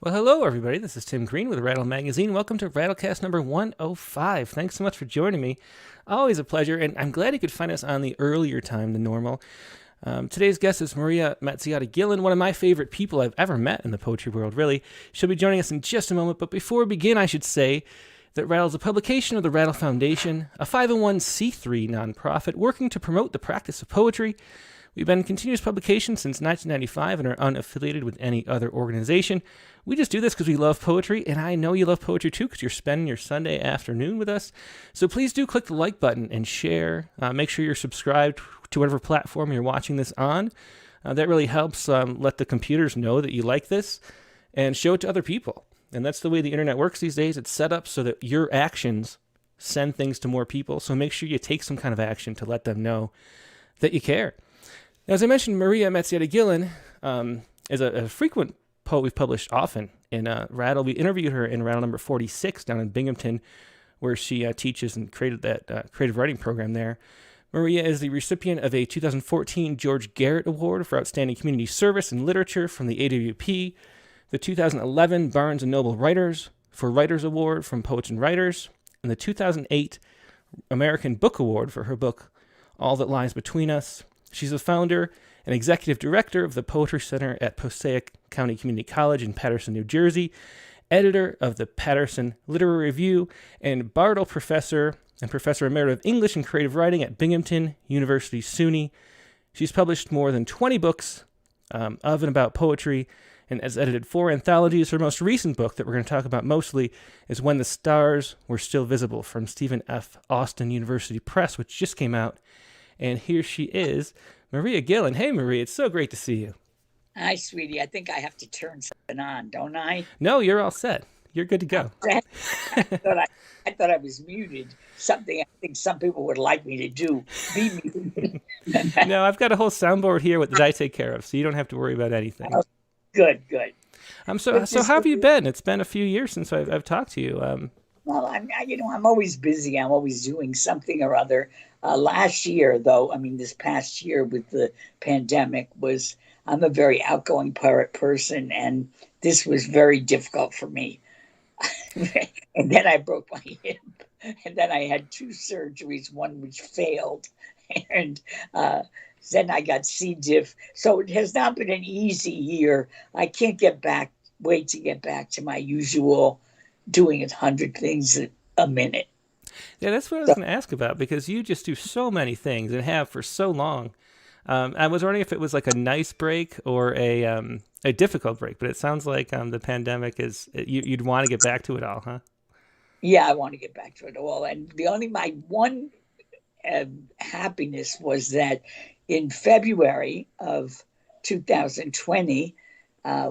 Well, hello, everybody. This is Tim Green with Rattle Magazine. Welcome to Rattlecast number 105. Thanks so much for joining me. Always a pleasure, and I'm glad you could find us on the earlier time than normal. Today's guest is Maria Mazziotti Gillan, one of my favorite people I've ever met in the poetry world, really. She'll be joining us in just a moment, but before we begin, I should say that Rattle is a publication of the Rattle Foundation, a 501c3 nonprofit working to promote the practice of poetry. We've been in continuous publication since 1995 and are unaffiliated with any other organization. We just do this because we love poetry, and I know you love poetry too because you're spending your Sunday afternoon with us. So please do click the like button and share. Make sure you're subscribed to whatever platform you're watching this on. That really helps let the computers know that you like this and show it to other people. And that's the way the internet works these days. It's set up so that your actions send things to more people. So make sure you take some kind of action to let them know that you care. Now, as I mentioned, Maria Mazziotti Gillan is a frequent poet we've published often in Rattle. We interviewed her in Rattle number 46 down in Binghamton, where she teaches and created that creative writing program there. Maria is the recipient of a 2014 George Garrett Award for Outstanding Community Service in Literature from the AWP, the 2011 Barnes & Noble Writers for Writers Award from Poets and Writers, and the 2008 American Book Award for her book, All That Lies Between Us. She's the founder and executive director of the Poetry Center at Passaic County Community College in Paterson, New Jersey, editor of the Paterson Literary Review, and Bartle professor and professor emerita of English and creative writing at Binghamton University-SUNY. She's published more than 20 books of and about poetry and has edited 4 anthologies. Her most recent book that we're going to talk about mostly is When the Stars Were Still Visible from Stephen F. Austin University Press, which just came out. And here she is, Maria Gillan. Hey, Maria, it's so great to see you. Hi, sweetie. I think I have to turn something on, don't I? No, you're all set. You're good to go. I thought I was muted. Something I think some people would like me to do. Be muted. No, I've got a whole soundboard here that I take care of, so you don't have to worry about anything. Oh, good. So how have you been? It's been a few years since I've talked to you. Well, I'm always busy. I'm always doing something or other. Last year, though, this past year with the pandemic I'm a very outgoing person, and this was very difficult for me. And then I broke my hip, and then I had 2 surgeries, one which failed, and then I got C. diff. So it has not been an easy year. I can't wait to get back to my usual doing 100 things a minute. Yeah, that's what I was going to ask about, because you just do so many things and have for so long. I was wondering if it was like a nice break or a difficult break, but it sounds like the pandemic you'd want to get back to it all, huh? Yeah, I want to get back to it all. And my one happiness was that in February of 2020,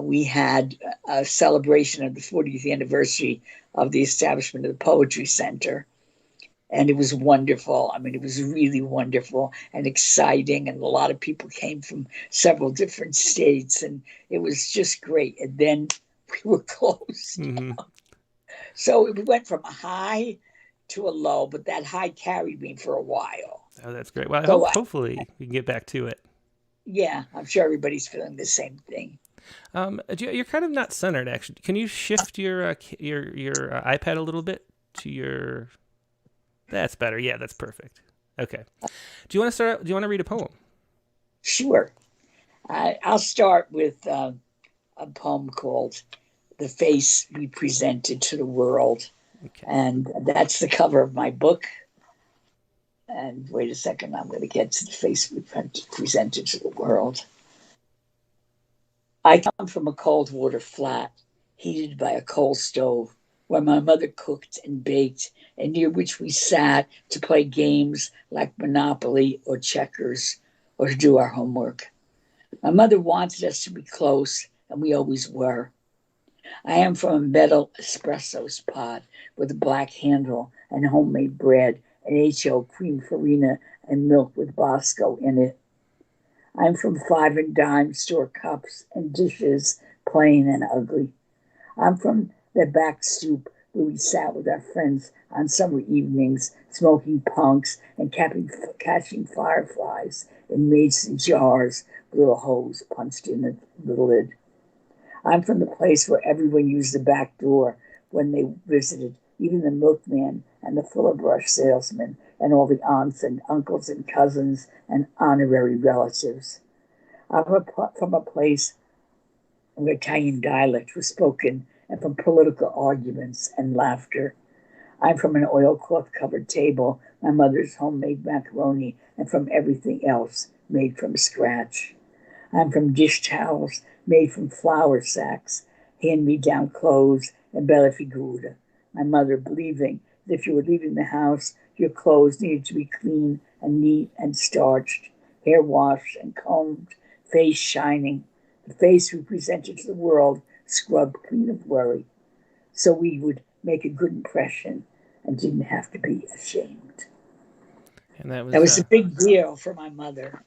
we had a celebration of the 40th anniversary of the establishment of the Poetry Center. And it was wonderful. It was really wonderful and exciting. And a lot of people came from several different states. And it was just great. And then we were closed. Mm-hmm. So it went from a high to a low, but that high carried me for a while. Oh, that's great. Well, hopefully we can get back to it. Yeah, I'm sure everybody's feeling the same thing. You're kind of not centered, actually. Can you shift your iPad a little bit to your... That's better. Yeah, that's perfect. Okay. Do you want to start? Do you want to read a poem? Sure. I'll start with a poem called "The Face We Presented to the World," okay. And that's the cover of my book. And wait a second, I'm going to get to the face we presented to the world. I come from a cold water flat, heated by a coal stove, where my mother cooked and baked, and near which we sat to play games like Monopoly or checkers, or to do our homework. My mother wanted us to be close, and we always were. I am from a metal espresso pot with a black handle and homemade bread and HO cream farina and milk with Bosco in it. I'm from 5 and dime store cups and dishes, plain and ugly. I'm from the back stoop where we sat with our friends on summer evenings, smoking punks and catching fireflies in mason jars with little holes punched in the lid. I'm from the place where everyone used the back door when they visited, even the milkman and the fuller brush salesman and all the aunts and uncles and cousins and honorary relatives. From a place where Italian dialect was spoken and from political arguments and laughter. I'm from an oilcloth covered table, my mother's homemade macaroni, and from everything else made from scratch. I'm from dish towels made from flour sacks, hand me down clothes, and bella figura. My mother believing that if you were leaving the house, your clothes needed to be clean and neat and starched, hair washed and combed, face shining, the face we presented to the world scrubbed clean of worry, so we would make a good impression and didn't have to be ashamed. And that That was was a big deal for my mother,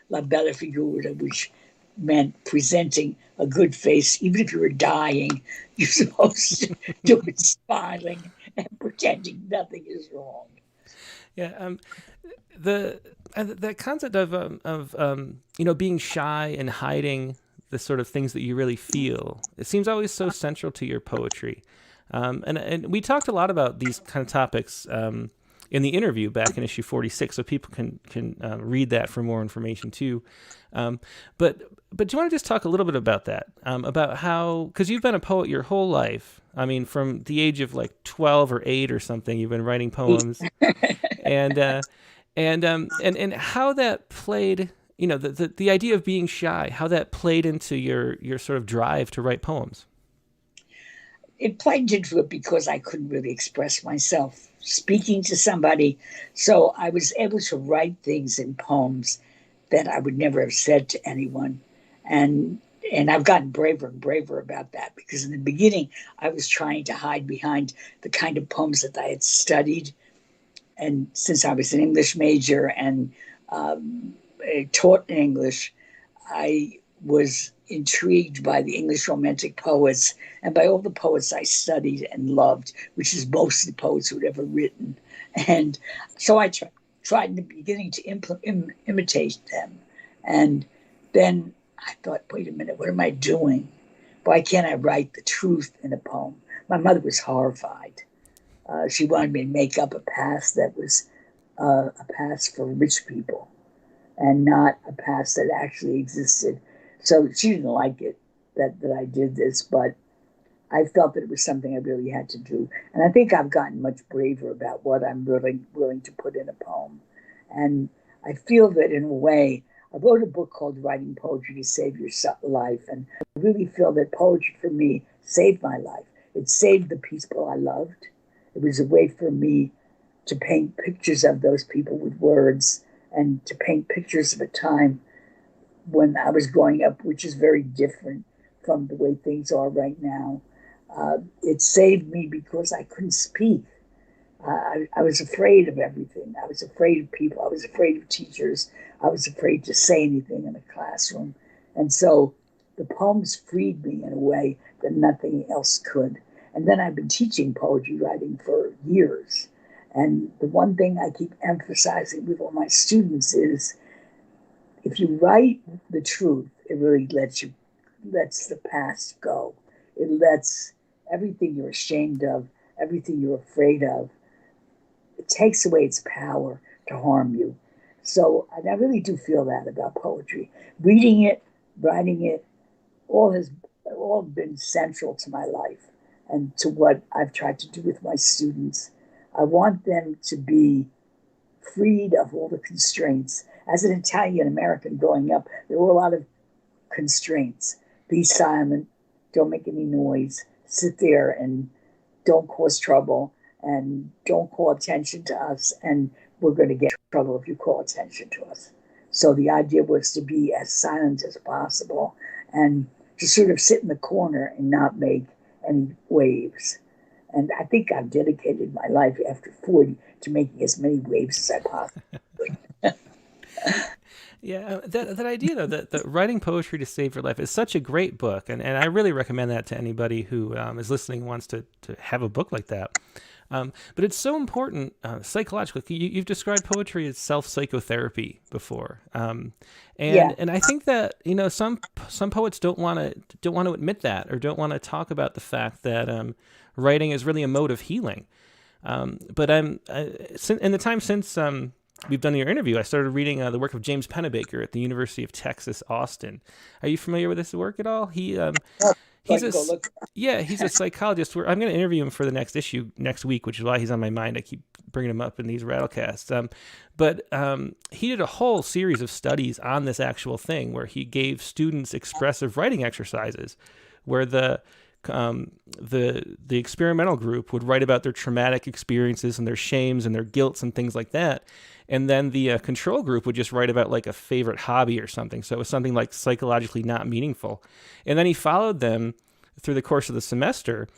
La Bella Figura, which meant presenting a good face. Even if you were dying, you're supposed to do it smiling and pretending nothing is wrong. yeah. The that concept of being shy and hiding the sort of things that you really feel. It seems always so central to your poetry. And we talked a lot about these kind of topics in the interview back in issue 46, so people can read that for more information too. But do you want to just talk a little bit about that? About how, because you've been a poet your whole life. I mean, from the age of like 12 or 8 or something, you've been writing poems, and how that played. The idea of being shy, how that played into your sort of drive to write poems. It played into it because I couldn't really express myself speaking to somebody. So I was able to write things in poems that I would never have said to anyone. And I've gotten braver and braver about that, because in the beginning I was trying to hide behind the kind of poems that I had studied. And since I was an English major and taught in English, I was intrigued by the English Romantic poets and by all the poets I studied and loved, which is most of the poets who had ever written. And so I tried in the beginning to imitate them. And then I thought, wait a minute, what am I doing? Why can't I write the truth in a poem? My mother was horrified. She wanted me to make up a past that was a past for rich people and not a past that actually existed. So she didn't like it that I did this, but I felt that it was something I really had to do. And I think I've gotten much braver about what I'm really willing to put in a poem. And I feel that in a way, I wrote a book called Writing Poetry to Save Your Life. And I really feel that poetry for me saved my life. It saved the people I loved. It was a way for me to paint pictures of those people with words and to paint pictures of a time when I was growing up, which is very different from the way things are right now. It saved me because I couldn't speak. I was afraid of everything. I was afraid of people. I was afraid of teachers. I was afraid to say anything in a classroom. And so the poems freed me in a way that nothing else could. And then I've been teaching poetry writing for years. And the one thing I keep emphasizing with all my students is, if you write the truth, it really lets the past go. It lets everything you're ashamed of, everything you're afraid of, it takes away its power to harm you. So I really do feel that about poetry. Reading it, writing it, has all been central to my life and to what I've tried to do with my students. I want them to be freed of all the constraints. As an Italian American growing up, there were a lot of constraints. Be silent, don't make any noise, sit there and don't cause trouble, and don't call attention to us, and we're going to get in trouble if you call attention to us. So the idea was to be as silent as possible and to sort of sit in the corner and not make any waves. And I think I've dedicated my life after 40 to making as many waves as I possibly could. Yeah, that idea though, that writing poetry to save your life is such a great book, and I really recommend that to anybody who is listening and wants to have a book like that. But it's so important psychologically. You've described poetry as self-psychotherapy before, Yeah, and I think that some poets don't want to admit that, or don't want to talk about the fact that writing is really a mode of healing. But in the time since we've done your interview, I started reading the work of James Pennebaker at the University of Texas, Austin. Are you familiar with his work at all? so I He's can a go look. yeah, he's a psychologist. I'm going to interview him for the next issue next week, which is why he's on my mind. I keep bringing him up in these Rattlecasts. But he did a whole series of studies on this actual thing, where he gave students expressive writing exercises, where the experimental group would write about their traumatic experiences and their shames and their guilts and things like that, and then the control group would just write about like a favorite hobby or something. So it was something like psychologically not meaningful, and then he followed them through the course of the semester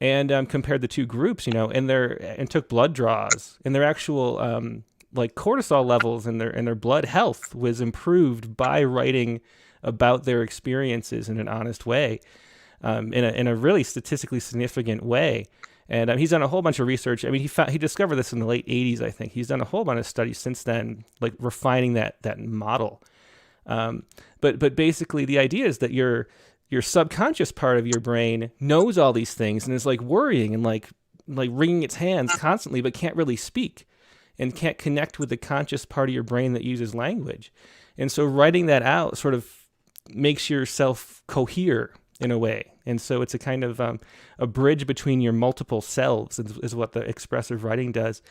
and compared the two groups, and took blood draws, and their actual like cortisol levels and their blood health was improved by writing about their experiences in an honest way, in a really statistically significant way. And he's done a whole bunch of research. I mean, he discovered this in the late '80s, I think. He's done a whole bunch of studies since then, like refining that model. But basically, the idea is that your subconscious part of your brain knows all these things and is like worrying and like wringing its hands constantly, but can't really speak and can't connect with the conscious part of your brain that uses language. And so writing that out sort of makes yourself cohere in a way. And so it's a kind of a bridge between your multiple selves is what the expressive writing does.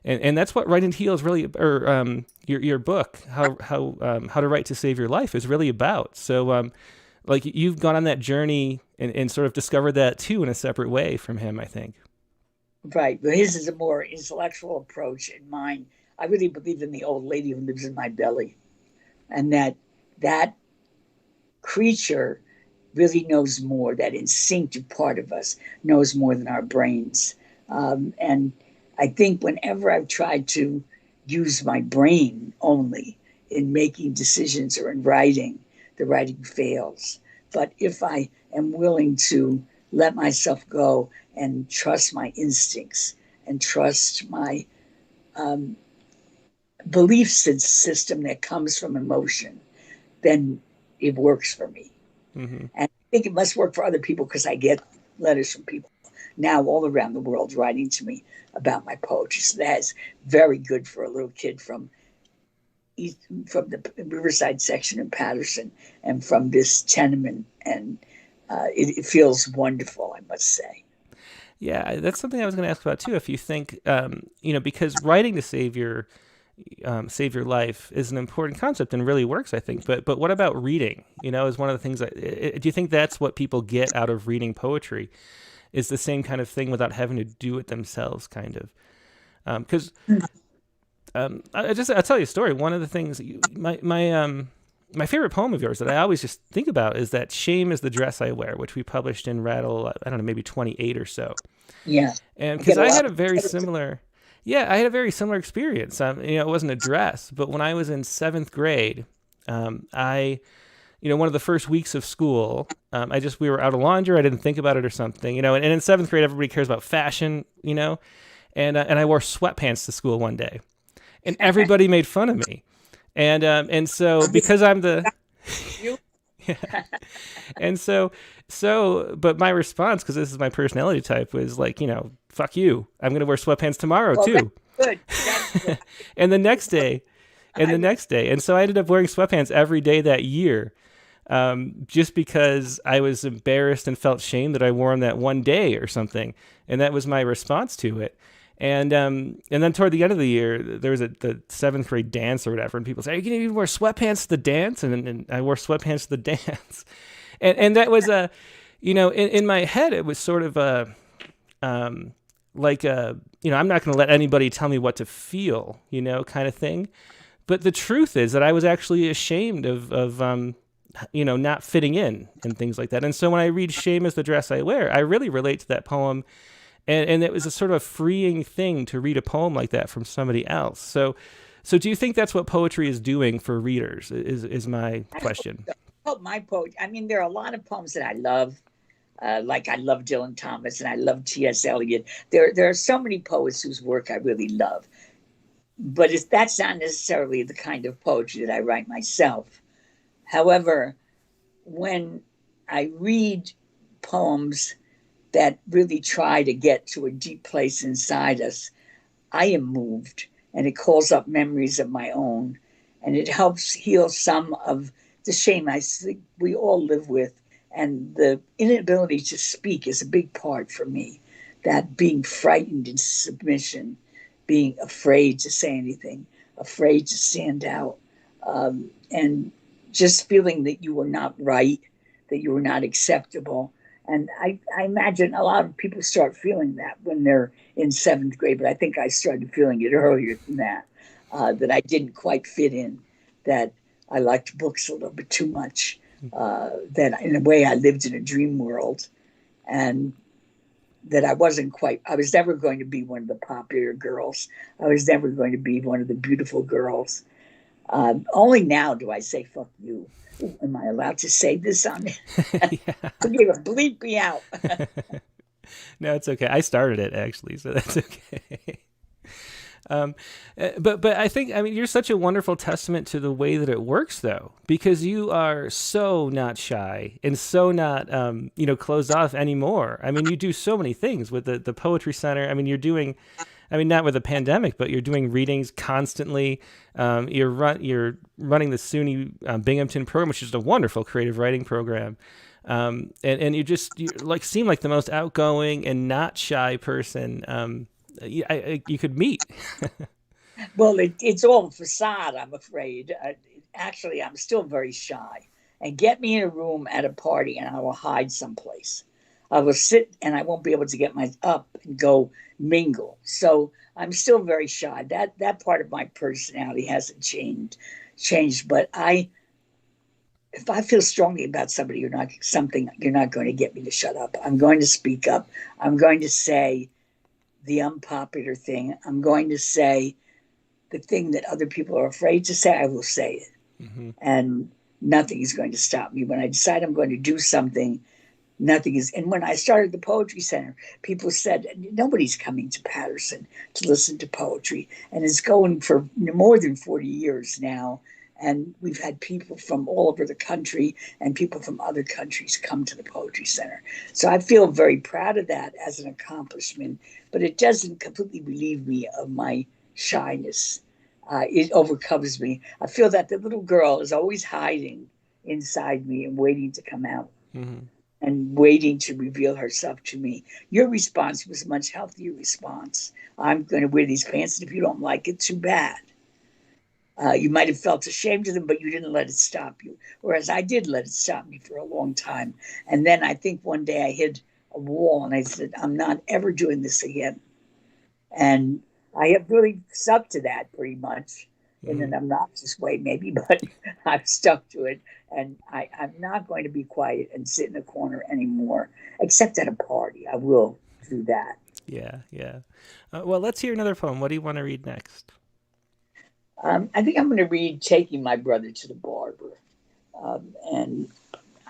And that's what Write and Heal is really, or your book, how to write to save your life, is really about. So like you've gone on that journey and sort of discovered that too in a separate way from him, I think. Right, but his is a more intellectual approach, and mine, I really believe in the old lady who lives in my belly, and that creature really knows more. That instinctive part of us knows more than our brains. And I think whenever I've tried to use my brain only in making decisions or in writing, the writing fails. But if I am willing to let myself go and trust my instincts and trust my belief system that comes from emotion, then it works for me. Mm-hmm. And I think it must work for other people, because I get letters from people now all around the world writing to me about my poetry. So that's very good for a little kid from the Riverside section in Paterson and from this tenement. And it feels wonderful, I must say. Yeah, that's something I was going to ask about too. If you think, because writing to save your life is an important concept and really works, I think. But what about reading? Is one of the things do you think that's what people get out of reading poetry? Is the same kind of thing without having to do it themselves, kind of? Because I'll tell you a story. One of the things my favorite poem of yours that I always just think about is that "Shame is the Dress I Wear," which we published in Rattle. I don't know, maybe 28 or so. Yeah, and because I had a very similar. Yeah, I had a very similar experience. It wasn't a dress, but when I was in 7th grade, one of the first weeks of school, we were out of laundry. I didn't think about it or something, and in 7th grade, everybody cares about fashion, and I wore sweatpants to school one day, and everybody made fun of me. And so because I'm the, yeah. And so, but my response, because this is my personality type, was like, fuck you. I'm going to wear sweatpants tomorrow too. Good. That's good. And the next day, and so I ended up wearing sweatpants every day that year, just because I was embarrassed and felt shame that I wore them that one day or something, and that was my response to it. And then toward the end of the year, there was the 7th grade dance or whatever, and people say, "Are you going to even wear sweatpants to the dance?" And I wore sweatpants to the dance, and that was in my head, it was sort of I'm not going to let anybody tell me what to feel, kind of thing. But the truth is that I was actually ashamed of not fitting in and things like that. And so when I read "Shame is the Dress I Wear," I really relate to that poem. And it was a sort of freeing thing to read a poem like that from somebody else. So So do you think that's what poetry is doing for readers? Is my I hope question. so. My poetry. I mean, there are a lot of poems that I love. Like I love Dylan Thomas and I love T.S. Eliot. There are so many poets whose work I really love, but that's not necessarily the kind of poetry that I write myself. However, when I read poems that really try to get to a deep place inside us, I am moved, and it calls up memories of my own, and it helps heal some of the shame I think we all live with. And the inability to speak is a big part for me. That being frightened in submission, being afraid to say anything, afraid to stand out, and just feeling that you were not right, that you were not acceptable. And I imagine a lot of people start feeling that when they're in seventh grade, but I think I started feeling it earlier than that, that I didn't quite fit in, that I liked books a little bit too much, that in a way I lived in a dream world, and that I was never going to be one of the popular girls. I was never going to be one of the beautiful girls. Only now do I say, fuck you. Am I allowed to say this on it? Yeah. Bleep me out. No, it's okay. I started it actually, so that's okay. Um, but I mean you're such a wonderful testament to the way that it works though, because you are so not shy and so not closed off anymore. I mean you do so many things with the Poetry Center. I mean not with the pandemic, but you're doing readings constantly. You're running the SUNY Binghamton program, which is a wonderful creative writing program. And you like seem like the most outgoing and not shy person you could meet. Well, it's all facade, I'm afraid. Actually, I'm still very shy. And get me in a room at a party and I will hide someplace. I will sit and I won't be able to get my up and go mingle. So I'm still very shy. That part of my personality hasn't changed. But if I feel strongly about somebody, you're not going to get me to shut up. I'm going to speak up. I'm going to say the unpopular thing. I'm going to say the thing that other people are afraid to say. I will say it. Mm-hmm. And nothing is going to stop me. When I decide I'm going to do something, nothing is. And when I started the Poetry Center, people said, nobody's coming to Paterson to listen to poetry. And it's going for more than 40 years now. And we've had people from all over the country and people from other countries come to the Poetry Center. So I feel very proud of that as an accomplishment, but it doesn't completely relieve me of my shyness. It overcomes me. I feel that the little girl is always hiding inside me and waiting to come out. Mm-hmm. And waiting to reveal herself to me. Your response was a much healthier response. I'm going to wear these pants, and if you don't like it, too bad. You might have felt ashamed of them, but you didn't let it stop you. Whereas I did let it stop me for a long time. And then I think one day I hit a wall and I said, I'm not ever doing this again. And I have really stuck to that pretty much in an obnoxious way, maybe, but I've stuck to it. And I'm not going to be quiet and sit in a corner anymore, except at a party. I will do that. Yeah, yeah. Well, let's hear another poem. What do you want to read next? I think I'm going to read Taking My Brother to the Barber. And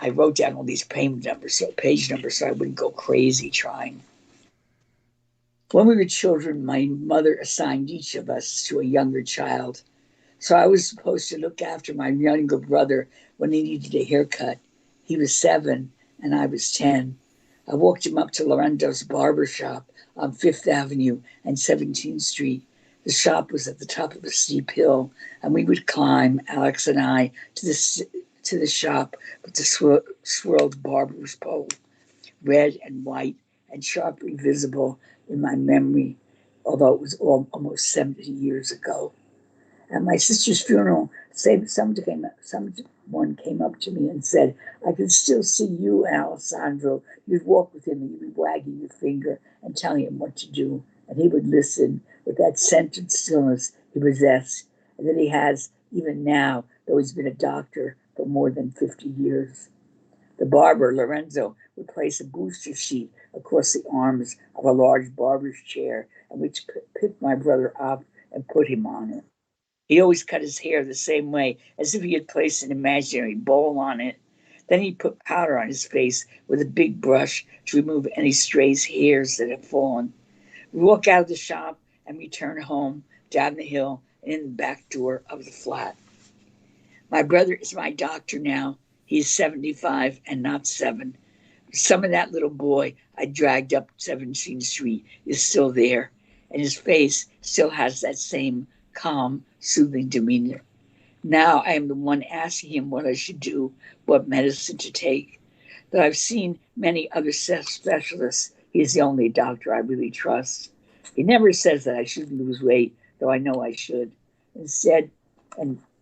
I wrote down all these page numbers, so I wouldn't go crazy trying. When we were children, my mother assigned each of us to a younger child. So I was supposed to look after my younger brother when he needed a haircut. He was 7 and I was 10. I walked him up to Lorenzo's barber shop on Fifth Avenue and 17th Street. The shop was at the top of a steep hill, and we would climb, Alex and I, to the shop with the swirled barber's pole, red and white and sharply visible in my memory, although it was almost 70 years ago. At my sister's funeral, someone came up to me and said, I can still see you and Alessandro. You'd walk with him and you'd be wagging your finger and telling him what to do. And he would listen with that centered stillness he possessed and that he has even now, though he's been a doctor for more than 50 years. The barber, Lorenzo, would place a booster sheet across the arms of a large barber's chair and would pick my brother up and put him on it. He always cut his hair the same way, as if he had placed an imaginary bowl on it. Then he put powder on his face with a big brush to remove any stray hairs that had fallen. We walk out of the shop and return home, down the hill, and in the back door of the flat. My brother is my doctor now. He's 75 and not 7. Some of that little boy I dragged up 17th Street is still there, and his face still has that same calm, soothing demeanor. Now I am the one asking him what I should do, what medicine to take. Though I've seen many other specialists, he is the only doctor I really trust. He never says that I shouldn't lose weight, though I know I should. Instead,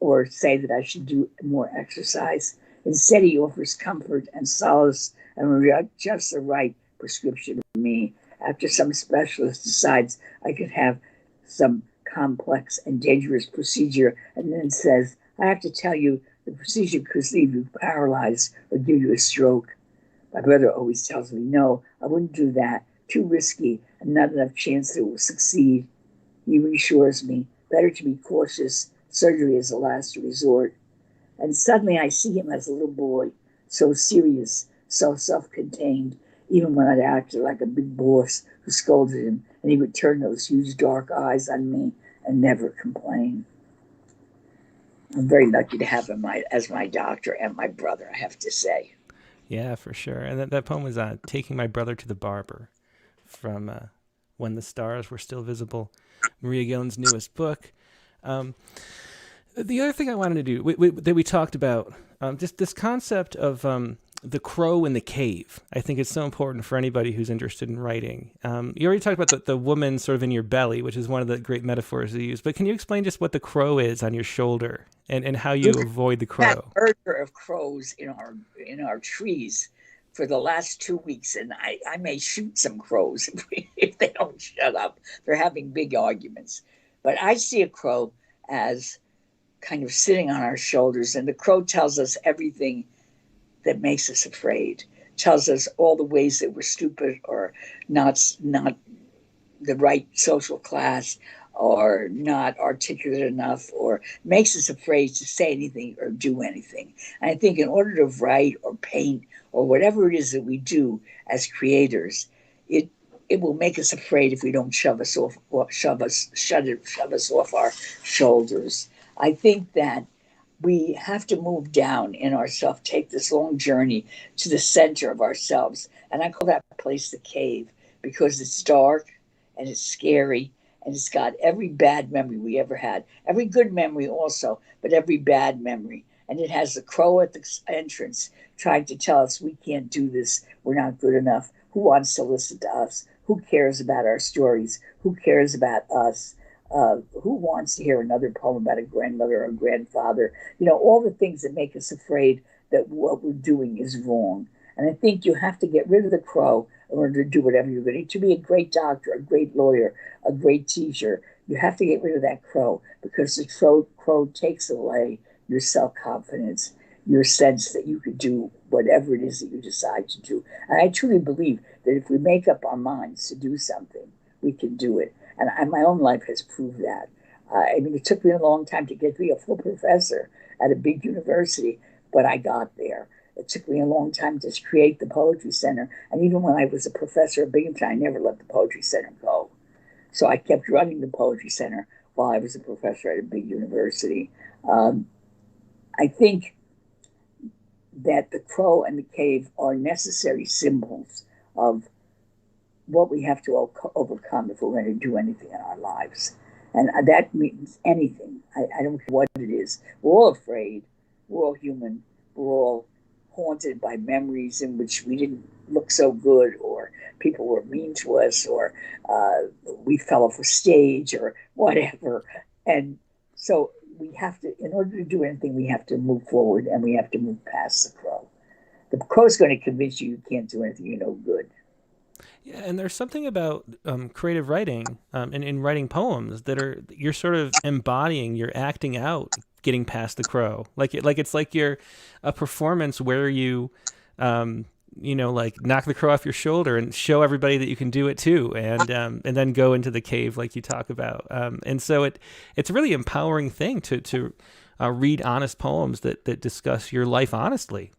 or say that I should do more exercise. Instead, he offers comfort and solace and just the right prescription for me. After some specialist decides I could have some complex and dangerous procedure, and then says, I have to tell you, the procedure could leave you paralyzed or give you a stroke. My brother always tells me, no, I wouldn't do that. Too risky and not enough chance that it will succeed. He reassures me, better to be cautious. Surgery is a last resort. And suddenly I see him as a little boy, so serious, so self-contained, even when I'd acted like a big boss who scolded him, and he would turn those huge dark eyes on me and never complain. I'm very lucky to have him as my doctor and my brother, I have to say. Yeah, for sure. And that poem was Taking My Brother to the Barber from When the Stars Were Still Visible, Maria Gillan's newest book. The other thing I wanted to do that we talked about, just this concept of the crow in the cave. I think it's so important for anybody who's interested in writing. You already talked about the woman sort of in your belly, which is one of the great metaphors you use. But can you explain just what the crow is on your shoulder and how you avoid the crow? We've had murder of crows in our trees for the last 2 weeks, and I may shoot some crows if they don't shut up. They're having big arguments. But I see a crow as kind of sitting on our shoulders, and the crow tells us everything that makes us afraid, tells us all the ways that we're stupid or not the right social class or not articulate enough, or makes us afraid to say anything or do anything. And I think in order to write or paint or whatever it is that we do as creators, it will make us afraid if we don't shove us off our shoulders. I think that we have to move down in ourselves, take this long journey to the center of ourselves. And I call that place the cave, because it's dark and it's scary and it's got every bad memory we ever had, every good memory also, but every bad memory. And it has the crow at the entrance trying to tell us we can't do this, we're not good enough. Who wants to listen to us? Who cares about our stories? Who cares about us? Who wants to hear another poem about a grandmother or a grandfather? All the things that make us afraid that what we're doing is wrong. And I think you have to get rid of the crow in order to do whatever you're going to. To be a great doctor, a great lawyer, a great teacher, you have to get rid of that crow, because the crow takes away your self-confidence, your sense that you could do whatever it is that you decide to do. And I truly believe that if we make up our minds to do something, we can do it. And my own life has proved that. It took me a long time to get to be a full professor at a big university, but I got there. It took me a long time to create the Poetry Center. And even when I was a professor at Binghamton, I never let the Poetry Center go. So I kept running the Poetry Center while I was a professor at a big university. I think that the crow and the cave are necessary symbols of what we have to overcome if we're going to do anything in our lives. And that means anything. I don't care what it is. We're all afraid. We're all human. We're all haunted by memories in which we didn't look so good, or people were mean to us, or we fell off a stage, or whatever. And so we have to, in order to do anything, we have to move forward, and we have to move past the crow. The crow's going to convince you can't do anything, you're no good. Yeah, and there's something about creative writing and in writing poems that you're sort of embodying, you're acting out, getting past the crow. It's like you're a performance where you like knock the crow off your shoulder and show everybody that you can do it too, and then go into the cave like you talk about. And so it's a really empowering thing to read honest poems that discuss your life honestly.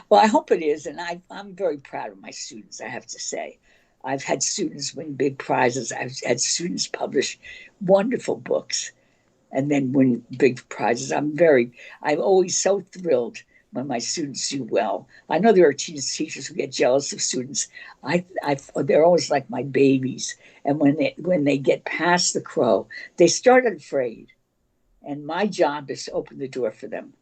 Well, I hope it is. And I'm very proud of my students, I have to say. I've had students win big prizes. I've had students publish wonderful books and then win big prizes. I'm always so thrilled when my students do well. I know there are teachers who get jealous of students. They're always like my babies. And when they get past the crow, they start afraid. And my job is to open the door for them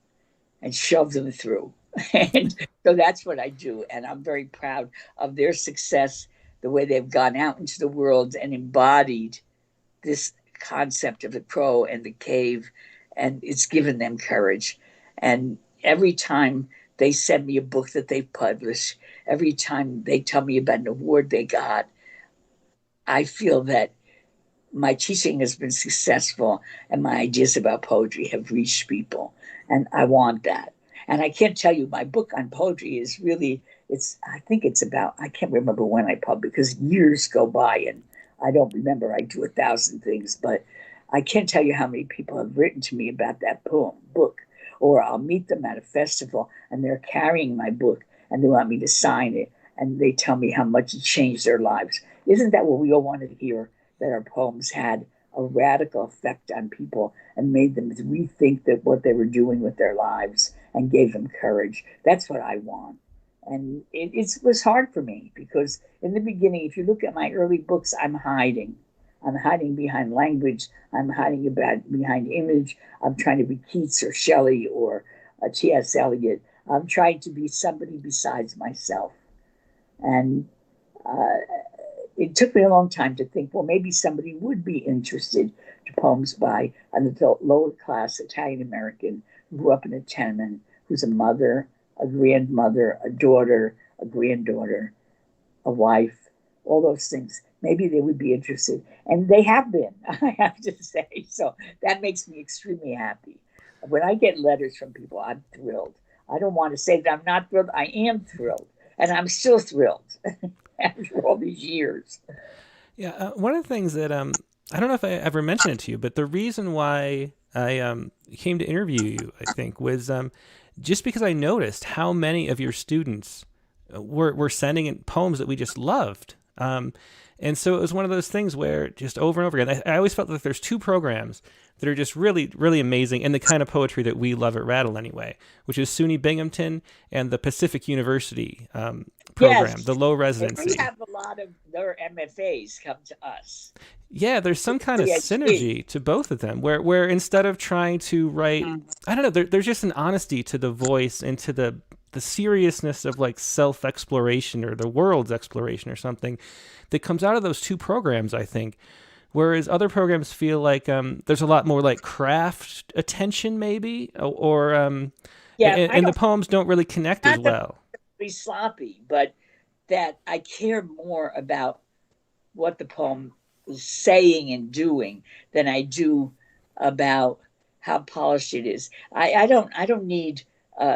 and shove them through. And so that's what I do. And I'm very proud of their success, the way they've gone out into the world and embodied this concept of the crow and the cave. And it's given them courage. And every time they send me a book that they've published, every time they tell me about an award they got, I feel that my teaching has been successful and my ideas about poetry have reached people. And I want that. And I can't tell you, my book on poetry is really, I think it's about, I can't remember when I published, because years go by and I don't remember. I do 1,000 things, but I can't tell you how many people have written to me about that book. Or I'll meet them at a festival and they're carrying my book and they want me to sign it. And they tell me how much it changed their lives. Isn't that what we all want to hear? That our poems had a radical effect on people and made them rethink that what they were doing with their lives and gave them courage. That's what I want. And it was hard for me because in the beginning, if you look at my early books, I'm hiding. I'm hiding behind language. I'm hiding behind image. I'm trying to be Keats or Shelley or T.S. Eliot. I'm trying to be somebody besides myself. And it took me a long time to think, well, maybe somebody would be interested to poems by an adult, lower-class Italian-American who grew up in a tenement, who's a mother, a grandmother, a daughter, a granddaughter, a wife, all those things. Maybe they would be interested. And they have been, I have to say. So that makes me extremely happy. When I get letters from people, I'm thrilled. I don't want to say that I'm not thrilled. I am thrilled. And I'm still thrilled after all these years. Yeah, one of the things that I don't know if I ever mentioned it to you, but the reason why I came to interview you, I think, was just because I noticed how many of your students were sending in poems that we just loved. And so it was one of those things where just over and over again, I always felt like there's two programs that are just really, really amazing and the kind of poetry that we love at Rattle anyway, which is SUNY Binghamton and the Pacific University program, Yes. the low residency. We have a lot of their MFAs come to us. Yeah, there's some kind of PhD. synergy to both of them where instead of trying to write, I don't know, there's just an honesty to the voice and to the seriousness of like self-exploration or the world's exploration or something that comes out of those two programs, I think. Whereas other programs feel like there's a lot more like craft attention maybe, or and the poems don't really connect as well. Be sloppy, but that I care more about what the poem is saying and doing than I do about how polished it is. I don't need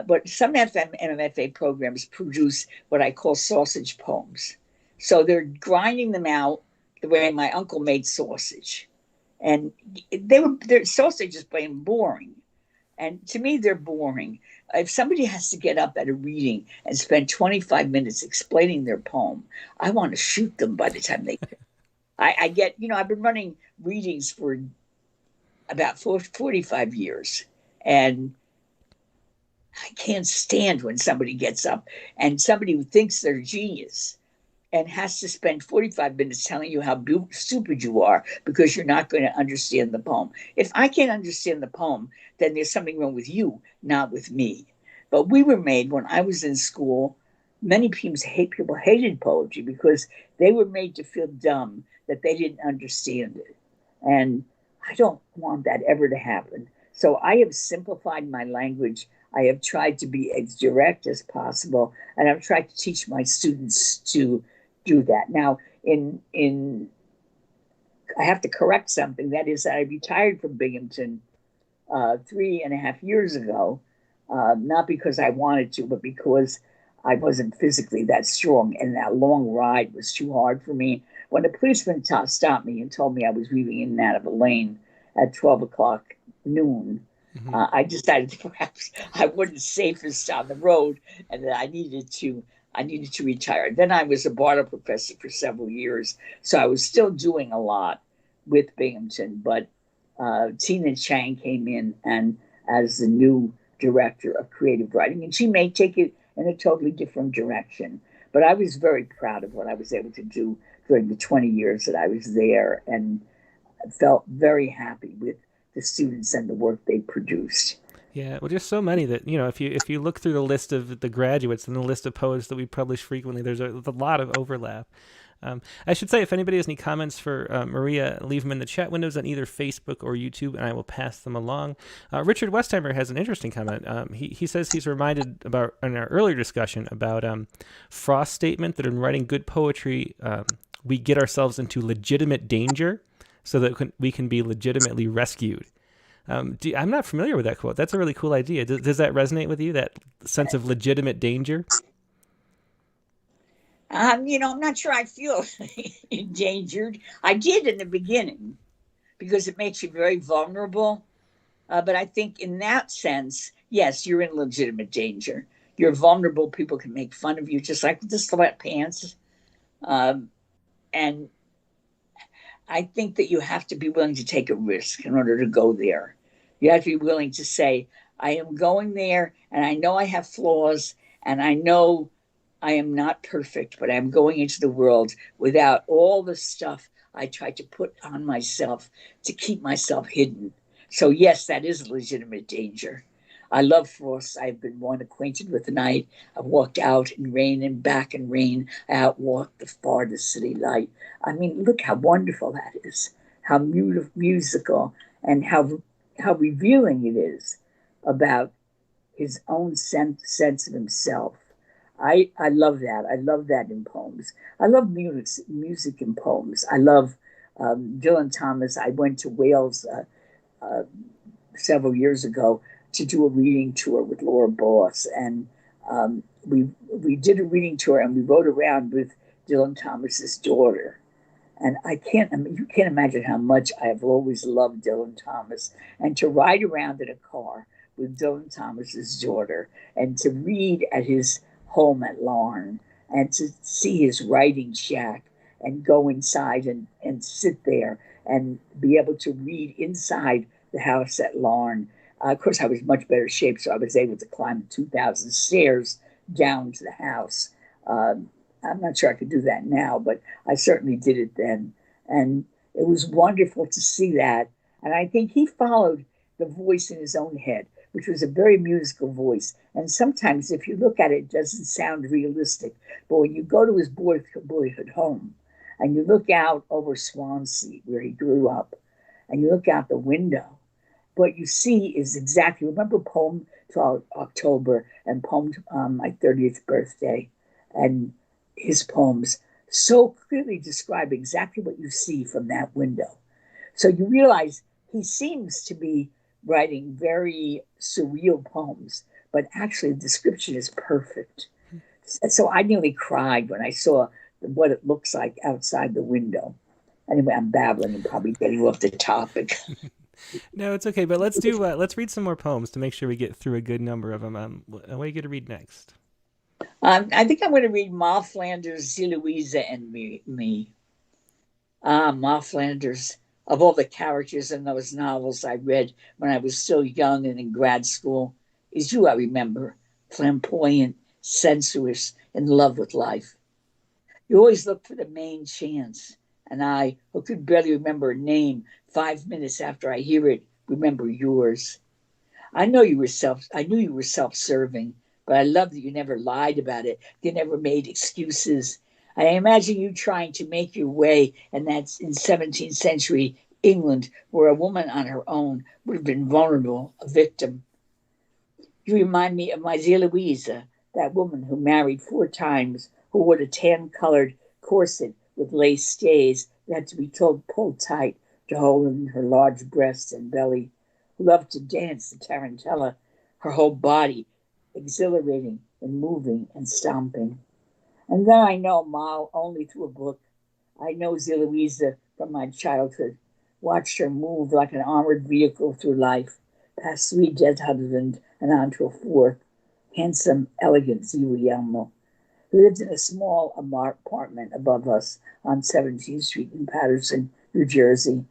but some MFA programs produce what I call sausage poems. So they're grinding them out the way my uncle made sausage. And their sausage is plain boring. And to me, they're boring. If somebody has to get up at a reading and spend 25 minutes explaining their poem, I want to shoot them by the time they... I get, I've been running readings for about 45 years. And I can't stand when somebody gets up and somebody who thinks they're a genius and has to spend 45 minutes telling you how stupid you are because you're not going to understand the poem. If I can't understand the poem, then there's something wrong with you, not with me. But we were made, when I was in school, many people hated poetry because they were made to feel dumb, that they didn't understand it. And I don't want that ever to happen. So I have simplified my language. I have tried to be as direct as possible, and I've tried to teach my students to do that. Now, I have to correct something. That is, I retired from Binghamton 3.5 years ago, not because I wanted to, but because I wasn't physically that strong, and that long ride was too hard for me. When the policeman stopped me and told me I was weaving in and out of a lane at 12 o'clock noon, I decided that perhaps I wasn't safest on the road, and that I needed to retire. Then I was a Bartle professor for several years, so I was still doing a lot with Binghamton. But Tina Chang came in and as the new director of creative writing, and she may take it in a totally different direction. But I was very proud of what I was able to do during the 20 years that I was there, and felt very happy with the students and the work they produced. Yeah, well, just so many that if you look through the list of the graduates and the list of poets that we publish frequently, there's a lot of overlap. I should say, if anybody has any comments for Maria, leave them in the chat windows on either Facebook or YouTube, and I will pass them along. Richard Westheimer has an interesting comment. He says he's reminded about in our earlier discussion about Frost's statement that in writing good poetry, we get ourselves into legitimate danger so that we can be legitimately rescued. I'm not familiar with that quote. That's a really cool idea. Does that resonate with you, that sense of legitimate danger? I'm not sure I feel endangered. I did in the beginning because it makes you very vulnerable. But I think in that sense, yes, you're in legitimate danger. You're vulnerable. People can make fun of you, just like the sweatpants. And I think that you have to be willing to take a risk in order to go there. You have to be willing to say, I am going there, and I know I have flaws, and I know I am not perfect, but I'm going into the world without all the stuff I tried to put on myself to keep myself hidden. So yes, that is a legitimate danger. I love frost. I've been one acquainted with the night. I've walked out in rain and back in rain. I outwalked the farthest city light. I mean, look how wonderful that is. How musical, and how revealing it is about his own sense of himself. I love that. I love that in poems. I love music in poems. I love Dylan Thomas. I went to Wales several years ago to do a reading tour with Laura Boss, and we did a reading tour, and we rode around with Dylan Thomas's daughter. And you can't imagine how much I have always loved Dylan Thomas, and to ride around in a car with Dylan Thomas's daughter, and to read at his home at Larne, and to see his writing shack, and go inside and sit there and be able to read inside the house at Larne. Of course, I was much better shape, so I was able to climb 2,000 stairs down to the house. I'm not sure I could do that now, but I certainly did it then. And it was wonderful to see that. And I think he followed the voice in his own head, which was a very musical voice. And sometimes, if you look at it, it doesn't sound realistic. But when you go to his boyhood home and you look out over Swansea, where he grew up, and you look out the window, what you see is exactly, remember Poem to October and Poem to my 30th birthday, and his poems so clearly describe exactly what you see from that window. So you realize he seems to be writing very surreal poems, but actually the description is perfect. So I nearly cried when I saw what it looks like outside the window. Anyway, I'm babbling and probably getting off the topic. No, it's okay. But let's read some more poems to make sure we get through a good number of them. What are you going to read next? I think I'm going to read Ma Flanders, Louisa, and me. Ma Flanders, of all the characters in those novels I read when I was still young and in grad school, is you I remember, flamboyant, sensuous, in love with life. You always look for the main chance, and I, who could barely remember a name 5 minutes after I hear it, remember yours. I knew you were self-serving, but I love that you never lied about it. You never made excuses. I imagine you trying to make your way, and that's in 17th century England, where a woman on her own would have been vulnerable, a victim. You remind me of my dear Louisa, that woman who married 4 times, who wore a tan-colored corset with lace stays that had to be pulled tight to hold in her large breasts and belly, who loved to dance the tarantella, her whole body exhilarating and moving and stomping. And then I know Ma only through a book. I know Zia Louisa from my childhood, watched her move like an armored vehicle through life, past three dead husbands and onto a fourth, handsome, elegant Guillermo, who lived in a small apartment above us on 17th Street in Paterson, New Jersey.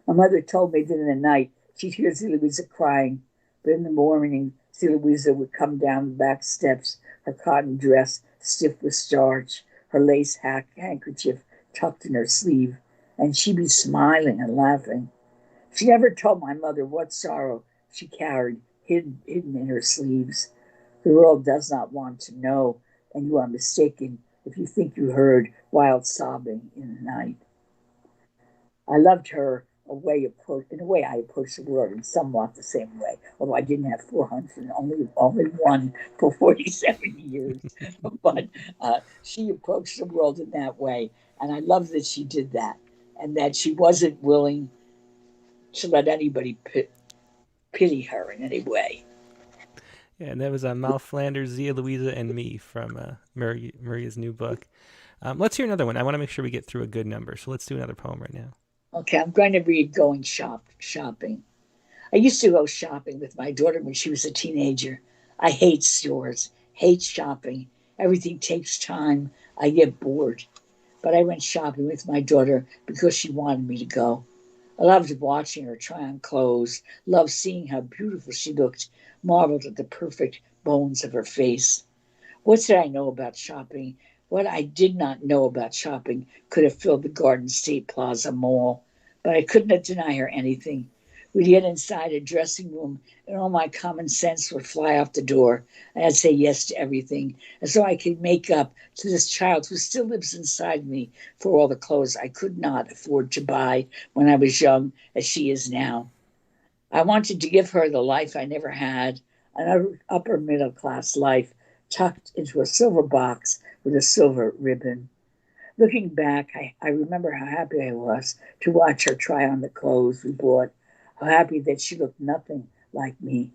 My mother told me that in the night she'd hear Zia Louisa crying, but in the morning Zia Louisa would come down the back steps, her cotton dress stiff with starch, her lace handkerchief tucked in her sleeve, and she'd be smiling and laughing. She never told my mother what sorrow she carried hidden in her sleeves. The world does not want to know, and you are mistaken if you think you heard wild sobbing in the night. I loved her in a way I approached the world in somewhat the same way, although I didn't have 400 and only one for 47 years. But she approached the world in that way, and I love that she did that, and that she wasn't willing to let anybody pity her in any way. Yeah, and that was Mal Flanders, Zia Louisa, and me from Maria's new book. Let's hear another one. I want to make sure we get through a good number, so let's do another poem right now. Okay, I'm going to read Going Shopping. I used to go shopping with my daughter when she was a teenager. I hate stores, hate shopping. Everything takes time. I get bored. But I went shopping with my daughter because she wanted me to go. I loved watching her try on clothes, loved seeing how beautiful she looked, marveled at the perfect bones of her face. What did I know about shopping? What I did not know about shopping could have filled the Garden State Plaza Mall, but I could not deny her anything. We'd get inside a dressing room, and all my common sense would fly off the door, and I'd say yes to everything, as though I could make up to this child who still lives inside me for all the clothes I could not afford to buy when I was young, as she is now. I wanted to give her the life I never had, an upper middle class life tucked into a silver box with a silver ribbon. Looking back, I remember how happy I was to watch her try on the clothes we bought, how happy that she looked nothing like me.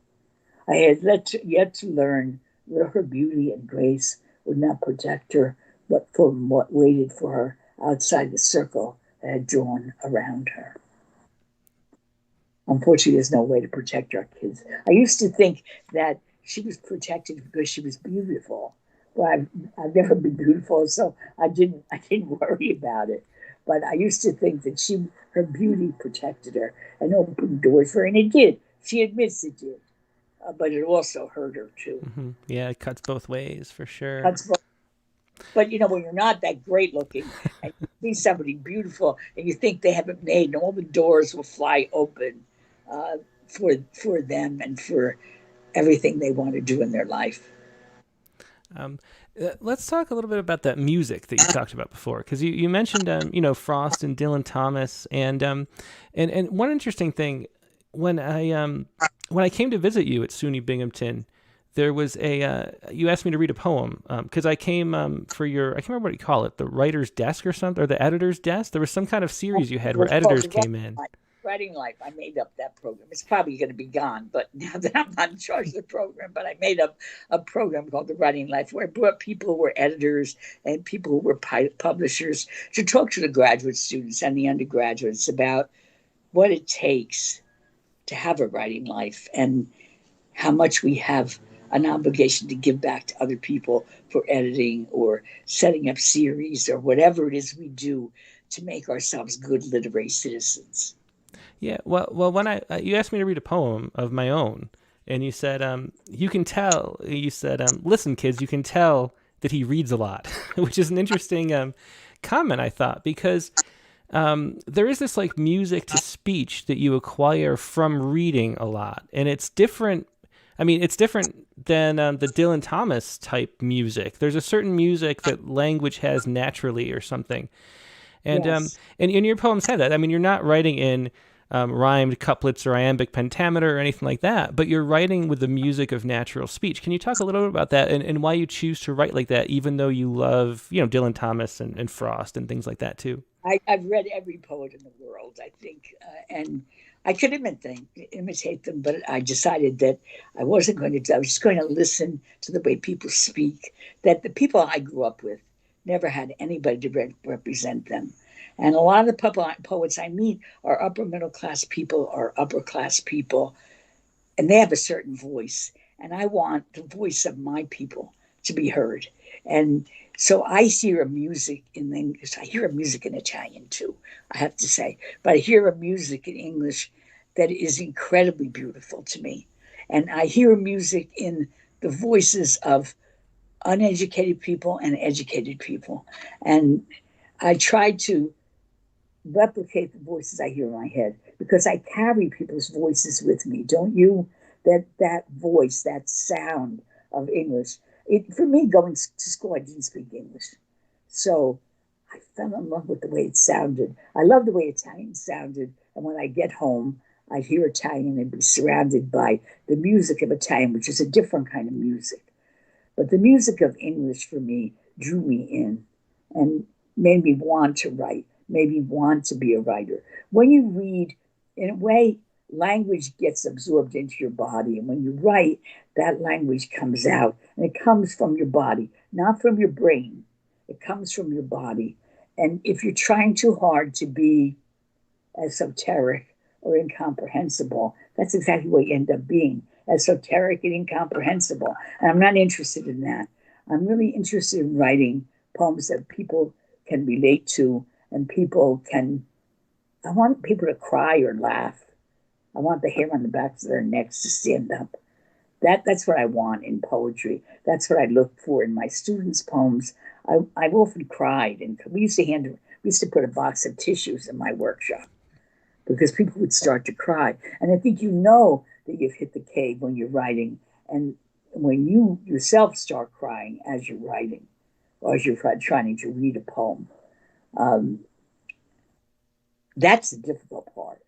I had yet to learn that her beauty and grace would not protect her, but from what waited for her outside the circle that had drawn around her. Unfortunately, there's no way to protect our kids. I used to think that she was protected because she was beautiful. But I've never been beautiful, so I didn't worry about it. But I used to think that her beauty protected her and opened doors for her, and it did. She admits it did, but it also hurt her too. Mm-hmm. Yeah, it cuts both ways for sure. That's But when you're not that great looking and you see somebody beautiful and you think they have it made, and all the doors will fly open uh, for them and for everything they want to do in their life. Um, let's talk a little bit about that music that you talked about before, because you mentioned Frost and Dylan Thomas, and one interesting thing when I came to visit you at SUNY Binghamton, there was you asked me to read a poem because I came for your, I can't remember what you call it, the writer's desk or something, or the editor's desk. There was some kind of series you had where editors came in. Writing Life. I made up that program. It's probably going to be gone, but now that I'm not in charge of the program, but I made up a program called the Writing Life, where I brought people who were editors and people who were publishers to talk to the graduate students and the undergraduates about what it takes to have a writing life and how much we have an obligation to give back to other people for editing or setting up series or whatever it is we do to make ourselves good literary citizens. Yeah, well, when you asked me to read a poem of my own, and you said, you can tell. You said, listen, kids, you can tell that he reads a lot, which is an interesting comment, I thought, because there is this like music to speech that you acquire from reading a lot, and it's different. I mean, it's different than the Dylan Thomas type music. There's a certain music that language has naturally or something, and Yes. and your poems have that. I mean, you're not writing in rhymed couplets or iambic pentameter or anything like that, but you're writing with the music of natural speech. Can you talk a little bit about that and why you choose to write like that, even though you love, Dylan Thomas and Frost and things like that too? I've read every poet in the world, I think, and I could imitate them, but I decided that I wasn't going to. I was just going to listen to the way people speak. That the people I grew up with never had anybody to represent them, and a lot of the poets I meet are upper middle class people or upper class people, and they have a certain voice, and I want the voice of my people to be heard. And so I hear a music in English. I hear a music in Italian too, I have to say, but I hear a music in English that is incredibly beautiful to me. And I hear music in the voices of uneducated people and educated people. And I try to replicate the voices I hear in my head because I carry people's voices with me. Don't you? That voice, that sound of English. For me, going to school, I didn't speak English, so I fell in love with the way it sounded. I love the way Italian sounded, and when I get home, I'd hear Italian and be surrounded by the music of Italian, which is a different kind of music. But the music of English for me drew me in and made me want to write, made me want to be a writer. When you read, in a way, language gets absorbed into your body. And when you write, that language comes out. And it comes from your body, not from your brain. It comes from your body. And if you're trying too hard to be esoteric or incomprehensible, that's exactly what you end up being, esoteric and incomprehensible. And I'm not interested in that. I'm really interested in writing poems that people can relate to and I want people to cry or laugh. I want the hair on the backs of their necks to stand up. That's what I want in poetry. That's what I look for in my students' poems. I've often cried, and we used to put a box of tissues in my workshop because people would start to cry. And I think you know that you've hit the cave when you're writing, and when you yourself start crying as you're writing, or as you're trying to read a poem. That's the difficult part.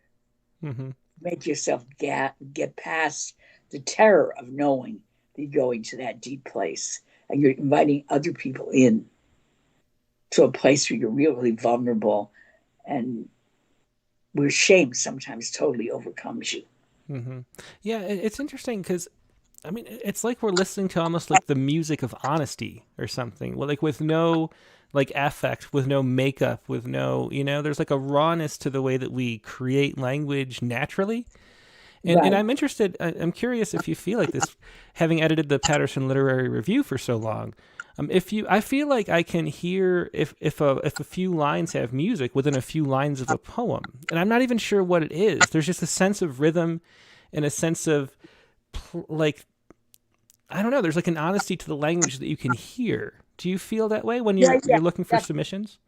Mm-hmm. Make yourself get past the terror of knowing that you're going to that deep place, and you're inviting other people in to a place where you're really vulnerable, and where shame sometimes totally overcomes you. Mm-hmm. Yeah, it's interesting because I mean, it's like we're listening to almost like the music of honesty or something. Well, like with no like affect, with no makeup, with no, there's like a rawness to the way that we create language naturally. And Right. I'm interested, I'm curious if you feel like this, having edited the Paterson Literary Review for so long. I feel like I can hear if a few lines have music within a few lines of a poem, and I'm not even sure what it is. There's just a sense of rhythm and a sense of like, I don't know. There's like an honesty to the language that you can hear. Do you feel that way when Yeah, you're looking for yeah. submissions?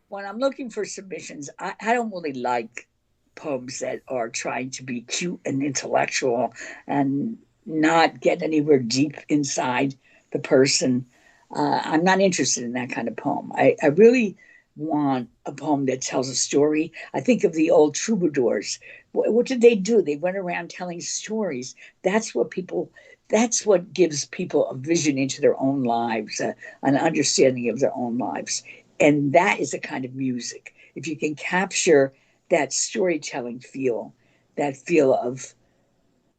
When I'm looking for submissions, I don't really like poems that are trying to be cute and intellectual and not get anywhere deep inside the person. I'm not interested in that kind of poem. I really want a poem that tells a story. I think of the old troubadours. What did they do? They went around telling stories. That's what people. That's what gives people a vision into their own lives, an understanding of their own lives, and that is a kind of music. If you can capture that storytelling feel, that feel of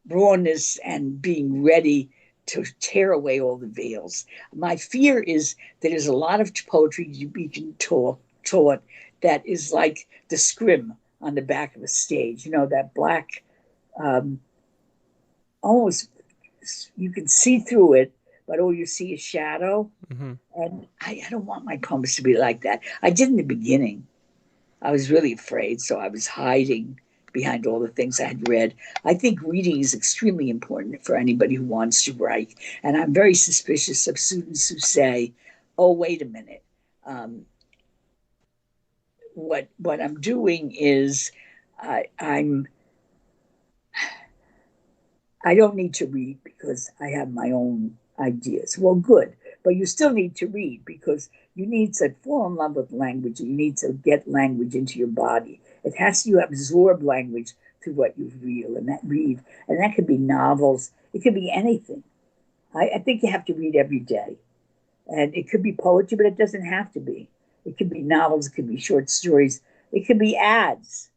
rawness and being ready to tear away all the veils. My fear is that there's a lot of poetry you can taught that is like the scrim on the back of a stage, that black, um, almost you can see through it, but all you see is shadow. Mm-hmm. And I don't want my poems to be like that. I did in the beginning. I was really afraid, so I was hiding behind all the things I had read. I think reading is extremely important for anybody who wants to write. And I'm very suspicious of students who say, oh, wait a minute. Um, what I'm doing is I'm I don't need to read because I have my own ideas. Well, good. But you still need to read because you need to fall in love with language. You need to get language into your body. It has to absorb language through what you read. And that could be novels. It could be anything. I think you have to read every day. And it could be poetry, but it doesn't have to be. It could be novels. It could be short stories. It could be ads.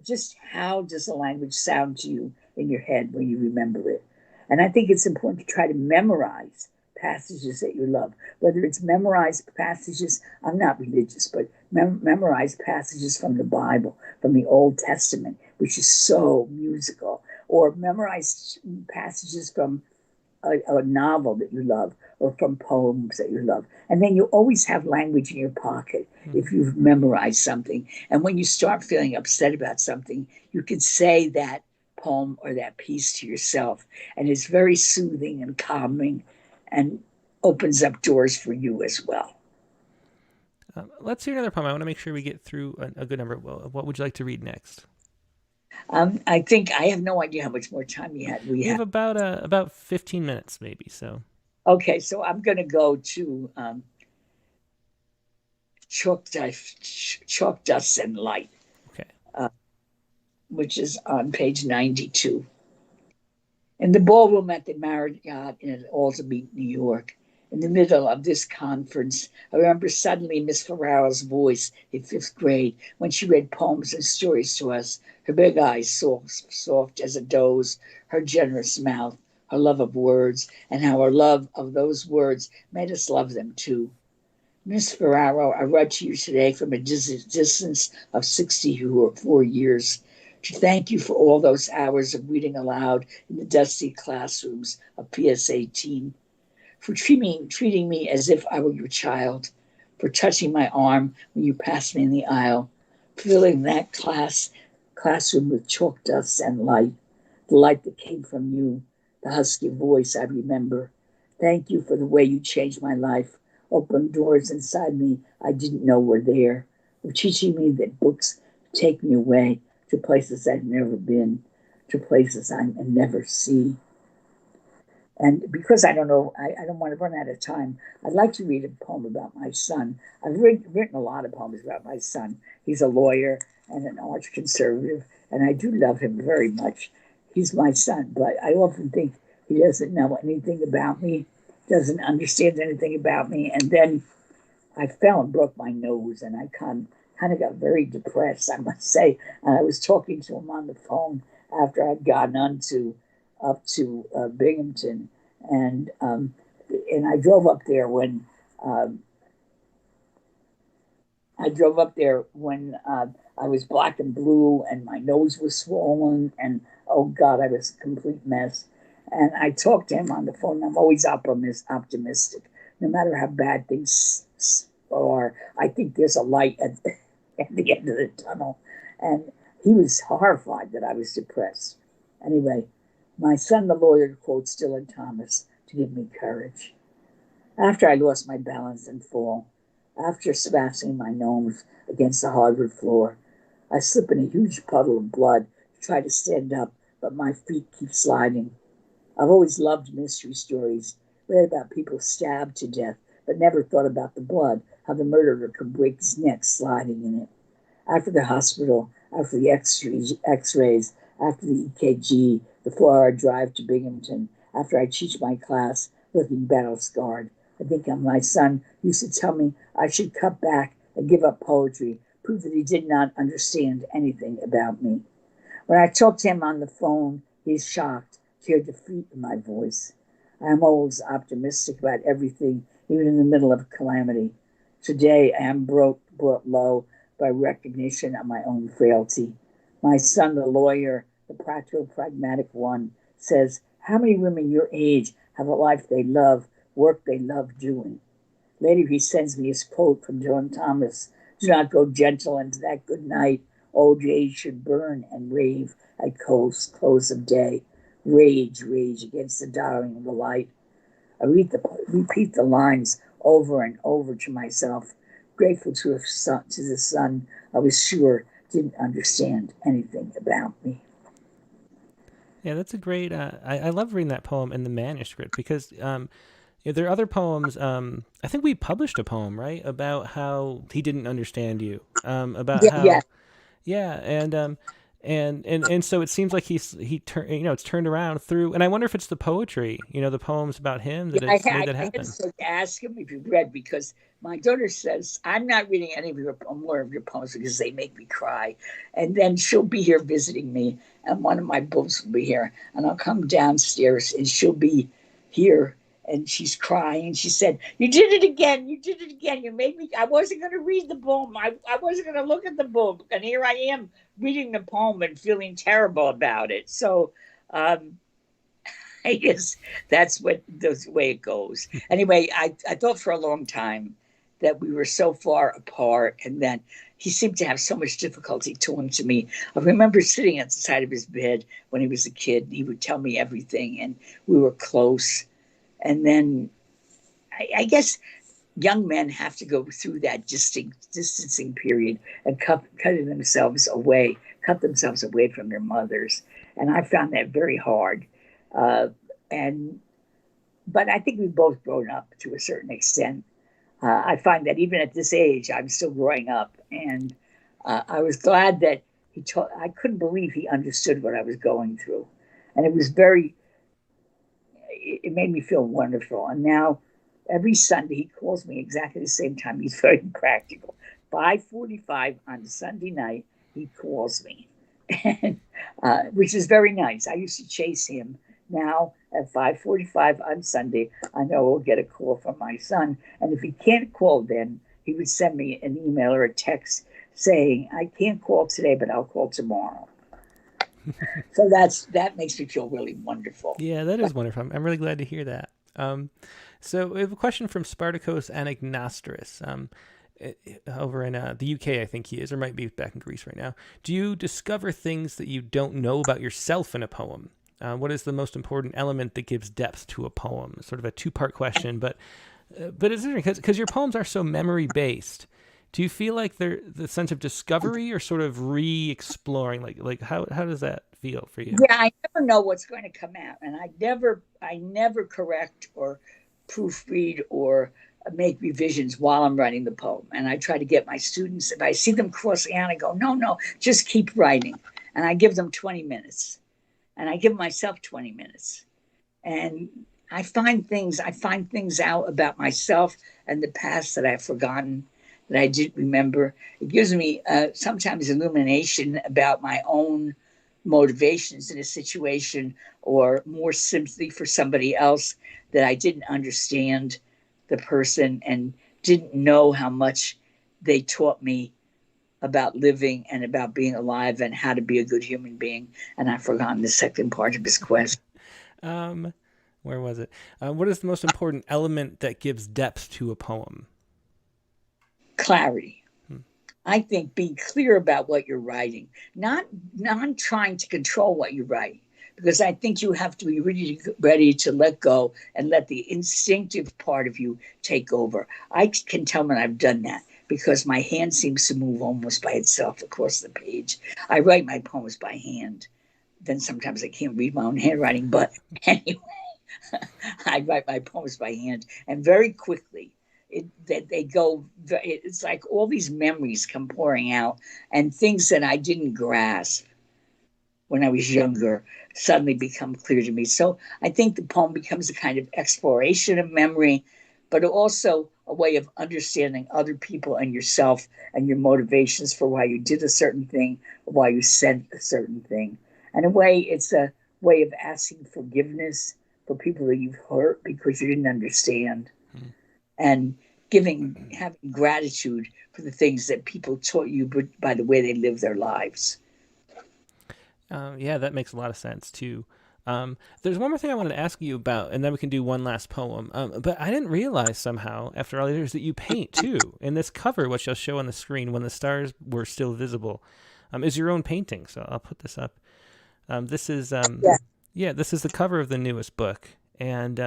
just how does a language sound to you in your head when you remember it? And I think it's important to try to memorize passages that you love, whether it's memorized passages. I'm not religious, but memorize passages from the Bible, from the Old Testament, which is so musical, or memorize passages from a novel that you love, or from poems that you love. And then you always have language in your pocket if you've memorized something. And when you start feeling upset about something, you can say that poem or that piece to yourself. And it's very soothing and calming and opens up doors for you as well. Let's hear another poem. I want to make sure we get through a good number. Well, what would you like to read next? I think I have no idea how much more time you had. We have about 15 minutes, maybe. So okay, so I'm going to go to Chalk Dust and Light. Okay. Which is on page 92. In the ballroom at the Marriott in Aldermeet, New York, in the middle of this conference, I remember suddenly Miss Ferraro's voice in fifth grade when she read poems and stories to us, her big eyes soft as a doe's, her generous mouth, her love of words, and how her love of those words made us love them too. Miss Ferraro, I write to you today from a distance of 64 years to thank you for all those hours of reading aloud in the dusty classrooms of PS 18, for treating me as if I were your child, for touching my arm when you passed me in the aisle, filling that classroom with chalk dust and light, the light that came from you, the husky voice I remember. Thank you for the way you changed my life, opened doors inside me I didn't know were there, for teaching me that books take me away to places I've never been, to places I never see. And because I don't know, I don't want to run out of time, I'd like to read a poem about my son. I've written a lot of poems about my son. He's a lawyer and an arch conservative, and I do love him very much. He's my son, but I often think he doesn't know anything about me, doesn't understand anything about me. And then I fell and broke my nose, and I kind of got very depressed, I must say. And I was talking to him on the phone after I'd gotten up to Binghamton, and I drove up there when I was black and blue, and my nose was swollen, and oh God, I was a complete mess. And I talked to him on the phone. I'm always optimistic, no matter how bad things are. I think there's a light at the end of the tunnel. And he was horrified that I was depressed. Anyway, my son, the lawyer, quotes Dylan Thomas to give me courage. After I lost my balance and fall, after smashing my nose against the hardwood floor, I slip in a huge puddle of blood to try to stand up, but my feet keep sliding. I've always loved mystery stories, read about people stabbed to death, but never thought about the blood, how the murderer could break his neck sliding in it. After the hospital, after the x-rays, after the EKG, the 4-hour drive to Binghamton, after I teach my class, looking battle-scarred, I think of my son used to tell me I should cut back and give up poetry, prove that he did not understand anything about me. When I talk to him on the phone, he's shocked to hear defeat in my voice. I am always optimistic about everything, even in the middle of calamity. Today, I am brought low by recognition of my own frailty. My son, the lawyer, the practical, pragmatic one, says, how many women your age have a life they love, work they love doing? Later, he sends me his quote from Dylan Thomas, do not go gentle into that good night. Old age should burn and rave at close of day. Rage against the dying of the light. I repeat the lines over and over to myself, grateful to the son I was sure didn't understand anything about me. Yeah, that's a great. I love reading that poem in the manuscript because there are other poems. I think we published a poem, right, about how he didn't understand you. About how. Yeah. Yeah, And so it seems like it's turned around through, and I wonder if it's the poetry, the poems about him that Yeah, it's made that I happen. had to ask him if you read, because my daughter says, I'm not reading any of your more of your poems because they make me cry. And then she'll be here visiting me, and one of my books will be here, and I'll come downstairs and she'll be here, and she's crying. She said, "You did it again. You did it again. You made me. I wasn't going to read the poem. I wasn't going to look at the book. And here I am reading the poem and feeling terrible about it." So, I guess that's the way it goes. Anyway, I thought for a long time that we were so far apart, and that he seemed to have so much difficulty talking to me. I remember sitting at the side of his bed when he was a kid, and he would tell me everything, and we were close. And then I guess young men have to go through that distancing period and cut themselves away from their mothers. And I found that very hard. Uh, and but I think we've both grown up to a certain extent. I find that even at this age, I'm still growing up, and I was glad that I couldn't believe he understood what I was going through, and it was very. It made me feel wonderful. And now, every Sunday, he calls me exactly the same time. He's very practical. 5:45 on Sunday night, he calls me, and, which is very nice. I used to chase him. Now at 5:45 on Sunday, I know I'll get a call from my son. And if he can't call then, he would send me an email or a text saying, "I can't call today, but I'll call tomorrow." So that makes me feel really wonderful. Yeah, that is wonderful. I'm really glad to hear that. So we have a question from Spartacus Anagnostris. Over in the UK, I think he is, or might be back in Greece right now. Do you discover things that you don't know about yourself in a poem? What is the most important element that gives depth to a poem? Sort of a two-part question, but it's interesting because your poems are so memory-based. Do you feel like they're the sense of discovery or sort of re-exploring? Like how does that feel for you? Yeah, I never know what's going to come out, and I never correct or proofread or make revisions while I'm writing the poem. And I try to get my students, if I see them crossing out, I go, no, just keep writing. And I give them 20 minutes. And I give myself 20 minutes. And I find things out about myself and the past that I've forgotten, that I didn't remember. It gives me sometimes illumination about my own motivations in a situation, or more sympathy for somebody else that I didn't understand the person and didn't know how much they taught me about living and about being alive and how to be a good human being. And I've forgotten the second part of his question. Where was it? What is the most important element that gives depth to a poem? Clarity. I think being clear about what you're writing, not trying to control what you write, because I think you have to be ready to let go and let the instinctive part of you take over. I can tell when I've done that, because my hand seems to move almost by itself across the page. I write my poems by hand. Then sometimes I can't read my own handwriting, but anyway, I write my poems by hand, and very quickly it's like all these memories come pouring out, and things that I didn't grasp when I was younger suddenly become clear to me. So I think the poem becomes a kind of exploration of memory, but also a way of understanding other people and yourself and your motivations for why you did a certain thing, or why you said a certain thing. And in a way, it's a way of asking forgiveness for people that you've hurt because you didn't understand. And having gratitude for the things that people taught you by the way they live their lives. Yeah, that makes a lot of sense too. There's one more thing I wanted to ask you about, and then we can do one last poem. But I didn't realize somehow, after all these years, that you paint too. In this cover, which I'll show on the screen, when the stars were still visible, is your own painting. So I'll put this up. This is this is the cover of the newest book, and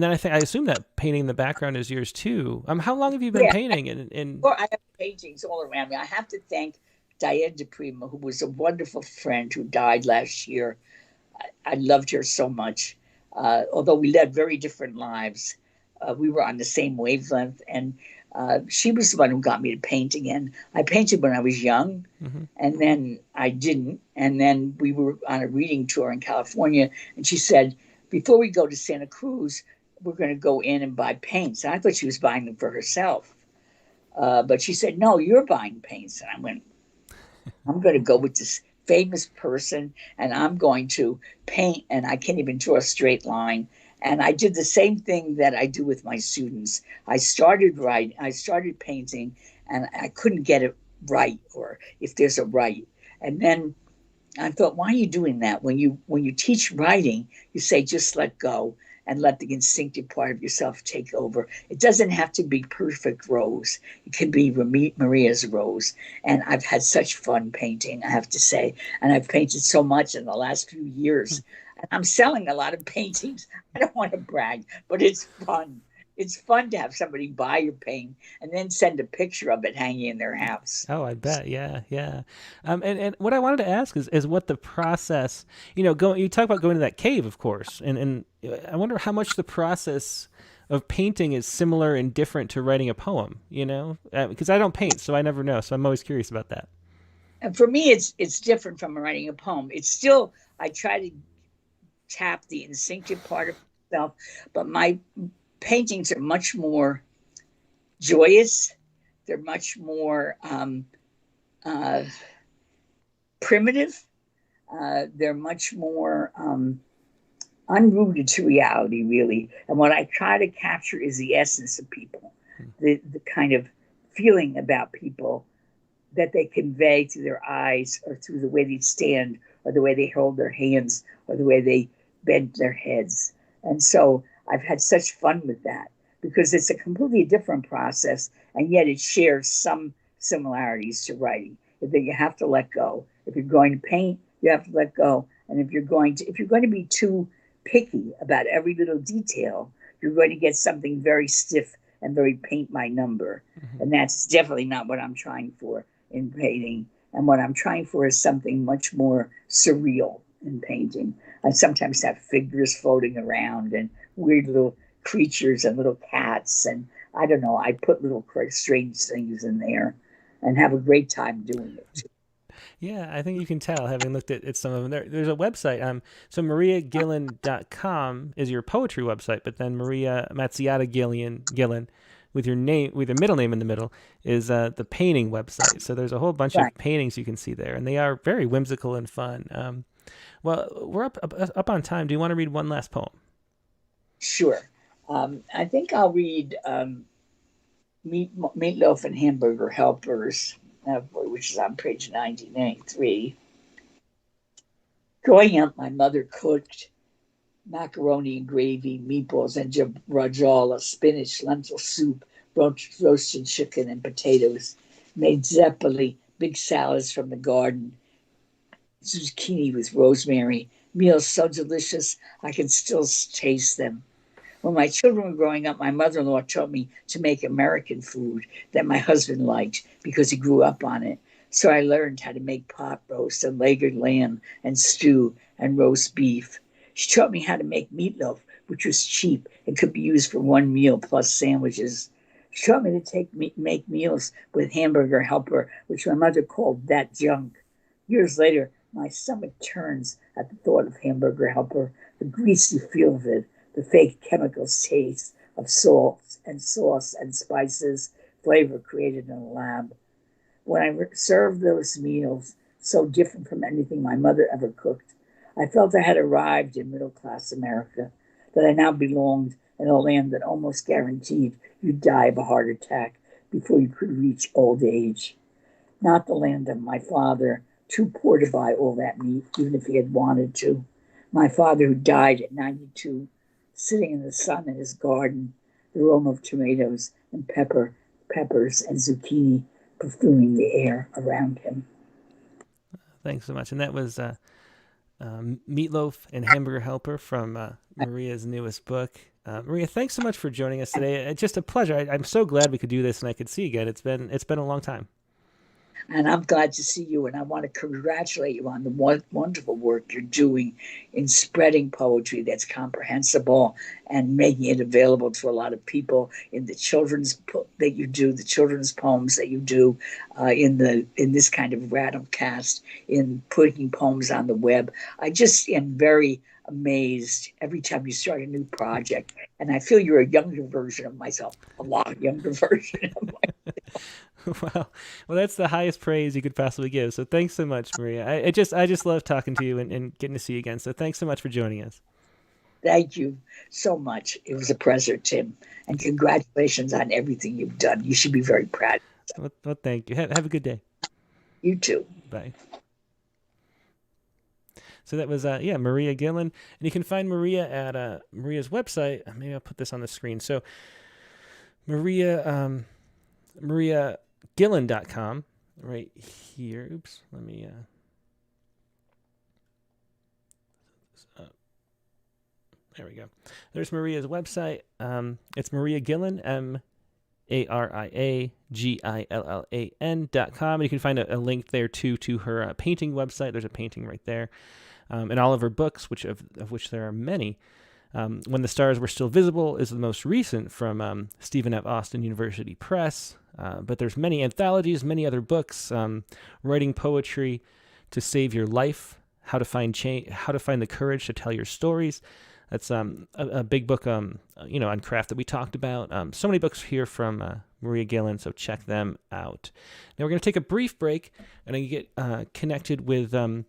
then I assume that painting in the background is yours too. How long have you been painting? Well, I have paintings all around me. I have to thank Diane DePrima, who was a wonderful friend who died last year. I loved her so much. Although we led very different lives, we were on the same wavelength. And She was the one who got me to paint again. I painted when I was young, and then I didn't. And then we were on a reading tour in California, and she said, before we go to Santa Cruz, we're going to go in and buy paints. And I thought she was buying them for herself. But she said, no, you're buying paints. And I went, I'm going to go with this famous person, and I'm going to paint, and I can't even draw a straight line. And I did the same thing that I do with my students. I started painting, and I couldn't get it right, or if there's a right. And then I thought, why are you doing that? When you teach writing, you say just let go and let the instinctive part of yourself take over. It doesn't have to be perfect rose. It can be Maria's rose. And I've had such fun painting, I have to say. And I've painted so much in the last few years. And I'm selling a lot of paintings. I don't want to brag, but it's fun. It's fun to have somebody buy your paint and then send a picture of it hanging in their house. Oh, I bet. Yeah, yeah. And what I wanted to ask is what the process, you talk about going to that cave, of course, and I wonder how much the process of painting is similar and different to writing a poem, because I don't paint, so I never know. So I'm always curious about that. And for me, it's different from writing a poem. It's still, I try to tap the instinctive part of myself, but my paintings are much more joyous. They're much more primitive. They're much more unrooted to reality, really. And what I try to capture is the essence of people, the kind of feeling about people that they convey through their eyes or through the way they stand or the way they hold their hands or the way they bend their heads. And so I've had such fun with that because it's a completely different process, and yet it shares some similarities to writing. That you have to let go. If you're going to paint, you have to let go. And if you're going to be too picky about every little detail, you're going to get something very stiff and very paint by number. And that's definitely not what I'm trying for in painting. And what I'm trying for is something much more surreal in painting. I sometimes have figures floating around and weird little creatures and little cats. And I don't know, I put little strange things in there and have a great time doing it. Yeah, I think you can tell having looked at some of them. There's a website. So mariagillan.com is your poetry website, but then Maria Mazziotti Gillan with your middle name in the middle is the painting website. So there's a whole bunch of paintings you can see there, and they are very whimsical and fun. Well, we're up on time. Do you want to read one last poem? Sure. I think I'll read Meatloaf and Hamburger Helpers, which is on page 93. Growing up, my mother cooked macaroni and gravy, meatballs, and rajola, spinach, lentil soup, roasted chicken, and potatoes. Made zeppoli, big salads from the garden, zucchini with rosemary, meals so delicious I can still taste them. When my children were growing up, my mother-in-law taught me to make American food that my husband liked because he grew up on it. So I learned how to make pot roast and legged lamb and stew and roast beef. She taught me how to make meatloaf, which was cheap and could be used for one meal plus sandwiches. She taught me to make meals with hamburger helper, which my mother called that junk. Years later, my stomach turns at the thought of hamburger helper, the greasy feel of it, the fake chemicals taste of salt and sauce and spices, flavor created in a lab. When I served those meals, so different from anything my mother ever cooked, I felt I had arrived in middle-class America, that I now belonged in a land that almost guaranteed you'd die of a heart attack before you could reach old age. Not the land of my father, too poor to buy all that meat, even if he had wanted to. My father, who died at 92, sitting in the sun in his garden, the aroma of tomatoes and peppers and zucchini perfuming the air around him. Thanks so much. And that was Meatloaf and Hamburger Helper from Maria's newest book. Maria, thanks so much for joining us today. It's just a pleasure. I'm so glad we could do this and I could see you again. It's been a long time. And I'm glad to see you, and I want to congratulate you on the wonderful work you're doing in spreading poetry that's comprehensible and making it available to a lot of people in the children's that you do, the children's poems that you do, in this kind of Rattlecast, in putting poems on the web. I just am very amazed every time you start a new project, and I feel you're a younger version of myself, a lot younger version of myself. Well, that's the highest praise you could possibly give. So thanks so much, Maria. I just love talking to you and getting to see you again. So thanks so much for joining us. Thank you so much. It was a pleasure, Tim. And congratulations on everything you've done. You should be very proud. Well, thank you. Have a good day. You too. Bye. So that was, Maria Gillan. And you can find Maria at Maria's website. Maybe I'll put this on the screen. So MariaGillan.com right here. Oops. Let me... There we go. There's Maria's website. It's Maria Gillan, MariaGillan.com. And you can find a link there to her painting website. There's a painting right there. And all of her books, of which there are many. When the Stars Were Still Visible is the most recent from Stephen F. Austin University Press. But there's many anthologies, many other books, writing poetry to save your life, how to find the courage to tell your stories. That's a big book, on craft that we talked about. So many books here from Maria Gillan, so check them out. Now we're going to take a brief break, and I get connected with the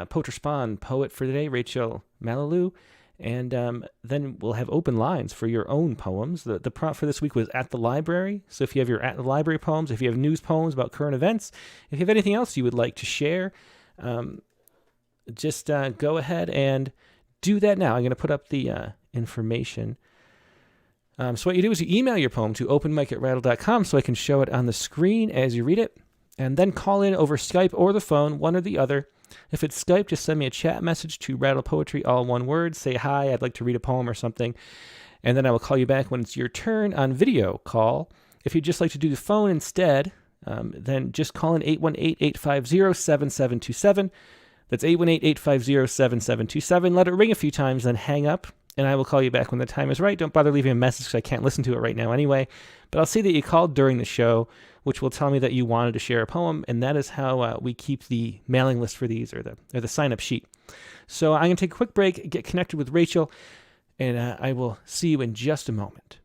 Poet Respond poet for today, Rachel Mallalieu, and then we'll have open lines for your own poems. The prompt for this week was at the library. So if you have your at the library poems, if you have news poems about current events, if you have anything else you would like to share, just go ahead and do that now. I'm going to put up the information. So what you do is you email your poem to openmic@rattle.com so I can show it on the screen as you read it, and then call in over Skype or the phone, one or the other. If it's Skype, just send me a chat message to Rattle Poetry, all one word. Say, hi, I'd like to read a poem or something, and then I will call you back when it's your turn on video call. If you'd just like to do the phone instead, then just call in 818-850-7727. That's 818-850-7727. Let it ring a few times, then hang up, and I will call you back when the time is right. Don't bother leaving a message because I can't listen to it right now anyway. But I'll see that you called during the show, which will tell me that you wanted to share a poem, and that is how we keep the mailing list for these, or the sign-up sheet. So I'm going to take a quick break, get connected with Rachel, and I will see you in just a moment.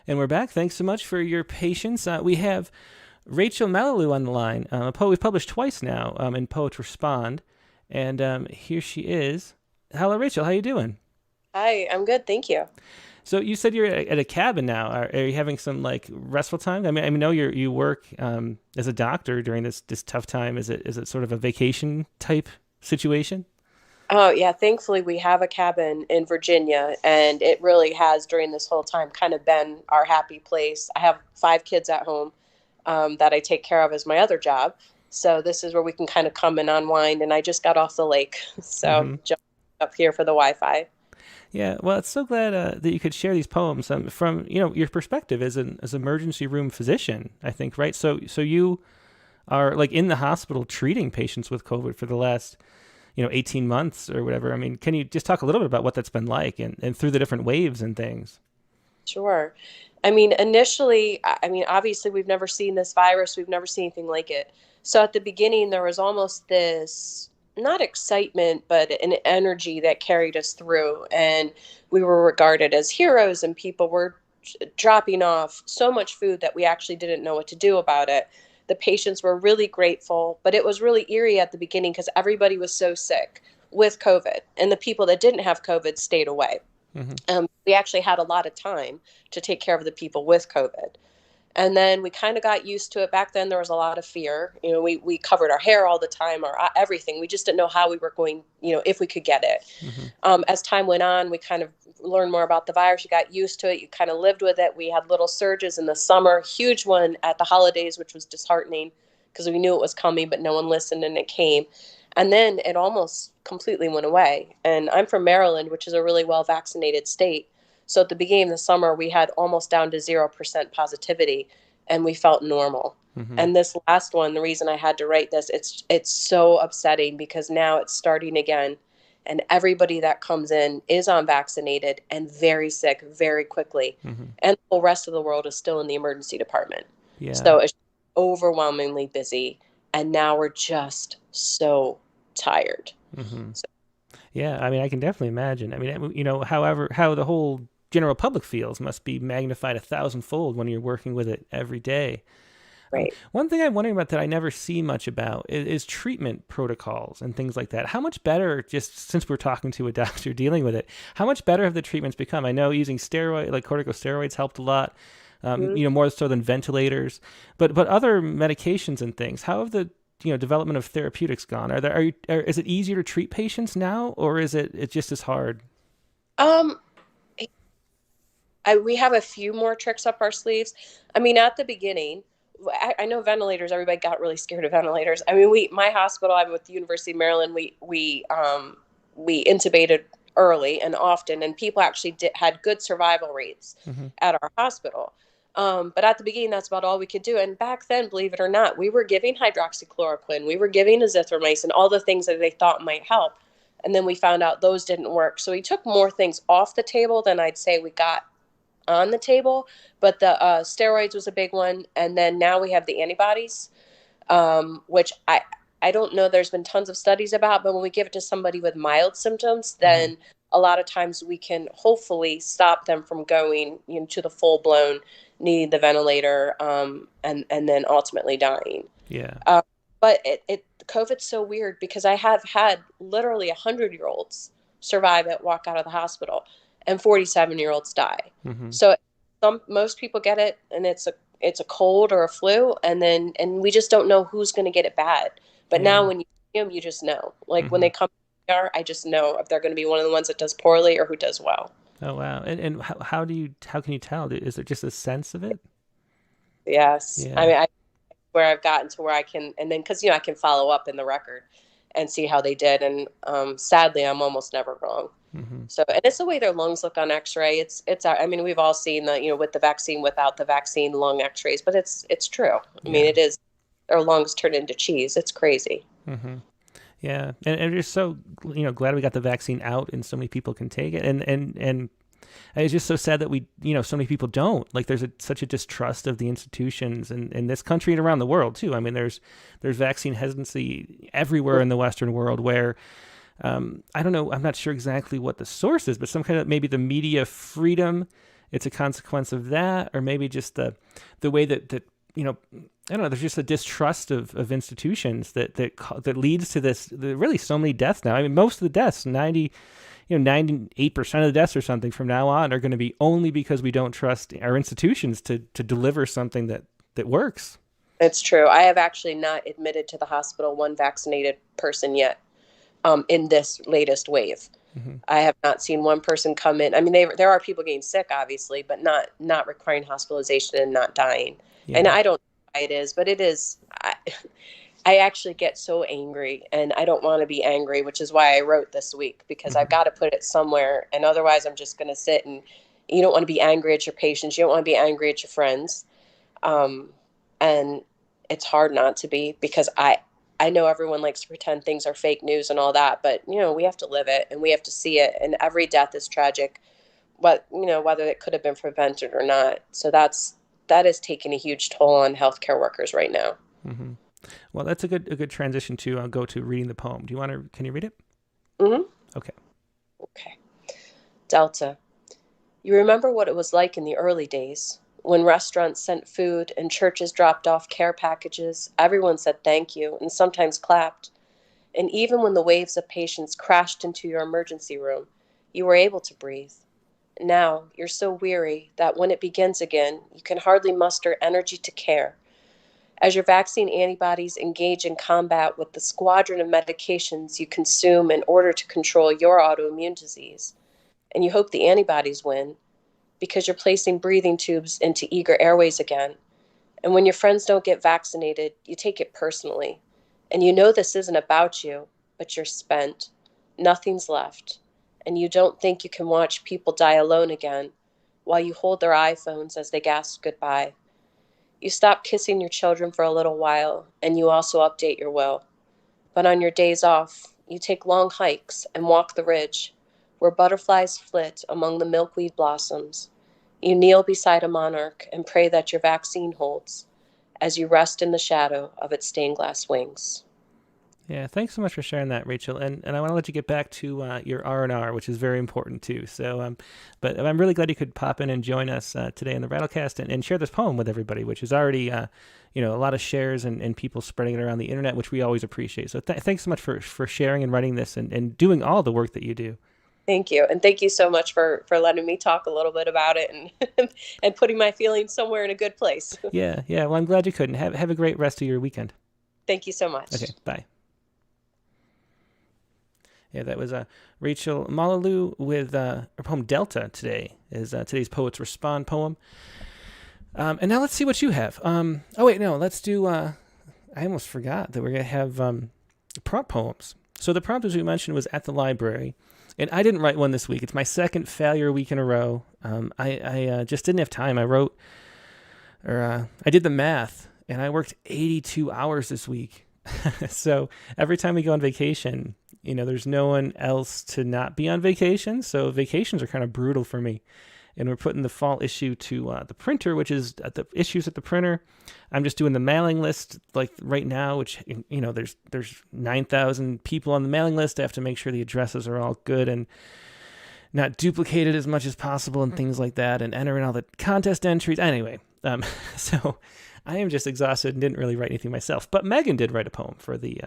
And we're back. Thanks so much for your patience. We have Rachel Mallalieu on the line, a poet we've published twice now in Poets Respond. And here she is. Hello, Rachel. How you doing? Hi, I'm good. Thank you. So you said you're at a cabin now. Are you having some restful time? I know you work as a doctor during this tough time. Is it sort of a vacation type situation? Oh, yeah. Thankfully, we have a cabin in Virginia, and it really has, during this whole time, kind of been our happy place. I have 5 kids at home that I take care of as my other job. So this is where we can kind of come and unwind. And I just got off the lake, so jumped up here for the Wi-Fi. Yeah, well, it's so glad that you could share these poems from your perspective as an emergency room physician, I think, right? So you are in the hospital treating patients with COVID for the last 18 months or whatever. I mean, can you just talk a little bit about what that's been like and through the different waves and things? Sure. I mean, initially, obviously, we've never seen this virus. We've never seen anything like it. So at the beginning, there was almost this, not excitement, but an energy that carried us through. And we were regarded as heroes, and people were dropping off so much food that we actually didn't know what to do about it. The patients were really grateful, but it was really eerie at the beginning because everybody was so sick with COVID, and the people that didn't have COVID stayed away. We actually had a lot of time to take care of the people with COVID. And then we kind of got used to it. Back then, there was a lot of fear. We covered our hair all the time, or everything. We just didn't know how we were going, if we could get it. As time went on, we kind of learned more about the virus. You got used to it. You kind of lived with it. We had little surges in the summer, huge one at the holidays, which was disheartening because we knew it was coming, but no one listened, and it came. And then it almost completely went away. And I'm from Maryland, which is a really well-vaccinated state. So at the beginning of the summer, we had almost down to 0% positivity, and we felt normal. And this last one, the reason I had to write this, it's so upsetting because now it's starting again. And everybody that comes in is unvaccinated and very sick very quickly. And the whole rest of the world is still in the emergency department. Yeah. So it's overwhelmingly busy. And now we're just so tired. So. Yeah, I mean, I can definitely imagine. I mean, however, how the whole general public feels must be magnified 1,000-fold when you're working with it every day. Right. One thing I'm wondering about that I never see much about is treatment protocols and things like that. How much better, just since we're talking to a doctor dealing with it, how much better have the treatments become? I know using corticosteroids helped a lot, more so than ventilators, but other medications and things. How have the development of therapeutics gone? Is it easier to treat patients now, or is it just as hard? We have a few more tricks up our sleeves. I mean, at the beginning, I know ventilators, everybody got really scared of ventilators. I mean, my hospital, I'm with the University of Maryland, we intubated early and often, and people actually had good survival rates at our hospital. But at the beginning, that's about all we could do. And back then, believe it or not, we were giving hydroxychloroquine, we were giving azithromycin, all the things that they thought might help. And then we found out those didn't work. So we took more things off the table than I'd say we got on the table. But the steroids was a big one. And then now we have the antibodies, which I don't know, there's been tons of studies about, but when we give it to somebody with mild symptoms, then a lot of times we can hopefully stop them from going to the full-blown needing the ventilator, and then ultimately dying. Yeah. But COVID's so weird because I have had literally 100-year-olds survive it, walk out of the hospital, and 47-year-olds die. So most people get it, and it's a cold or a flu, and we just don't know who's going to get it bad. But now when you see them, you just know. Like when they come here, I just know if they're going to be one of the ones that does poorly or who does well. Oh wow! And how can you tell? Is there just a sense of it? Yes. Yeah. I mean, where I've gotten to where I can, and then because I can follow up in the record and see how they did, and sadly, I'm almost never wrong. So, and it's the way their lungs look on X-ray. It's. I mean, we've all seen the with the vaccine, without the vaccine lung X-rays, but it's true. I mean, it is. Their lungs turn into cheese. It's crazy. Yeah, and we're just so glad we got the vaccine out and so many people can take it, and it's just so sad that we so many people don't. Like there's such a distrust of the institutions in this country and around the world too. I mean, there's vaccine hesitancy everywhere in the Western world where I don't know, I'm not sure exactly what the source is, but some kind of maybe the media freedom, it's a consequence of that, or maybe just the way that I don't know. There's just a distrust of institutions that leads to this. Really, so many deaths now. I mean, most of the deaths, 98% of the deaths or something from now on are going to be only because we don't trust our institutions to deliver something that works. It's true. I have actually not admitted to the hospital one vaccinated person yet in this latest wave. I have not seen one person come in. I mean, there are people getting sick, obviously, but not requiring hospitalization and not dying. Yeah. And I don't know why it is, but it is. I actually get so angry, and I don't want to be angry, which is why I wrote this week, because I've got to put it somewhere, and otherwise I'm just going to sit, and you don't want to be angry at your patients. You don't want to be angry at your friends. And it's hard not to be, because I know everyone likes to pretend things are fake news and all that, but, we have to live it and we have to see it. And every death is tragic, whether it could have been prevented or not. So that is taking a huge toll on healthcare workers right now. Mm-hmm. Well, that's a good transition to go to reading the poem. Can you read it? Mm-hmm. Okay. Delta. You remember what it was like in the early days, when restaurants sent food and churches dropped off care packages. Everyone said thank you and sometimes clapped. And even when the waves of patients crashed into your emergency room, you were able to breathe. Now, you're so weary that when it begins again, you can hardly muster energy to care. As your vaccine antibodies engage in combat with the squadron of medications you consume in order to control your autoimmune disease, and you hope the antibodies win, because you're placing breathing tubes into eager airways again. And when your friends don't get vaccinated, you take it personally. And you know this isn't about you, but you're spent. Nothing's left. And you don't think you can watch people die alone again while you hold their iPhones as they gasp goodbye. You stop kissing your children for a little while, and you also update your will. But on your days off, you take long hikes and walk the ridge, where butterflies flit among the milkweed blossoms. You kneel beside a monarch and pray that your vaccine holds, as you rest in the shadow of its stained glass wings. Yeah, thanks so much for sharing that, Rachel. And I want to let you get back to your R&R, which is very important too. So, but I'm really glad you could pop in and join us today in the Rattlecast and share this poem with everybody, which is already, a lot of shares and people spreading it around the internet, which we always appreciate. So thanks so much for sharing and writing this and doing all the work that you do. Thank you. And thank you so much for letting me talk a little bit about it and and putting my feelings somewhere in a good place. Yeah. Well, I'm glad you could. And have a great rest of your weekend. Thank you so much. Okay, bye. Yeah, that was Rachel Mallalieu with her poem Delta today, is today's Poets Respond poem. And now let's see what you have. Let's do, I almost forgot that we're going to have prompt poems. So the prompt, as we mentioned, was at the library. And I didn't write one this week. It's my second failure week in a row. I just didn't have time. I did the math, and I worked 82 hours this week. So every time we go on vacation, there's no one else to not be on vacation. So vacations are kind of brutal for me. And we're putting the fall issue to the printer, which is at the issues at the printer. I'm just doing the mailing list like right now, which, there's 9,000 people on the mailing list. I have to make sure the addresses are all good and not duplicated as much as possible and things like that, and enter in all the contest entries. Anyway, so I am just exhausted and didn't really write anything myself. But Megan did write a poem for the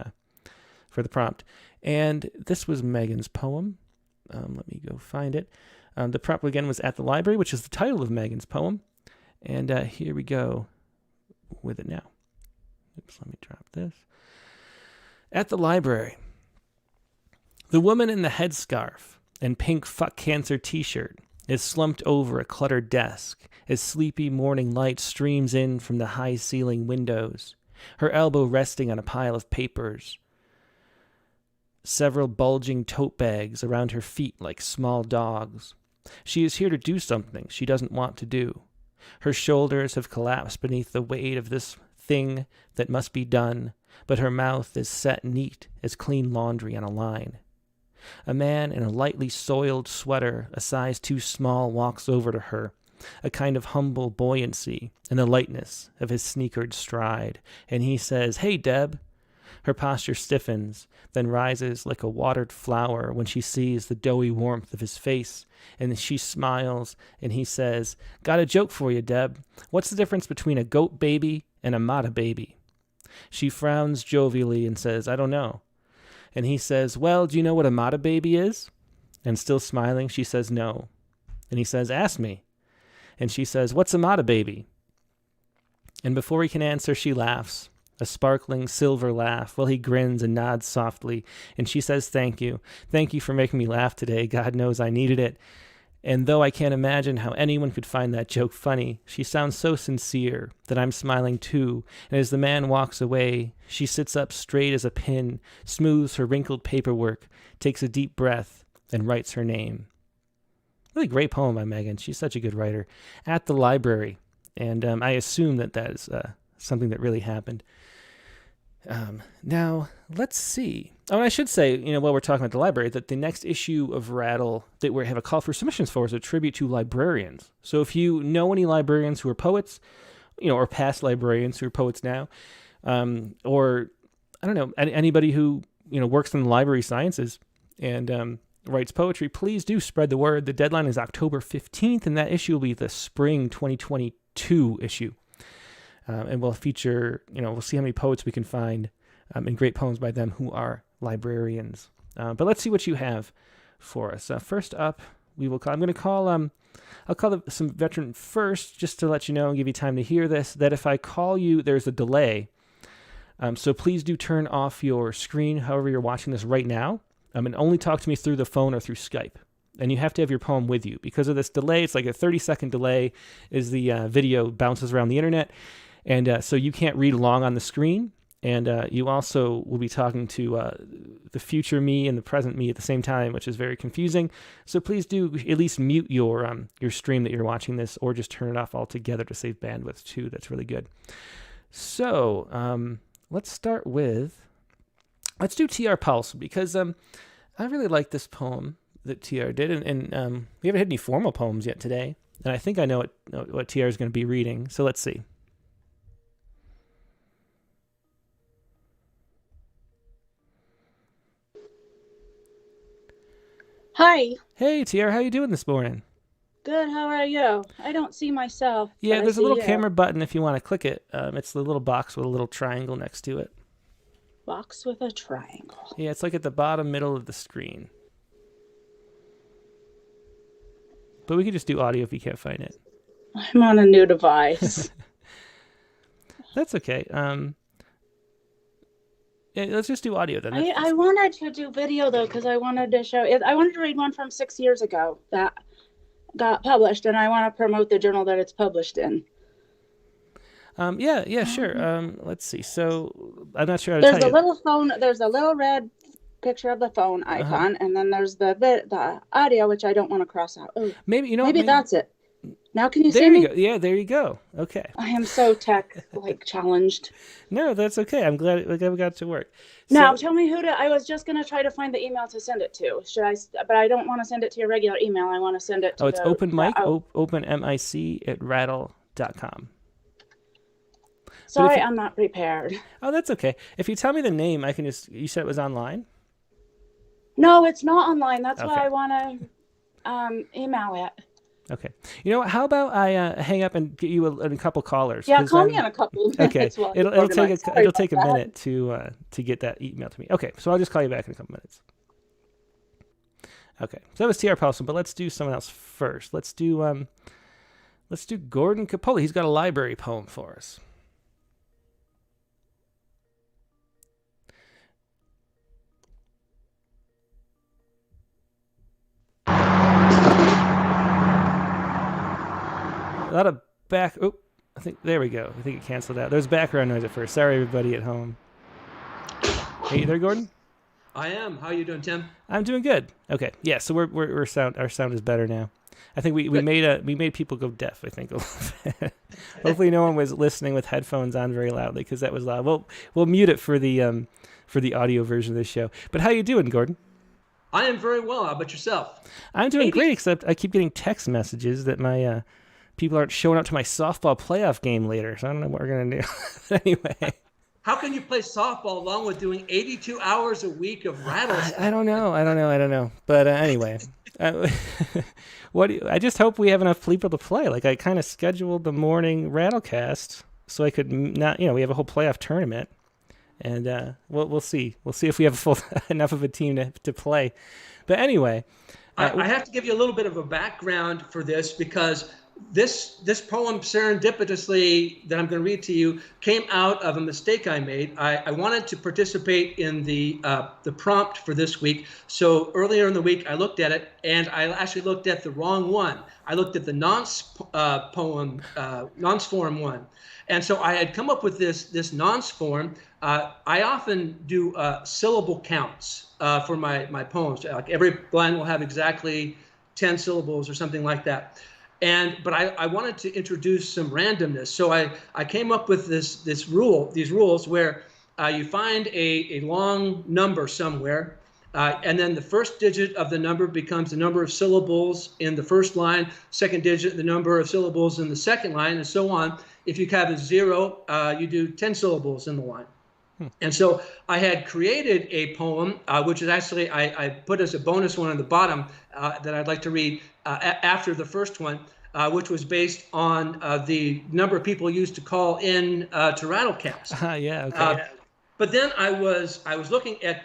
prompt. And this was Megan's poem. Let me go find it. The prompt again was at the library, which is the title of Megan's poem. And here we go with it now. Oops, let me drop this. At the library. The woman in the headscarf and pink fuck cancer t-shirt is slumped over a cluttered desk as sleepy morning light streams in from the high ceiling windows, her elbow resting on a pile of papers. Several bulging tote bags around her feet like small dogs. She is here to do something she doesn't want to do. Her shoulders have collapsed beneath the weight of this thing that must be done, but her mouth is set neat as clean laundry on a line. A man in a lightly soiled sweater, a size too small, walks over to her, a kind of humble buoyancy in the lightness of his sneakered stride, and he says, "Hey, Deb." Her posture stiffens, then rises like a watered flower when she sees the doughy warmth of his face, and she smiles, and he says, "Got a joke for you, Deb. What's the difference between a goat baby and a mata baby?" She frowns jovially and says, "I don't know." And he says, "Well, do you know what a mata baby is?" And still smiling, she says, "No." And he says, "Ask me." And she says, "What's a mata baby?" And before he can answer, she laughs. A sparkling silver laugh, while he grins and nods softly, and she says, "Thank you. Thank you for making me laugh today. God knows I needed it." And though I can't imagine how anyone could find that joke funny, she sounds so sincere that I'm smiling too, and as the man walks away, she sits up straight as a pin, smooths her wrinkled paperwork, takes a deep breath, and writes her name. Really great poem by Megan. She's such a good writer. At the library, and I assume that is something that really happened. Now, let's see. Oh, and I should say, while we're talking about the library, that the next issue of Rattle that we have a call for submissions for is a tribute to librarians. So if you know any librarians who are poets, or past librarians who are poets now, or I don't know, anybody who, works in the library sciences and writes poetry, please do spread the word. The deadline is October 15th, and that issue will be the spring 2022 issue. And we'll feature, we'll see how many poets we can find and great poems by them who are librarians. But let's see what you have for us. First up, I'm going to call, I'll call some veteran first, just to let you know and give you time to hear this, that if I call you, there's a delay. So please do turn off your screen, however you're watching this right now, and only talk to me through the phone or through Skype. And you have to have your poem with you. Because of this delay, it's like a 30-second delay as the video bounces around the internet. And so you can't read along on the screen. And you also will be talking to the future me and the present me at the same time, which is very confusing. So please do at least mute your stream that you're watching this, or just turn it off altogether to save bandwidth too. That's really good. So let's do T.R. Pulse, because I really like this poem that T.R. did. And we haven't had any formal poems yet today. And I think I know what T.R. is going to be reading. So let's see. Hi. Hey, Tiara, how you doing this morning? Good, how are you? I don't see myself. Yeah, there's a little camera button if you want to click it. It's the little box with a little triangle next to it. Box with a triangle. Yeah, it's like at the bottom middle of the screen. But we could just do audio if you can't find it. I'm on a new device. That's okay. Yeah, let's just do audio then. I wanted to do video though, because I wanted to show it. I wanted to read one from 6 years ago that got published, and I want to promote the journal that it's published in. Yeah, sure. Let's see. So I'm not sure how to There's tell a little phone. There's a little red picture of the phone icon, and then there's the audio, which I don't want to cross out. Oh, maybe that's it. Now can you see me? me? There you go. Yeah, there you go. Okay. I am so tech challenged. No, that's okay. I'm glad we got to work. Now tell me I was just going to try to find the email to send it to. But I don't want to send it to your regular email. I want to send it to it's openmic, openmic at rattle.com. Sorry, I'm not prepared. Oh, that's okay. If you tell me the name, I can you said it was online? No, it's not online. That's why I want to email it. Okay. You know what? How about I hang up and get you a couple callers? Yeah, call me in a couple of minutes. Okay. It'll take a minute to get that email to me. Okay. So I'll just call you back in a couple minutes. Okay. So that was T.R. Paulson, but let's do someone else first. Let's do Gordon Capoli. He's got a library poem for us. A lot of there we go. I think it canceled out. There's background noise at first. Sorry, everybody at home. Hey, you there, Gordon? I am. How are you doing, Tim? I'm doing good. Okay, yeah. So our sound is better now. I think we made people go deaf. I think a little bit. Hopefully, no one was listening with headphones on very loudly, because that was loud. We'll mute it for the audio version of this show. But how you doing, Gordon? I am very well. How about yourself? I'm doing great, except I keep getting text messages that my people aren't showing up to my softball playoff game later, so I don't know what we're going to do. Anyway. How can you play softball along with doing 82 hours a week of Rattle? I don't know. But anyway, I just hope we have enough people to play. Like, I kind of scheduled the morning Rattlecast so I could not, we have a whole playoff tournament. And we'll see. We'll see if we have enough of a team to play. But anyway. I have to give you a little bit of a background for this, because this poem, serendipitously, that I'm going to read to you, came out of a mistake I made. I wanted to participate in the prompt for this week. So earlier in the week, I looked at it, and I actually looked at the wrong one. I looked at the nonce form one. And so I had come up with this nonce form. I often do syllable counts for my poems. Like, every line will have exactly 10 syllables or something like that. But I wanted to introduce some randomness. So I came up with these rules where you find a long number somewhere, and then the first digit of the number becomes the number of syllables in the first line, second digit, the number of syllables in the second line, and so on. If you have a 0, you do 10 syllables in the line. And so I had created a poem, which is actually, I put as a bonus one on the bottom that I'd like to read after the first one, which was based on the number of people used to call in to Rattlecast. Yeah, okay. But then I was looking at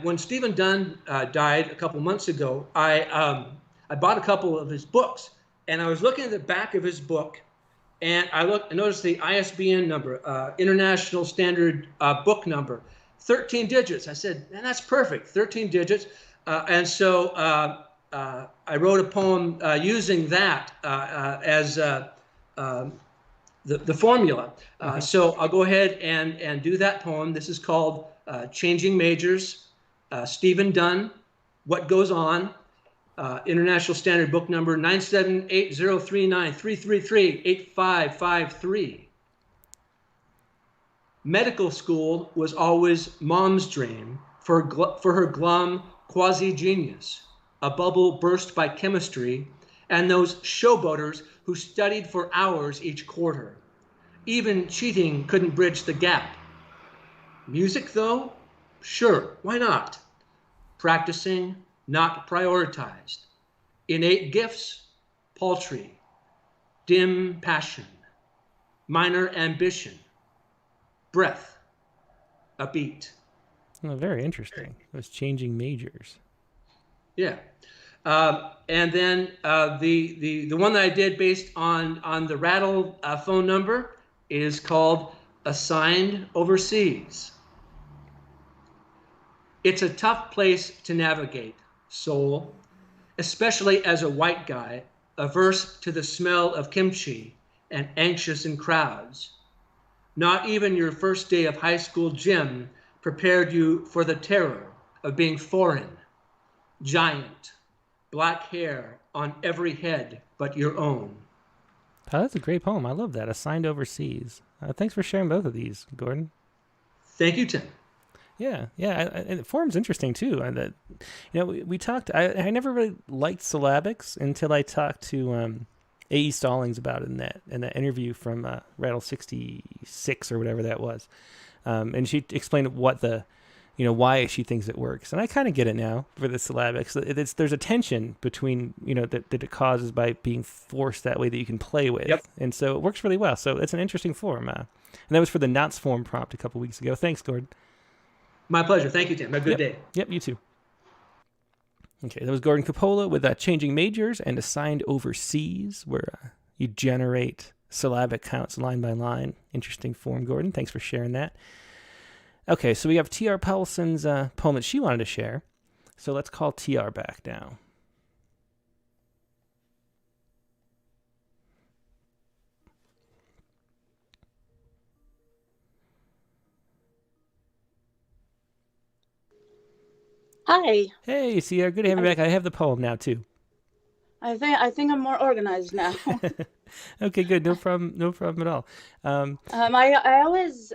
when Stephen Dunn died a couple months ago. I bought a couple of his books, and I was looking at the back of his book, and I noticed the ISBN number, International Standard Book Number, 13 digits. I said, man, that's perfect, 13 digits. And so I wrote a poem using that as the formula. So I'll go ahead and do that poem. This is called Changing Majors, Stephen Dunn, What Goes On, International Standard Book Number 9780393338553. Medical school was always mom's dream for her glum quasi-genius, a bubble burst by chemistry, and those showboaters who studied for hours each quarter. Even cheating couldn't bridge the gap. Music, though? Sure, why not? Practicing, not prioritized. Innate gifts? Paltry. Dim passion. Minor ambition. Breath. A beat. Oh, very interesting. It was changing majors. Yeah. And then the one that I did based on the Rattle phone number is called Assigned Overseas. It's a tough place to navigate, Seoul, especially as a white guy, averse to the smell of kimchi and anxious in crowds. Not even your first day of high school gym prepared you for the terror of being foreign, giant, black hair on every head but your own. Oh, that's a great poem. I love that. Assigned Overseas. Thanks for sharing both of these, Gordon. Thank you, Tim. Yeah. And the form's interesting too. We talked. I never really liked syllabics until I talked to A.E. Stallings about it in that interview from Rattle 66 or whatever that was, and she explained what why she thinks it works, and I kind of get it now for the syllabics. There's a tension between that it causes by being forced that way that you can play with, Yep. And so it works really well. So it's an interesting form, and that was for the Knots form prompt a couple weeks ago. Thanks, Gordon. My pleasure. Thank you, Tim. Have a good day. Yep, you too. Okay, that was Gordon Coppola with Changing Majors and Assigned Overseas, where you generate syllabic counts line by line. Interesting form, Gordon. Thanks for sharing that. Okay, so we have T.R. Powelson's poem that she wanted to share. So let's call T.R. back now. Hi. Hey, T.R., good to have you back. I have the poem now, too. I think I'm more organized now. Okay, good. No problem at all. I'm always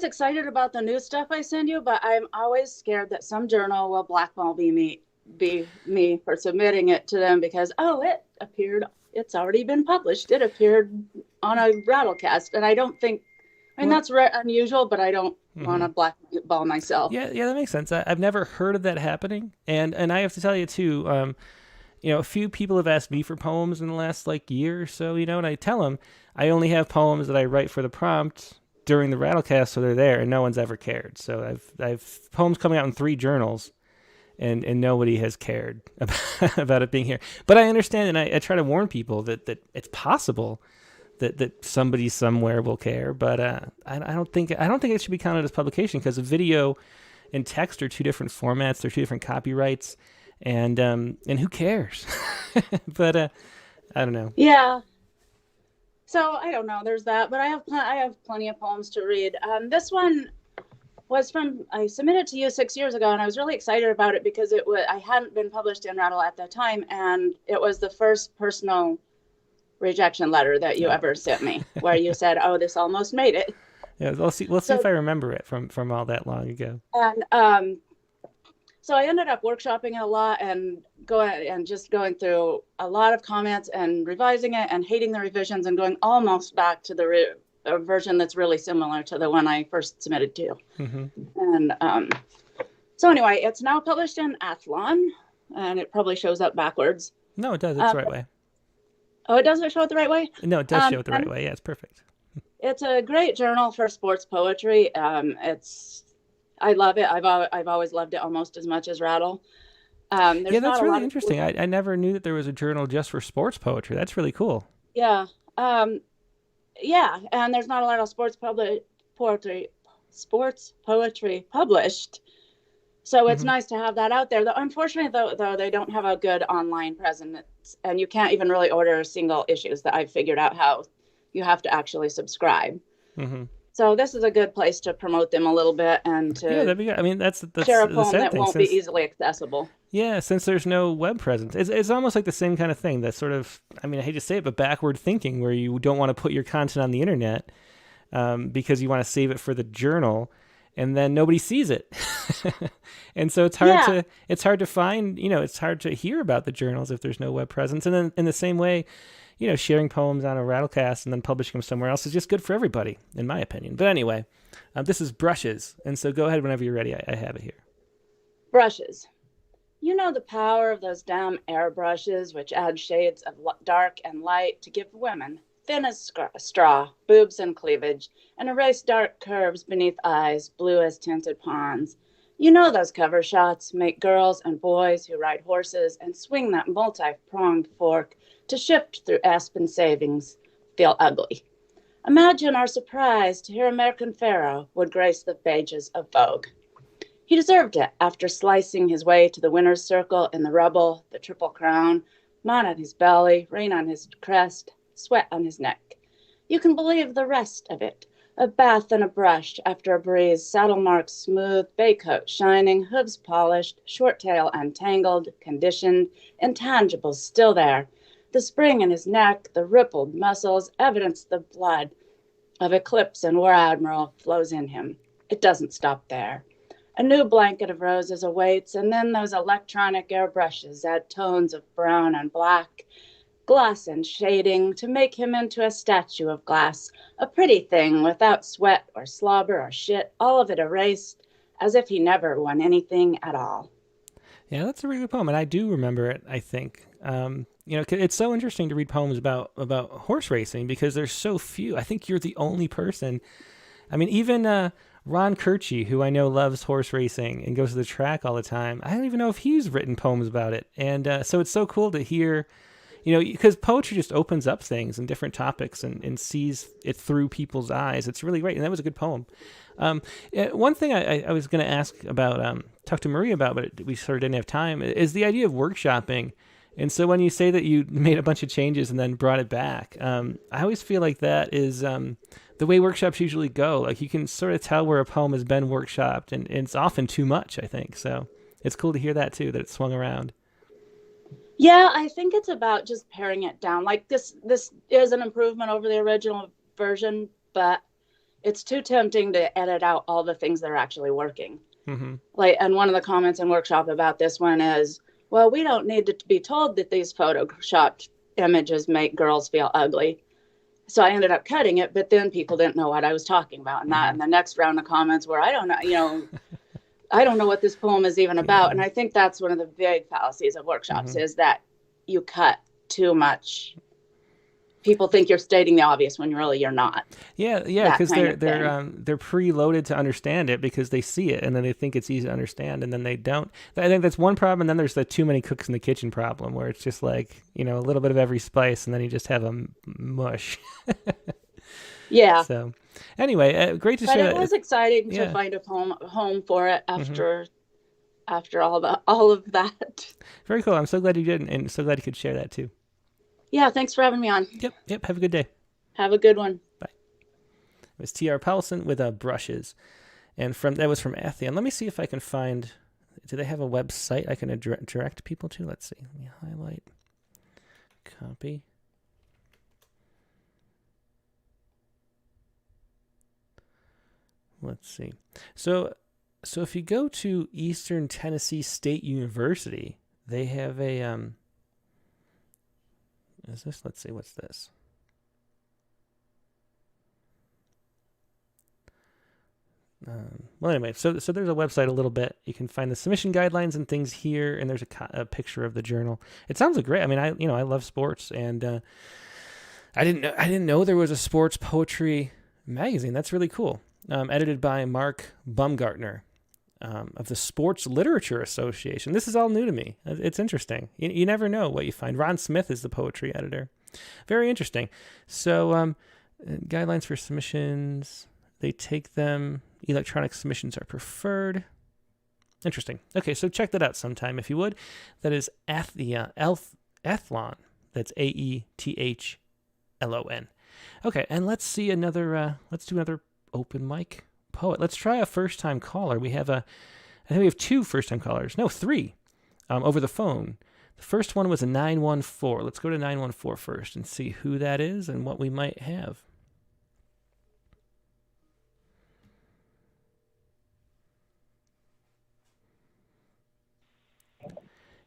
excited about the new stuff I send you, but I'm always scared that some journal will blackball me for submitting it to them because it's already been published. It appeared on a Rattlecast, and I don't think. That's unusual, but I don't want to blackball myself. Yeah, that makes sense. I've never heard of that happening, and I have to tell you too. A few people have asked me for poems in the last year or so. And I tell them I only have poems that I write for the prompt during the Rattlecast, so they're there, and no one's ever cared. So I've poems coming out in 3 journals, and nobody has cared about it being here. But I understand, and I try to warn people that it's possible that somebody somewhere will care, but I don't think it should be counted as publication because a video and text are 2 different formats. They're 2 different copyrights, and who cares? But I don't know. Yeah. So I don't know. There's that, but I have plenty of poems to read. This one was I submitted to you 6 years ago, and I was really excited about it because I hadn't been published in Rattle at that time, and it was the first personal rejection letter that you ever sent me, where you said, "Oh, this almost made it." Yeah, we'll see if I remember it from all that long ago. And so I ended up workshopping it a lot and going through a lot of comments and revising it and hating the revisions and going almost back to the version that's really similar to the one I first submitted to. Mm-hmm. And so anyway, it's now published in Athlon, and it probably shows up backwards. No, it does. It's the right way. Oh, it doesn't show it the right way? No, it does show it the right way. Yeah, it's perfect. It's a great journal for sports poetry. I love it. I've always loved it almost as much as Rattle. Yeah, that's really interesting. I never knew that there was a journal just for sports poetry. That's really cool. Yeah. Yeah, and there's not a lot of sports poetry published. So it's nice to have that out there. Unfortunately, though, they don't have a good online presence, and you can't even really order single issues that I've figured out how you have to actually subscribe. Mm-hmm. So this is a good place to promote them a little bit and to that'd be good. I mean, that's share a the poem sad that thing, won't be easily accessible. Yeah, since there's no web presence. It's almost like the same kind of thing. That sort of, I mean, I hate to say it, but backward thinking where you don't want to put your content on the internet because you want to save it for the journal, and then nobody sees it. And so it's hard to find, it's hard to hear about the journals if there's no web presence. And then in the same way, sharing poems on a Rattlecast and then publishing them somewhere else is just good for everybody, in my opinion. But anyway, this is Brushes. And so go ahead whenever you're ready. I have it here. Brushes. You know the power of those damn airbrushes, which add shades of dark and light to give women, thin as straw, boobs and cleavage, and erase dark curves beneath eyes, blue as tinted ponds. You know those cover shots make girls and boys who ride horses and swing that multi-pronged fork to shift through aspen savings feel ugly. Imagine our surprise to hear American Pharaoh would grace the pages of Vogue. He deserved it after slicing his way to the winner's circle in the rubble, the Triple Crown, mud on his belly, rain on his crest, sweat on his neck. You can believe the rest of it. A bath and a brush after a breeze, saddle marks smooth, bay coat shining, hooves polished, short tail untangled, conditioned, intangibles still there. The spring in his neck, the rippled muscles, evidence the blood of eclipse and war admiral flows in him. It doesn't stop there. A new blanket of roses awaits, and then those electronic airbrushes add tones of brown and black, gloss and shading to make him into a statue of glass, a pretty thing without sweat or slobber or shit, all of it erased as if he never won anything at all. Yeah, that's a really good poem, and I do remember it, I think. It's so interesting to read poems about horse racing because there's so few. I think you're the only person. I mean, even Ron Kirchie, who I know loves horse racing and goes to the track all the time, I don't even know if he's written poems about it. And so it's so cool to hear, because poetry just opens up things and different topics and sees it through people's eyes. It's really great. And that was a good poem. One thing I was going to ask about, talk to Maria about, but we sort of didn't have time, is the idea of workshopping. And so when you say that you made a bunch of changes and then brought it back, I always feel like that is the way workshops usually go. Like you can sort of tell where a poem has been workshopped, and it's often too much, I think. So it's cool to hear that too, that it swung around. Yeah, I think it's about just paring it down. Like this is an improvement over the original version, but it's too tempting to edit out all the things that are actually working. Mm-hmm. And one of the comments in workshop about this one is, well, we don't need to be told that these photoshopped images make girls feel ugly. So I ended up cutting it, but then people didn't know what I was talking about. And that, and the next round of comments were, I don't know, I don't know what this poem is even about. And I think that's one of the big fallacies of workshops is that you cut too much. People think you're stating the obvious when really you're not. Yeah, because they're preloaded to understand it because they see it and then they think it's easy to understand and then they don't. I think that's one problem. And then there's the too many cooks in the kitchen problem where it's just like, a little bit of every spice and then you just have a mush. Yeah. So anyway, great to share that. It was exciting to find a home for it after all of that. Very cool. I'm so glad you did and so glad you could share that too. Yeah, thanks for having me on. Yep. Have a good day. Have a good one. Bye. It was T.R. Paulson with Brushes. And that was from Athlon. Let me see if I can find, do they have a website I can direct people to? Let's see. Let me highlight. Copy. let's see. So if you go to Eastern Tennessee State University, they have a is this? Let's see, what's this? Well, anyway, so there's a website a little bit. You can find the submission guidelines and things here, and there's a picture of the journal. It sounds great. I mean, I love sports, and I didn't know there was a sports poetry magazine. That's really cool. Edited by Mark Baumgartner of the Sports Literature Association. This is all new to me. It's interesting. You never know what you find. Ron Smith is the poetry editor. Very interesting. So guidelines for submissions. They take them. Electronic submissions are preferred. Interesting. Okay, so check that out sometime if you would. That is Athlon. That's AETHLON. Okay, and let's see another. Let's do another open mic poet. Let's try a first-time caller. I think we have 2 first-time callers. No, 3 over the phone. The first one was a 914. Let's go to 914 first and see who that is and what we might have.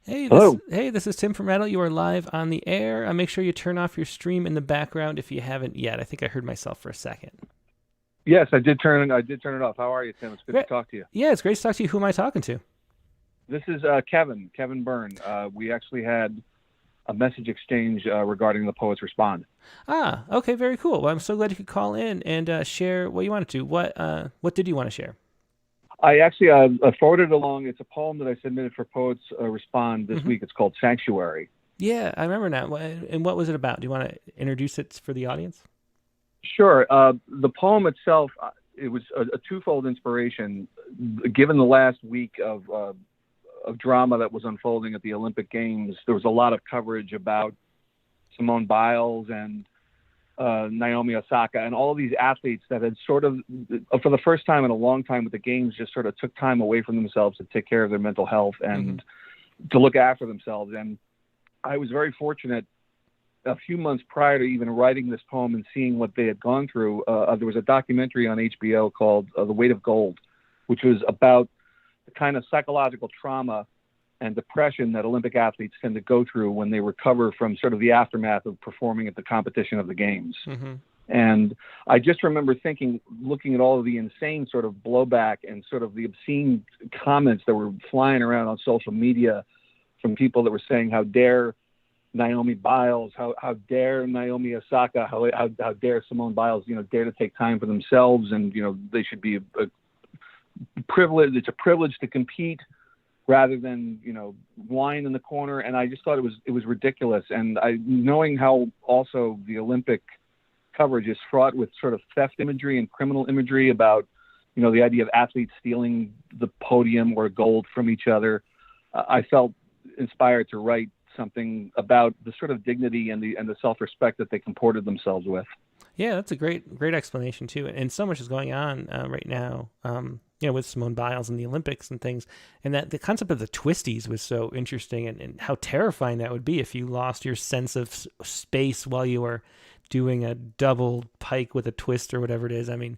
Hello. This is Tim from Rattle. You are live on the air. Make sure you turn off your stream in the background if you haven't yet. I think I heard myself for a second. Yes, I did turn it off. How are you, Tim? It's good to talk to you. Yeah, it's great to talk to you. Who am I talking to? This is Kevin Byrne. We actually had a message exchange regarding the Poets Respond. Ah, okay, very cool. Well, I'm so glad you could call in and share what you wanted to. What did you want to share? I actually forwarded along. It's a poem that I submitted for Poets Respond this week. It's called Sanctuary. Yeah, I remember now. And what was it about? Do you want to introduce it for the audience? Sure. The poem itself, it was a twofold inspiration. Given the last week of drama that was unfolding at the Olympic Games, there was a lot of coverage about Simone Biles and Naomi Osaka and all of these athletes that had sort of, for the first time in a long time with the Games, just sort of took time away from themselves to take care of their mental health and to look after themselves. And I was very fortunate a few months prior to even writing this poem and seeing what they had gone through. There was a documentary on HBO called The Weight of Gold, which was about the kind of psychological trauma and depression that Olympic athletes tend to go through when they recover from sort of the aftermath of performing at the competition of the Games. And I just remember looking at all of the insane sort of blowback and sort of the obscene comments that were flying around on social media from people that were saying, how dare Naomi Biles, how dare Naomi Osaka, how dare Simone Biles, dare to take time for themselves, and, they should be privileged. It's a privilege to compete rather than, whine in the corner. And I just thought it was ridiculous. And knowing how also the Olympic coverage is fraught with sort of theft imagery and criminal imagery about, the idea of athletes stealing the podium or gold from each other, I felt inspired to write something about the sort of dignity and the self-respect that they comported themselves with. Yeah, that's a great explanation too. And so much is going on right now, with Simone Biles and the Olympics and things. And that the concept of the twisties was so interesting, and how terrifying that would be if you lost your sense of space while you were doing a double pike with a twist or whatever it is. I mean,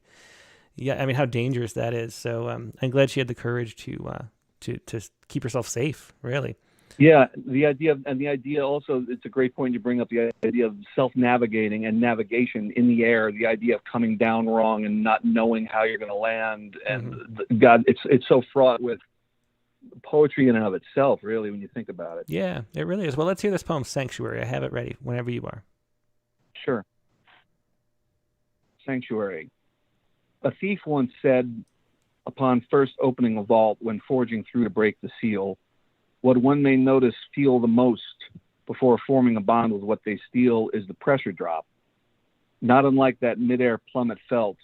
how dangerous that is. So I'm glad she had the courage to keep herself safe, really. Yeah, the idea also, it's a great point you bring up, the idea of self-navigating and navigation in the air, the idea of coming down wrong and not knowing how you're going to land. And God, it's so fraught with poetry in and of itself, really, when you think about it. Yeah, it really is. Well, let's hear this poem, Sanctuary. I have it ready whenever you are. Sure. Sanctuary. A thief once said, upon first opening a vault when forging through to break the seal, what one may notice, feel the most before forming a bond with what they steal is the pressure drop. Not unlike that midair plummet felt,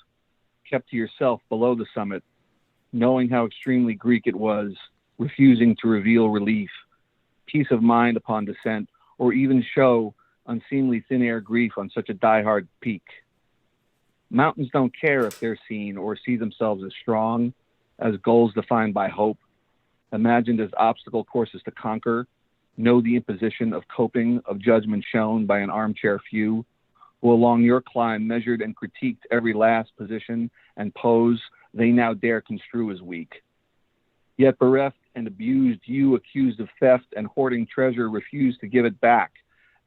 kept to yourself below the summit, knowing how extremely Greek it was, refusing to reveal relief, peace of mind upon descent, or even show unseemly thin air grief on such a diehard peak. Mountains don't care if they're seen or see themselves as strong, as goals defined by hope, imagined as obstacle courses to conquer, know the imposition of coping, of judgment shown by an armchair few, who along your climb measured and critiqued every last position and pose they now dare construe as weak. Yet bereft and abused, you accused of theft and hoarding treasure refuse to give it back,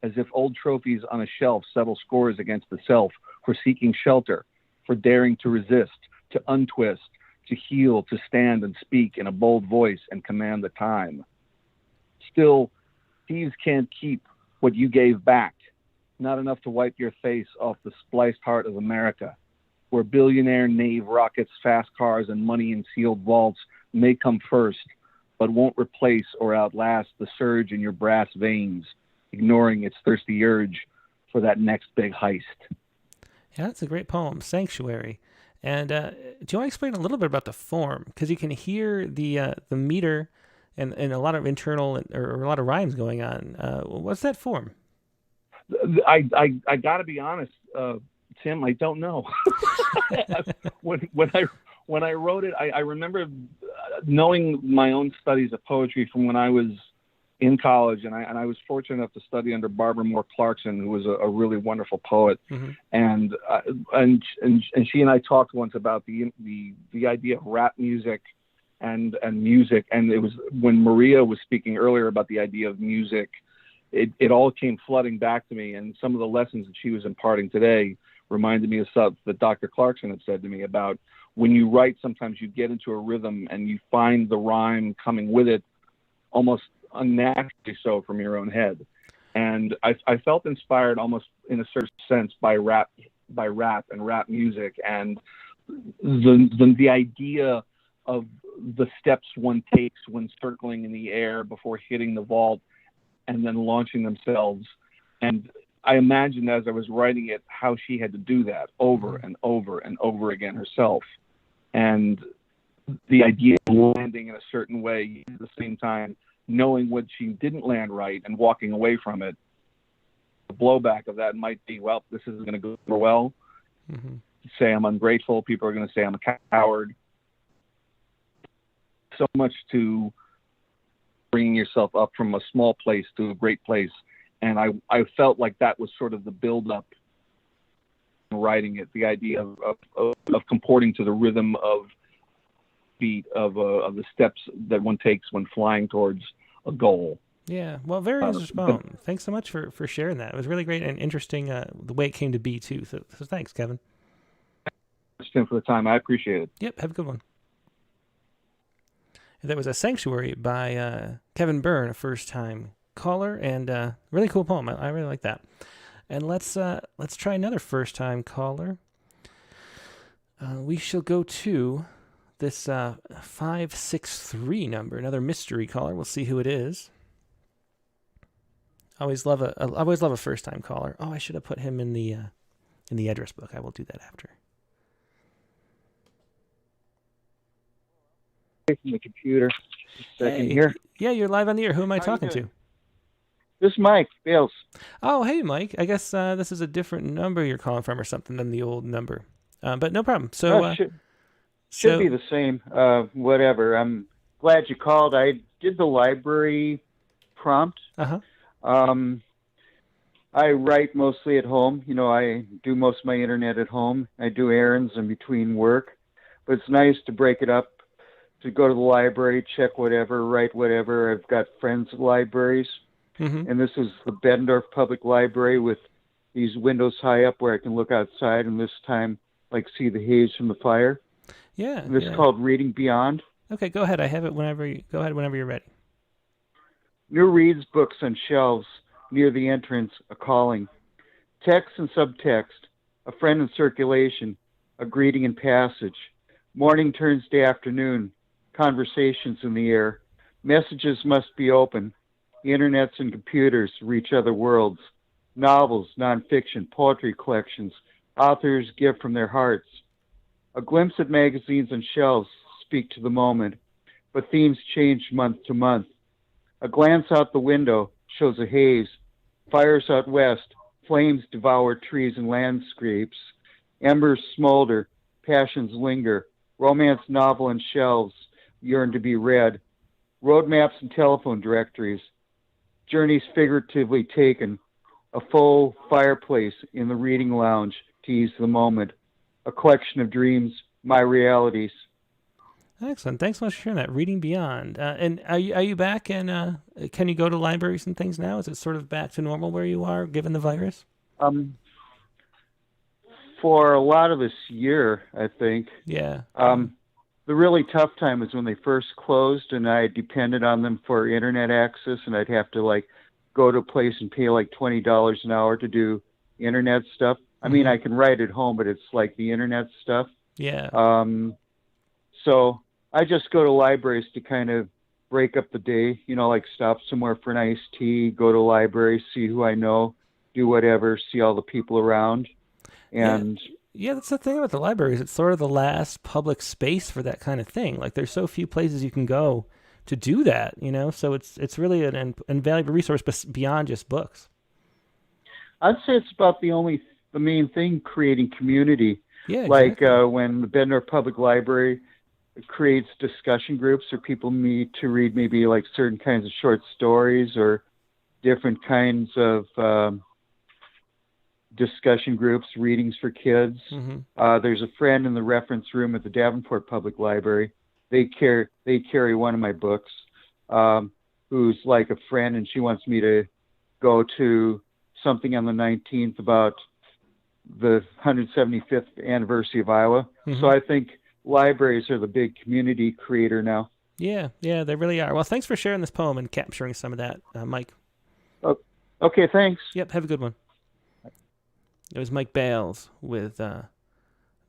as if old trophies on a shelf settle scores against the self for seeking shelter, for daring to resist, to untwist, to heal, to stand and speak in a bold voice and command the time. Still, thieves can't keep what you gave back, not enough to wipe your face off the spliced heart of America, where billionaire knave rockets, fast cars, and money in sealed vaults may come first, but won't replace or outlast the surge in your brass veins, ignoring its thirsty urge for that next big heist. Yeah, that's a great poem, Sanctuary. And do you want to explain a little bit about the form? Because you can hear the meter and a lot of internal or a lot of rhymes going on. What's that form? I got to be honest, Tim, I don't know. when I wrote it, I remember knowing my own studies of poetry from when I was in college, and I was fortunate enough to study under Barbara Moore Clarkson, who was a really wonderful poet. Mm-hmm. And she and I talked once about the idea of rap music and music. And it was when Maria was speaking earlier about the idea of music, it all came flooding back to me. And some of the lessons that she was imparting today reminded me of stuff that Dr. Clarkson had said to me about when you write, sometimes you get into a rhythm and you find the rhyme coming with it almost unnaturally so from your own head. And I felt inspired almost in a certain sense by rap and rap music, and the idea of the steps one takes when circling in the air before hitting the vault and then launching themselves. And I imagined as I was writing it how she had to do that over and over and over again herself. And the idea of landing in a certain way at the same time, knowing what she didn't land right and walking away from it, the blowback of that might be, well, this isn't going to go over well. Mm-hmm. Say I'm ungrateful. People are going to say I'm a coward. So much to bringing yourself up from a small place to a great place. And I felt like that was sort of the build-up in writing it, the idea of comporting to the rhythm of beat of the steps that one takes when flying towards a goal. Yeah, well, very interesting poem. Thanks so much for sharing that. It was really great and interesting the way it came to be, too. So thanks, Kevin. Thanks, Tim, for the time. I appreciate it. Yep, have a good one. That was a Sanctuary by Kevin Byrne, a first-time caller, and really cool poem. I really like that. And let's try another first-time caller. We shall go to this 563 number, another mystery caller. We'll see who it is. I always love a first-time caller. Oh, I should have put him in the address book. I will do that after. From the computer. Just a second Hey, here. Yeah, you're live on the air. Who am I How you talking doing? to? This is Mike Bales. Oh, hey, Mike. I guess this is a different number you're calling from or something than the old number. But no problem. So Should be the same. Whatever. I'm glad you called. I did the library prompt. Uh-huh. I write mostly at home. You know, I do most of my internet at home. I do errands in between work. But it's nice to break it up, to go to the library, check whatever, write whatever. I've got friends at libraries. Mm-hmm. And this is the Bettendorf Public Library with these windows high up where I can look outside and this time, like, see the haze from the fire. Yeah. And this is called Reading Beyond. Okay, go ahead. I have it whenever you're ready. New reads books on shelves near the entrance, a calling. Text and subtext, a friend in circulation, a greeting in passage. Morning turns to afternoon, conversations in the air. Messages must be open. The internets and computers reach other worlds. Novels, nonfiction, poetry collections, authors give from their hearts. A glimpse at magazines and shelves speak to the moment, but themes change month to month. A glance out the window shows a haze. Fires out west, flames devour trees and landscapes. Embers smolder, passions linger. Romance novel and shelves yearn to be read. Road maps and telephone directories. Journeys figuratively taken. A full fireplace in the reading lounge to ease the moment. A collection of dreams my realities. Excellent. Thanks so much for sharing that. Reading Beyond. And are you back, and can you go to libraries and things now? Is it sort of back to normal where you are, given the virus? For a lot of this year, I think. Yeah. The really tough time was when they first closed, and I depended on them for internet access, and I'd have to like go to a place and pay like $20 an hour to do internet stuff. I mean, I can write at home, but it's like the internet stuff. Yeah. So I just go to libraries to kind of break up the day, you know, like stop somewhere for an iced tea, go to a library, see who I know, do whatever, see all the people around. And yeah, that's the thing about the libraries. It's sort of the last public space for that kind of thing. Like there's so few places you can go to do that, you know? So it's really an invaluable resource beyond just books. I'd say it's about the main thing, creating community. Yeah, exactly. Like when the Bednar Public Library creates discussion groups where people meet to read maybe like certain kinds of short stories or different kinds of discussion groups, readings for kids. There's a friend in the reference room at the Davenport Public Library. They carry one of my books, who's like a friend, and she wants me to go to something on the 19th about the 175th anniversary of Iowa. So I think libraries are the big community creator now. Yeah, they really are. Well, thanks for sharing this poem and capturing some of that, Mike. Okay, thanks. Yep, have a good one. It was Mike Bales with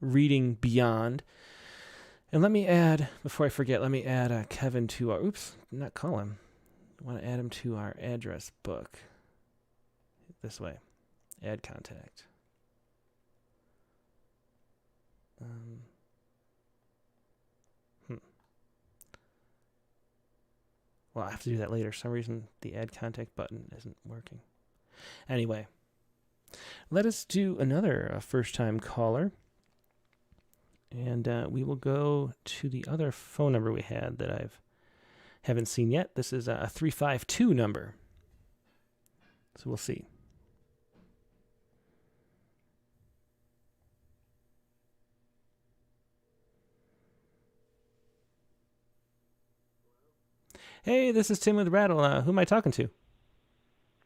Reading Beyond. And let me add, before I forget, let me add Kevin to our, not call him. I want to add him to our address book. This way. Add contact. Well, I have to do that later. For some reason, the add contact button isn't working. Anyway. Let us do another first-time caller, and we will go to the other phone number we had that I haven't seen yet. This is a 352 number, so we'll see. Hey, this is Tim with Rattle. Who am I talking to?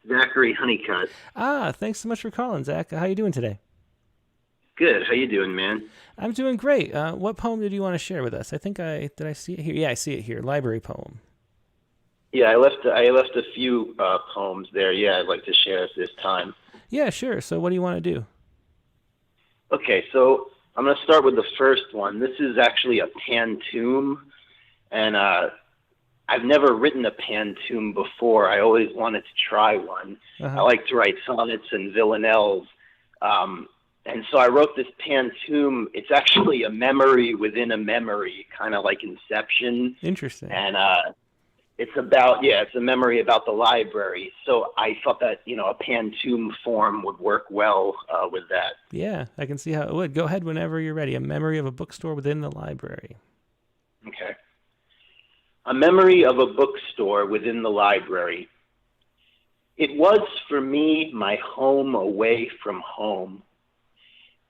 Zachary Honeycutt. Thanks so much for calling, Zach. How you doing today? Good. How you doing, man? I'm doing great. What poem did you want to share with us? Did I see it here? Yeah, I see it here. Library poem. Yeah, I left a few poems there. Yeah, I'd like to share this time. Yeah, sure. So what do you want to do? Okay, so I'm going to start with the first one. This is actually a pantoum, and I've never written a pantoum before. I always wanted to try one. I like to write sonnets and villanelles. And so I wrote this pantoum. It's actually a memory within a memory, kind of like Inception. Interesting. And it's a memory about the library. So I thought that, a pantoum form would work well with that. Yeah, I can see how it would. Go ahead whenever you're ready. A memory of a bookstore within the library. Okay. A memory of a bookstore within the library. It was for me my home away from home.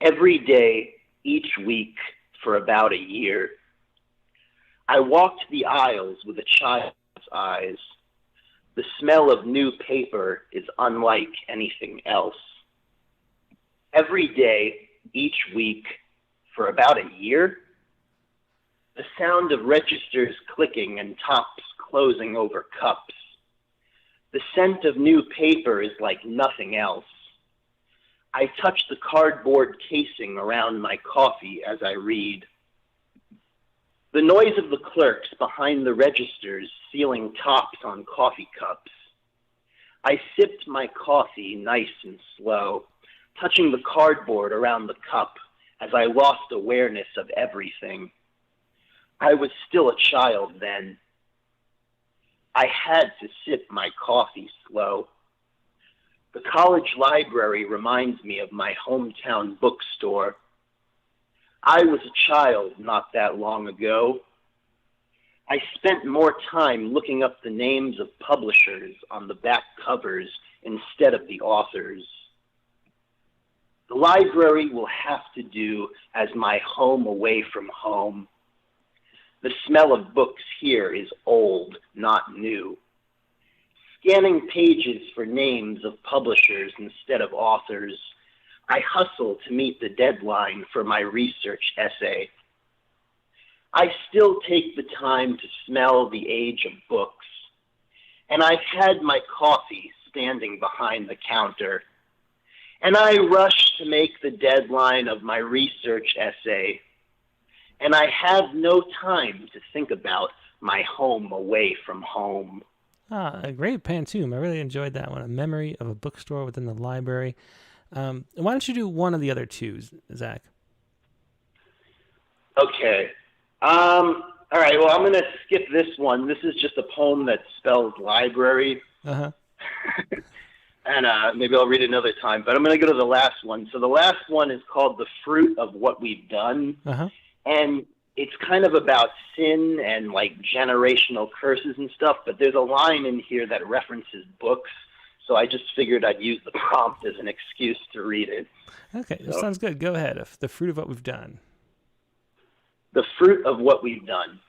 Every day, each week, for about a year. I walked the aisles with a child's eyes. The smell of new paper is unlike anything else. Every day, each week, for about a year. The sound of registers clicking and tops closing over cups. The scent of new paper is like nothing else. I touch the cardboard casing around my coffee as I read. The noise of the clerks behind the registers sealing tops on coffee cups. I sipped my coffee nice and slow, touching the cardboard around the cup as I lost awareness of everything. I was still a child then. I had to sip my coffee slow. The college library reminds me of my hometown bookstore. I was a child not that long ago. I spent more time looking up the names of publishers on the back covers instead of the authors. The library will have to do as my home away from home. The smell of books here is old, not new. Scanning pages for names of publishers instead of authors, I hustle to meet the deadline for my research essay. I still take the time to smell the age of books, and I've had my coffee standing behind the counter, and I rush to make the deadline of my research essay, and I have no time to think about my home away from home. A great pantoum. I really enjoyed that one. A memory of a bookstore within the library. Why don't you do one of the other two, Zach? Okay. All right, well, I'm going to skip this one. This is just a poem that spells library. Uh-huh. And maybe I'll read it another time, but I'm going to go to the last one. So the last one is called The Fruit of What We've Done. Uh-huh. And it's kind of about sin and like generational curses and stuff, but there's a line in here that references books. So I just figured I'd use the prompt as an excuse to read it. Okay, that sounds good. Go ahead. The fruit of what we've done. The fruit of what we've done.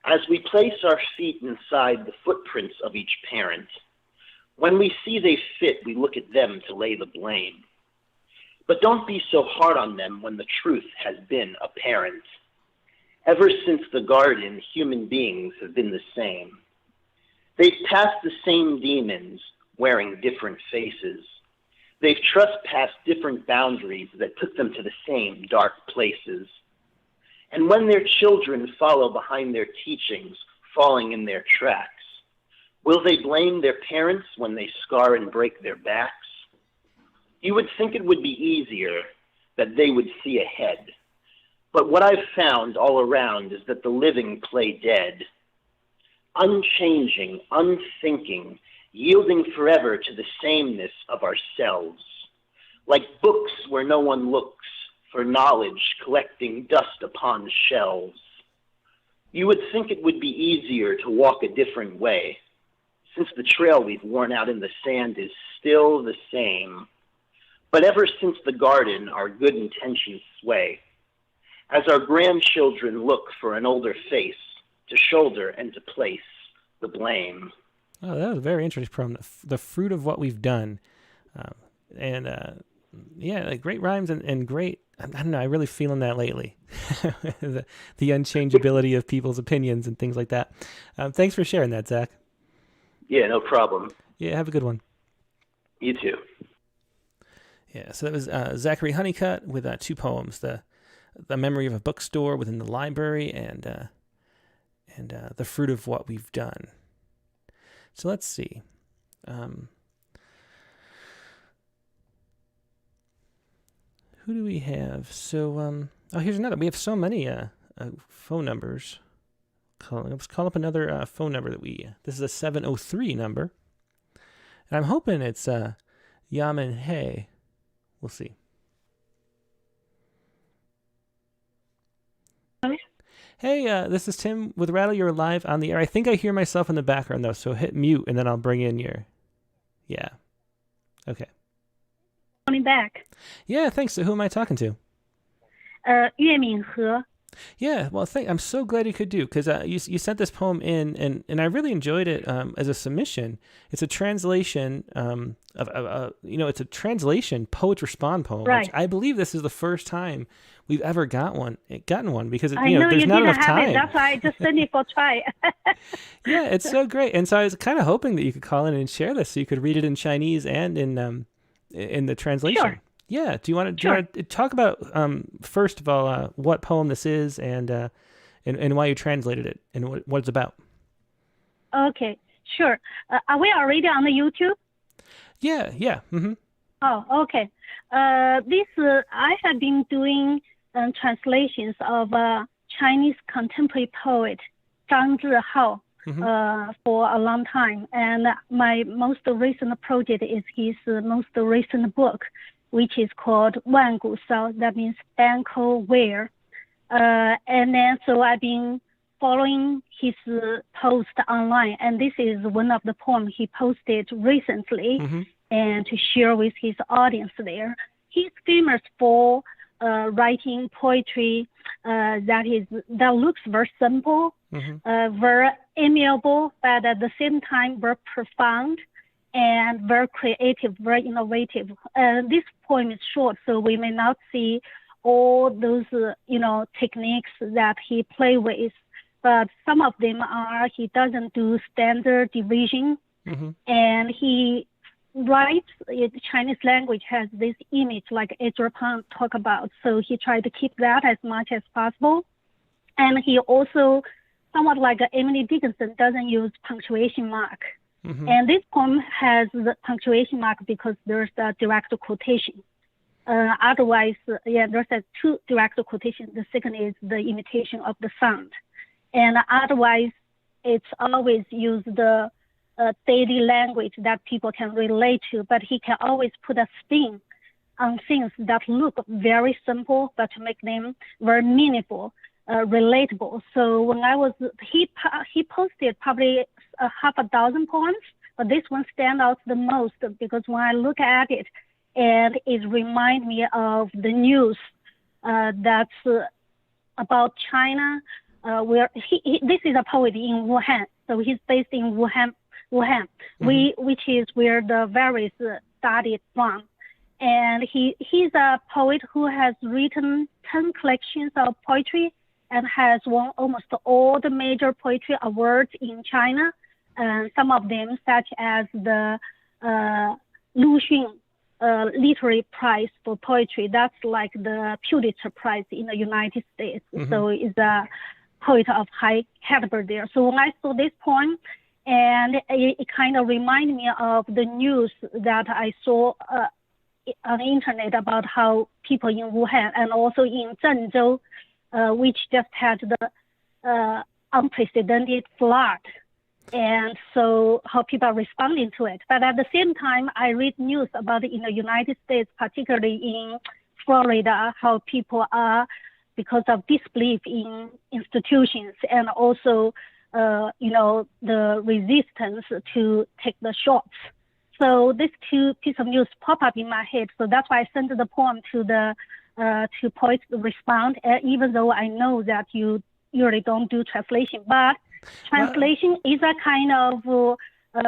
As we place our feet inside the footprints of each parent, when we see they fit, we look at them to lay the blame. But don't be so hard on them when the truth has been apparent. Ever since the garden, human beings have been the same. They've passed the same demons, wearing different faces. They've trespassed different boundaries that took them to the same dark places. And when their children follow behind their teachings, falling in their tracks, will they blame their parents when they scar and break their backs? You would think it would be easier, that they would see ahead. But what I've found all around is that the living play dead. Unchanging, unthinking, yielding forever to the sameness of ourselves. Like books where no one looks, for knowledge collecting dust upon shelves. You would think it would be easier to walk a different way, since the trail we've worn out in the sand is still the same. But ever since the garden, our good intentions sway, as our grandchildren look for an older face to shoulder and to place the blame. Oh, that was a very interesting poem. The fruit of what we've done. Yeah, like great rhymes and great, I don't know, I'm really feeling that lately. the unchangeability of people's opinions and things like that. Thanks for sharing that, Zach. Yeah, no problem. Yeah, have a good one. You too. Yeah, so that was Zachary Honeycutt with two poems, the memory of a bookstore within the library and the fruit of what we've done. So let's see. Who do we have? So, here's another. We have so many phone numbers. Let's call up another phone number this is a 703 number. And I'm hoping it's Yaman Hay. We'll see. Hey, this is Tim with Rattle. You're live on the air. I think I hear myself in the background, though, so hit mute, and then I'll bring in your... Yeah. Okay. Calling back. Yeah, thanks. So who am I talking to? 岳敏和. Yeah, well, I'm so glad you could do, because you sent this poem in, and I really enjoyed it as a submission. It's a translation it's a translation Poets Respond poem, right. Which I believe this is the first time we've ever gotten one because I know there's you not didn't enough have time. It. That's why I just sent it for try. Yeah, it's so great, and so I was kind of hoping that you could call in and share this, so you could read it in Chinese and in the translation. Sure. Yeah. Do you want to talk about first of all what poem this is and why you translated it and what it's about? Okay, sure. Are we already on the YouTube? Yeah. Mm-hmm. Oh, okay. I have been doing translations of Chinese contemporary poet Zhang Zhihao for a long time, and my most recent project is his most recent book, which is called 万古骚, that means ankle wear. And then so I've been following his post online, and this is one of the poems he posted recently and to share with his audience there. he's famous for writing poetry that looks very simple, very amiable, but at the same time very profound and very creative, very innovative. This poem is short, so we may not see all those techniques that he play with, but some of them are he doesn't do standard division, and he writes. Chinese language has this image like Ezra Pound talk about, so he tried to keep that as much as possible. And he also, somewhat like Emily Dickinson, doesn't use punctuation mark. And this poem has the punctuation mark because there's a direct quotation. Otherwise, there's two direct quotations. The second is the imitation of the sound. And otherwise, it's always use the daily language that people can relate to, but he can always put a spin on things that look very simple, but to make them very meaningful, relatable. So when he posted probably half a dozen poems, but this one stands out the most because when I look at it, and it reminds me of the news that's about China, where this is a poet in Wuhan, so he's based in Wuhan, which is where the virus started from. And he's a poet who has written 10 collections of poetry and has won almost all the major poetry awards in China. And some of them, such as the Lu Xun Literary Prize for Poetry. That's like the Pulitzer Prize in the United States. So it's a poet of high caliber there. So when I saw this poem, and it kind of reminded me of the news that I saw on the internet about how people in Wuhan and also in Zhengzhou, which just had the unprecedented flood. And so how people are responding to it. But at the same time, I read news about it in the United States, particularly in Florida, how people are, because of disbelief in institutions and also, the resistance to take the shots. So these two pieces of news pop up in my head. So that's why I sent the poem to the to poets to respond, even though I know that you usually don't do translation. But translation is a kind of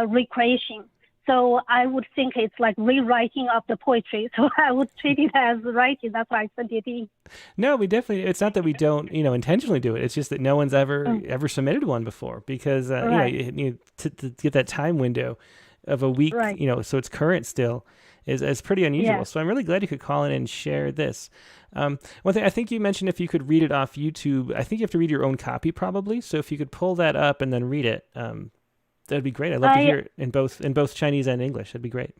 recreation. So I would think it's like rewriting of the poetry. So I would treat it as writing. That's why I sent it in. No, we definitely, it's not that we don't, intentionally do it. It's just that no one's ever submitted one before because, to get that time window of a week, so it's current still is pretty unusual. Yeah. So I'm really glad you could call in and share this. One thing, I think you mentioned if you could read it off YouTube, I think you have to read your own copy probably. So if you could pull that up and then read it, that'd be great. I'd love to hear it in both Chinese and English. That'd be great.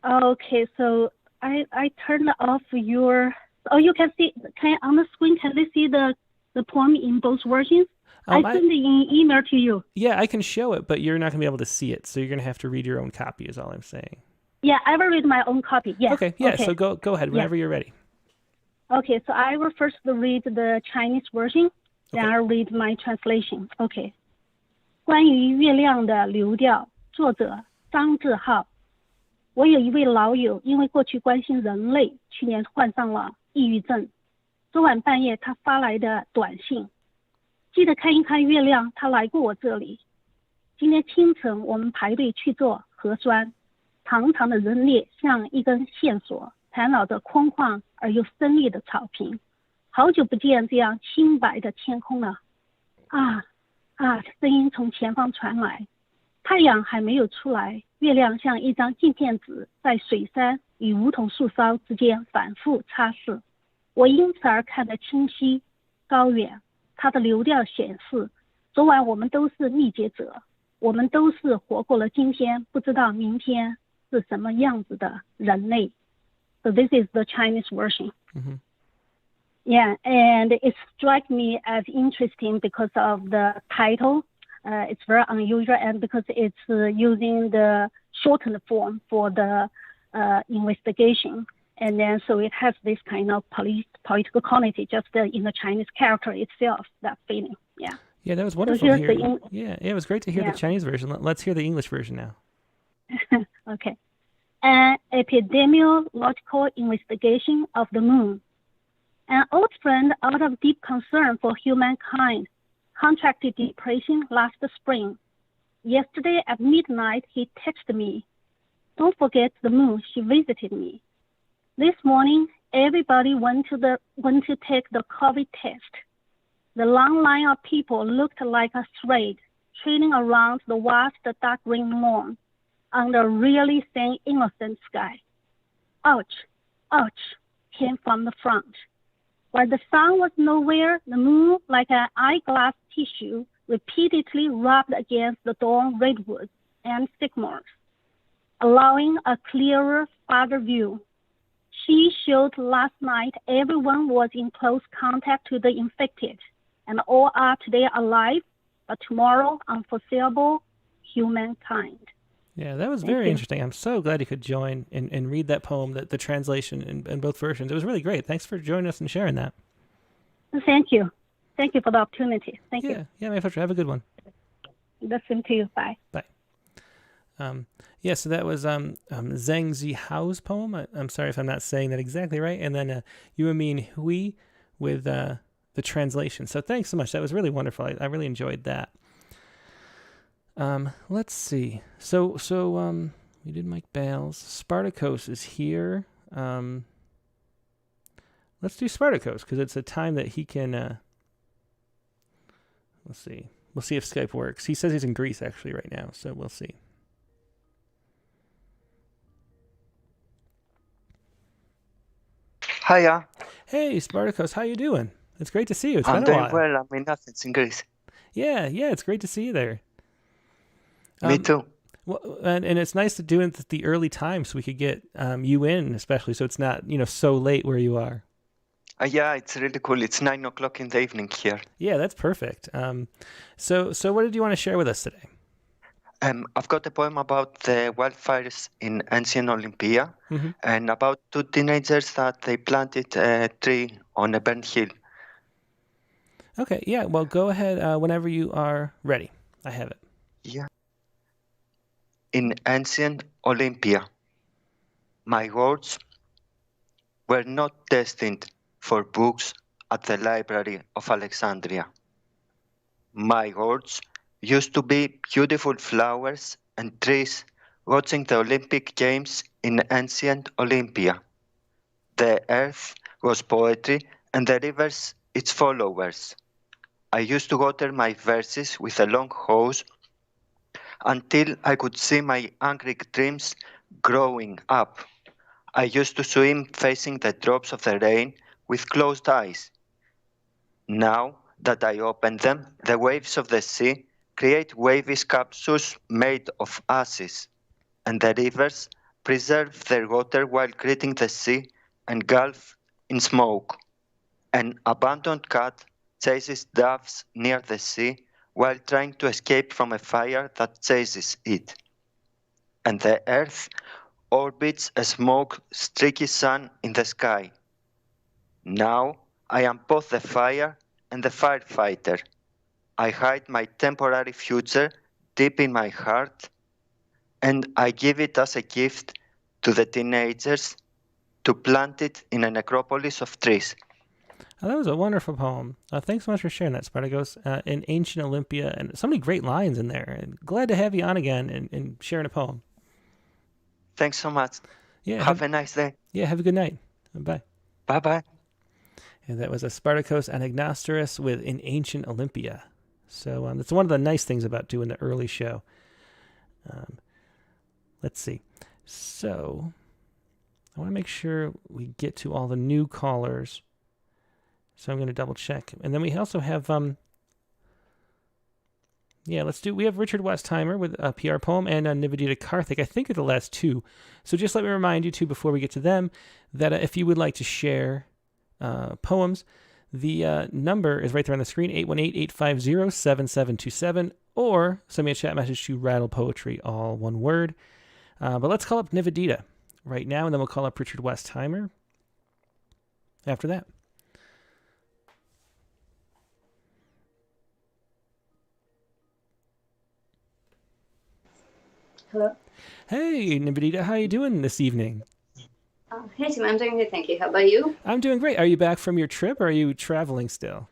Okay, so I turned off your. Oh, you can see. On the screen? Can they see the poem in both versions? I sent it in email to you. Yeah, I can show it, but you're not going to be able to see it. So you're going to have to read your own copy. Is all I'm saying. Yeah, I will read my own copy. Yeah. Okay. Yeah. Okay. So go ahead whenever you're ready. Okay. So I will first read the Chinese version, then I'll read my translation. Okay. 关于月亮的流调，作者张志浩。我有一位老友，因为过去关心人类，去年患上了抑郁症。昨晚半夜他发来的短信，记得看一看月亮，他来过我这里。今天清晨我们排队去做核酸，长长的人列像一根线索，缠绕着空旷而又深绿的草坪。好久不见这样清白的天空了。声音从前方传来，太阳还没有出来，月亮像一张镜片纸在水杉与梧桐树梢之间反复擦拭。我因此而看得清晰高远，它的流调显示，昨晚我们都是历劫者，我们都是活过了今天，不知道明天是什么样子的人类。So this is the Chinese version. Mm-hmm. Yeah, and it struck me as interesting because of the title. It's very unusual, and because it's using the shortened form for the investigation. And then so it has this kind of political quality just in the Chinese character itself, that feeling. Yeah. Yeah, that was wonderful to hear. It was great to hear the Chinese version. Let's hear the English version now. Okay. an epidemiological investigation of the moon. An old friend, out of deep concern for humankind, contracted depression last spring. Yesterday at midnight, he texted me, "Don't forget the moon, she visited me." This morning, everybody went to take the COVID test. The long line of people looked like a thread trailing around the vast dark green lawn under a really thin, innocent sky. Ouch, ouch, came from the front. While the sun was nowhere, the moon, like an eyeglass tissue, repeatedly rubbed against the dawn redwoods and sycamores, allowing a clearer, farther view. She showed last night everyone was in close contact with the infected, and all are today alive, but tomorrow unforeseeable humankind. Yeah, that was very interesting. I'm so glad you could join and read that poem, the translation in both versions. It was really great. Thanks for joining us and sharing that. Thank you. Thank you for the opportunity. Thank you. Yeah, my pleasure. Have a good one. The same to you. Bye. Bye. So that was Zhang Zihao's poem. I'm sorry if I'm not saying that exactly right. And then Yuemin Hui with the translation. So thanks so much. That was really wonderful. I really enjoyed that. Let's see. So we did Mike Bales. Spartacus is here. Let's do Spartacus because it's a time that he can. Let's see. We'll see if Skype works. He says he's in Greece actually right now, so we'll see. Hiya. Hey, Spartacus, how you doing? It's great to see you. It's I'm been a doing while. well. I'm in Athens, in Greece. Yeah, it's great to see you there. Me too. Well, and it's nice to do it at the early time so we could get you in, especially so it's not so late where you are. Yeah, it's really cool. It's 9 o'clock in the evening here. Yeah, that's perfect. So what did you want to share with us today? I've got a poem about the wildfires in ancient Olympia and about two teenagers that they planted a tree on a burnt hill. Okay, yeah. Well, go ahead whenever you are ready. I have it. Yeah. In ancient Olympia, my words were not destined for books at the Library of Alexandria. My words used to be beautiful flowers and trees watching the Olympic Games in ancient Olympia. The earth was poetry and the rivers its followers. I used to water my verses with a long hose until I could see my angry dreams growing up. I used to swim facing the drops of the rain with closed eyes. Now that I open them, the waves of the sea create wavy sculptures made of ashes, and the rivers preserve their water while greeting the sea engulfed in smoke. An abandoned cat chases doves near the sea while trying to escape from a fire that chases it. And the earth orbits a smoke-streaky sun in the sky. Now I am both the fire and the firefighter. I hide my temporary future deep in my heart, and I give it as a gift to the teenagers to plant it in a necropolis of trees. Oh, that was a wonderful poem. Thanks so much for sharing that, Spartacus. In ancient Olympia, and so many great lines in there. And glad to have you on again and sharing a poem. Thanks so much. Yeah. Have a nice day. Yeah, have a good night. Bye. Bye-bye. And that was a Spartacus Anagnosterus with In Ancient Olympia. So that's one of the nice things about doing the early show. Let's see. So I want to make sure we get to all the new callers. So I'm going to double check. And then we also have, we have Richard Westheimer with a PR poem and Nivedita Karthik. I think are the last two. So just let me remind you too, before we get to them, that if you would like to share poems, the number is right there on the screen, 818-850-7727, or send me a chat message to Rattle Poetry, all one word. But let's call up Nivedita right now, and then we'll call up Richard Westheimer after that. Hello. Hey, Emerita, how you doing this evening? Hey, Tim. I'm doing good, thank you. How about you? I'm doing great. Are you back from your trip, or are you traveling still?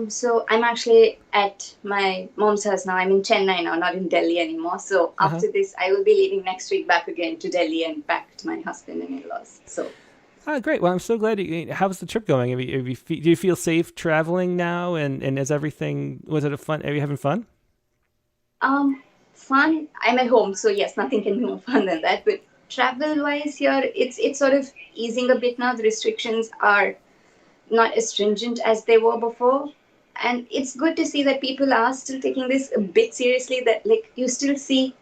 So I'm actually at my mom's house now. I'm in Chennai now, not in Delhi anymore. So after this, I will be leaving next week back again to Delhi and back to my husband and in-laws. So. Great. Well, I'm so glad. How's the trip going? Do you feel safe traveling now? And is everything? Was it a fun? Are you having fun? Fun. I'm at home, so yes, nothing can be more fun than that. But travel-wise, here it's sort of easing a bit now. The restrictions are not as stringent as they were before, and it's good to see that people are still taking this a bit seriously. That like you still see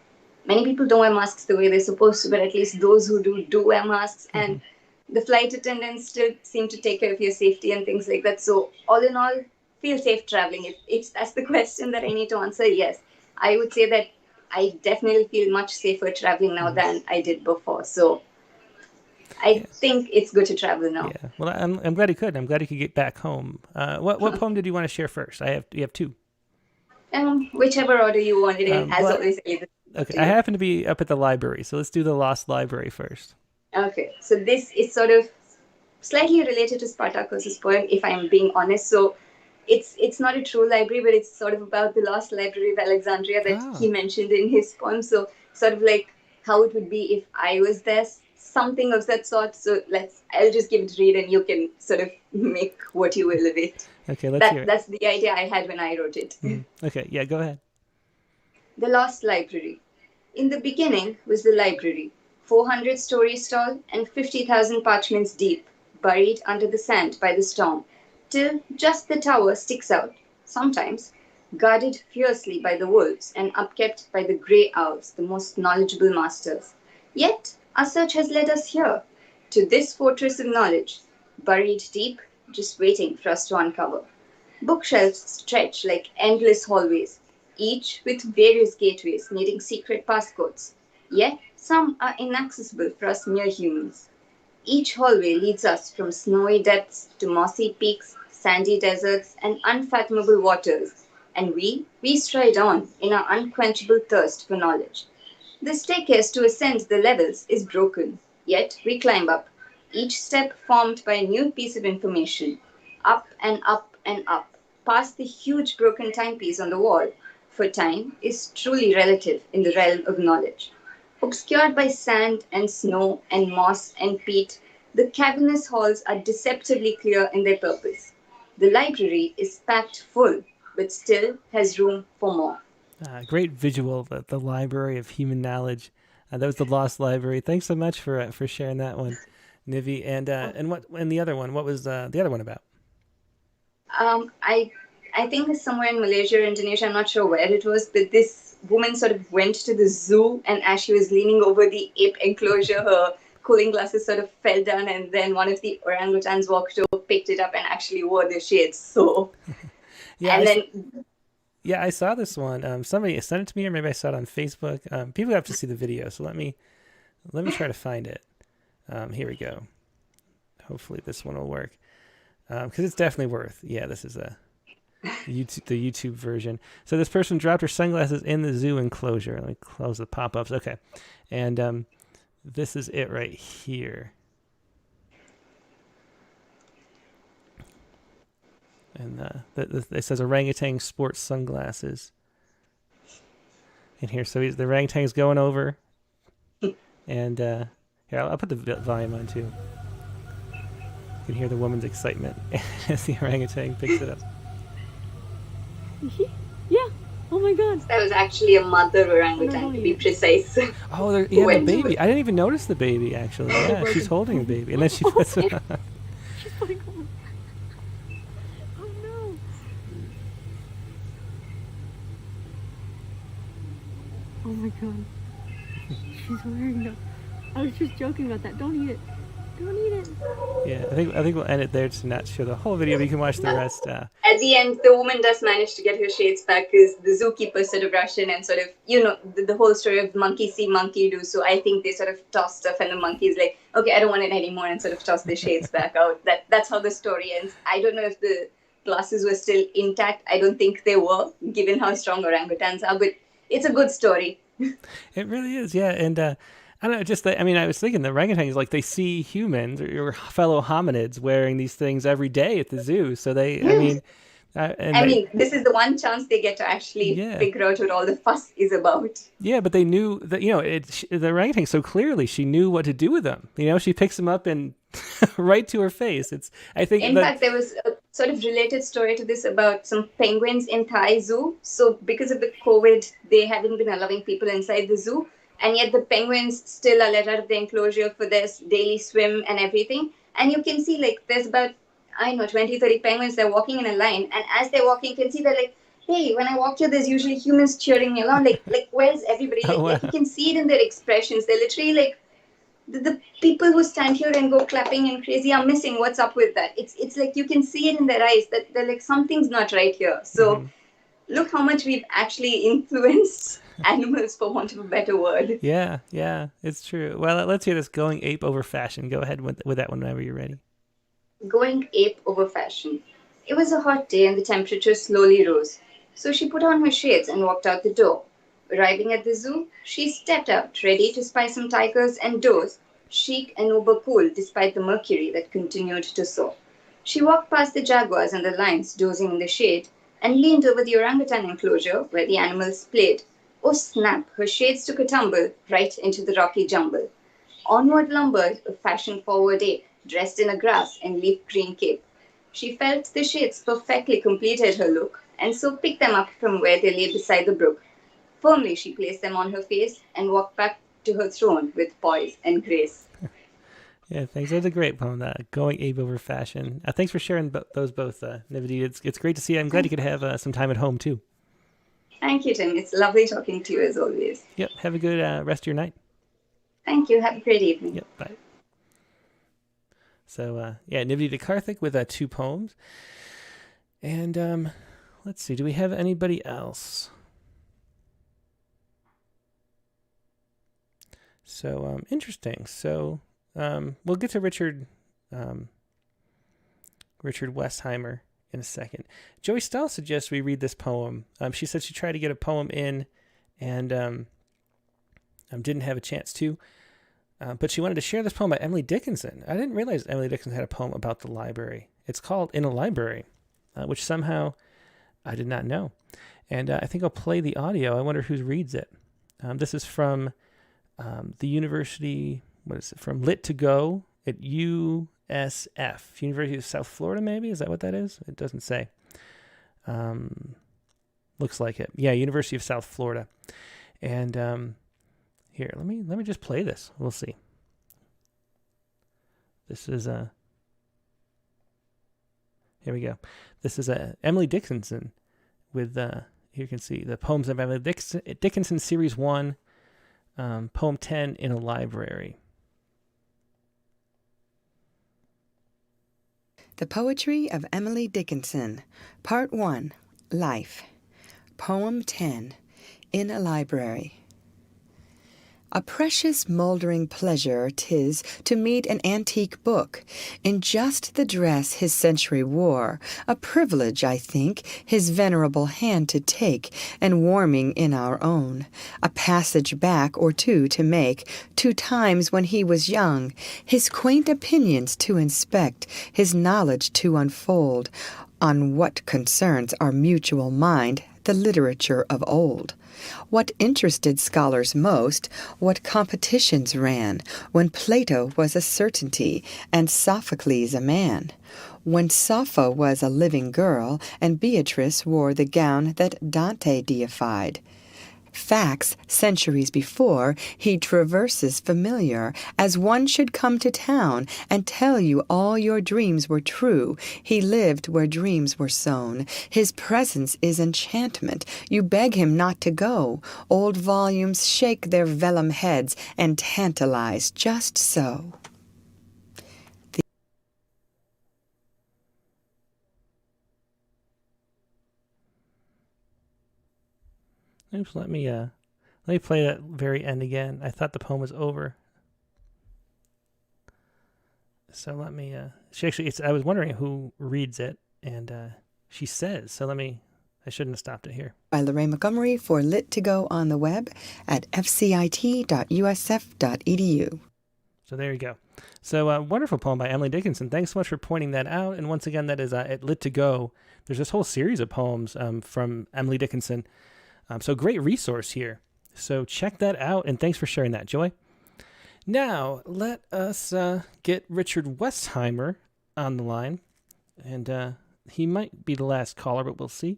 many people don't wear masks the way they're supposed to, but at least those who do wear masks, and the flight attendants still seem to take care of your safety and things like that. So all in all, feel safe traveling. If that's the question that I need to answer, yes, I would say that I definitely feel much safer traveling now than I did before. So I think it's good to travel now. Yeah. Well, I'm glad you could. I'm glad you could get back home. What poem did you want to share first? You have two. Whichever order you want it in. As always. Okay. I happen to be up at the library, so let's do the Lost Library first. Okay. So this is sort of slightly related to Spartacus's poem, if I'm being honest. So it's not a true library, but it's sort of about the lost library of Alexandria that he mentioned in his poem. So sort of like how it would be if I was there, something of that sort. So I'll just give it a read and you can sort of make what you will of it. Okay, let's hear it. That's the idea I had when I wrote it. Okay, yeah, go ahead. The Lost Library. In the beginning was the library, 400 stories tall and 50,000 parchments deep, buried under the sand by the storm, till just the tower sticks out, sometimes, guarded fiercely by the wolves and upkept by the grey owls, the most knowledgeable masters. Yet our search has led us here, to this fortress of knowledge, buried deep, just waiting for us to uncover. Bookshelves stretch like endless hallways, each with various gateways needing secret passcodes. Yet some are inaccessible for us mere humans. Each hallway leads us from snowy depths to mossy peaks, sandy deserts, and unfathomable waters, and we stride on in our unquenchable thirst for knowledge. The staircase to ascend the levels is broken, yet we climb up, each step formed by a new piece of information, up and up and up, past the huge broken timepiece on the wall, for time is truly relative in the realm of knowledge. Obscured by sand and snow and moss and peat, the cavernous halls are deceptively clear in their purpose. The library is packed full, but still has room for more. Great visual, the Library of Human Knowledge. That was the Lost Library. Thanks so much for sharing that one, Nivi. And the other one? What was the other one about? I think it's somewhere in Malaysia or Indonesia. I'm not sure where it was, but this woman sort of went to the zoo, and as she was leaning over the ape enclosure, her cooling glasses sort of fell down, and then one of the orangutans walked over, picked it up, and actually wore the shades. So, I saw this one. Somebody sent it to me, or maybe I saw it on Facebook. People have to see the video, so let me try to find it. Here we go. Hopefully this one will work, because it's definitely worth. Yeah, this is the YouTube version. So this person dropped her sunglasses in the zoo enclosure. Let me close the pop-ups. Okay, and this is it right here. And it says orangutan sports sunglasses. And here, so the orangutan's going over. And here, I'll put the volume on too. You can hear the woman's excitement as the orangutan picks it up. Yeah. Oh my God. That was actually a mother orangutan, to be precise. Oh, the baby. I didn't even notice the baby, actually. Yeah, she's holding a baby. And then she puts it on. She's putting on. Oh no. Oh my God. She's wearing them. I was just joking about that. Don't eat it. Don't eat it. Yeah, I think we'll end it there to not show the whole video, but you can watch the rest. At the end, the woman does manage to get her shades back because the zookeeper sort of rushed in and sort of, the whole story of monkey see, monkey do. So I think they sort of tossed stuff and the monkey's like, okay, I don't want it anymore, and sort of tossed the shades back out. That's how the story ends. I don't know if the glasses were still intact. I don't think they were, given how strong orangutans are, but it's a good story. It really is, yeah. And I don't know, just I mean, I was thinking the orangutans, like they see humans or fellow hominids wearing these things every day at the zoo. So they, I mean, I mean, this is the one chance they get to actually figure out what all the fuss is about. Yeah, but they knew that, you know, the orangutan so clearly she knew what to do with them. You know, she picks them up and right to her face. I think in fact, there was a sort of related story to this about some penguins in Thai zoo. So because of the COVID, they haven't been allowing people inside the zoo. And yet the penguins still are let out of the enclosure for their daily swim and everything. And you can see like there's about, I don't know, 20, 30 penguins. They're walking in a line. And as they're walking, you can see they're like, hey, when I walk here, there's usually humans cheering me along. Like where's everybody? Like you can see it in their expressions. They're literally like, the people who stand here and go clapping and crazy are missing. What's up with that? It's like you can see it in their eyes that they're like, something's not right here. So look how much we've actually influenced animals, for want of a better word. Yeah, it's true. Well, let's hear this Going Ape Over Fashion. Go ahead with that one whenever you're ready. Going ape over fashion. It was a hot day and the temperature slowly rose. So she put on her shades and walked out the door. Arriving at the zoo, she stepped out, ready to spy some tigers and does, chic and uber cool despite the mercury that continued to soar. She walked past the jaguars and the lions dozing in the shade and leaned over the orangutan enclosure where the animals played. Oh snap, her shades took a tumble right into the rocky jumble. Onward lumbered a fashion-forward ape, dressed in a grass and leaf green cape. She felt the shades perfectly completed her look and so picked them up from where they lay beside the brook. Firmly she placed them on her face and walked back to her throne with poise and grace. Yeah, thanks. That's a great poem, Going Ape Over Fashion. Thanks for sharing those both, Nividi. It's great to see you. I'm glad you could have some time at home, too. Thank you, Tim. It's lovely talking to you, as always. Yep, have a good rest of your night. Thank you. Have a great evening. Yep, bye. So, Nividi Karthik with 2 poems. And let's see, do we have anybody else? So, interesting. So, we'll get to Richard Westheimer in a second. Joey Stahl suggests we read this poem. She said she tried to get a poem in and didn't have a chance to. But she wanted to share this poem by Emily Dickinson. I didn't realize Emily Dickinson had a poem about the library. It's called In a Library, which somehow I did not know. And I think I'll play the audio. I wonder who reads it. This is from the university, from Lit to Go at USF, University of South Florida, maybe? Is that what that is? It doesn't say. Looks like it. Yeah, University of South Florida. And here, let me just play this. We'll see. This is here we go. This is Emily Dickinson with here you can see the poems of Emily Dickinson Series 1, Poem 10, In a Library. The Poetry of Emily Dickinson, Part 1, Life, Poem 10, In a Library. A precious mouldering pleasure 'tis to meet an antique book in just the dress his century wore, a privilege, I think, his venerable hand to take, and warming in our own, a passage back or two to make, 2 times when he was young, his quaint opinions to inspect, his knowledge to unfold, on what concerns our mutual mind, the literature of old. What interested scholars most, what competitions ran, when Plato was a certainty, and Sophocles a man, when Sappho was a living girl, and Beatrice wore the gown that Dante deified. Facts centuries before he traverses familiar, as one should come to town and tell you all your dreams were true. He lived where dreams were sown. His presence is enchantment. You beg him not to go. Old volumes shake their vellum heads and tantalize just so. Oops, let me play that very end again. I thought the poem was over. So let me, she actually, I was wondering who reads it, and she says, so let me I shouldn't have stopped it here. By Lorraine Montgomery for Lit to Go on the web at fcit.usf.edu. So there you go. So a wonderful poem by Emily Dickinson. Thanks so much for pointing that out. And once again, that is at Lit to Go. There's this whole series of poems from Emily Dickinson. So great resource here. So check that out. And thanks for sharing that, Joy. Now, let us get Richard Westheimer on the line. And he might be the last caller, but we'll see.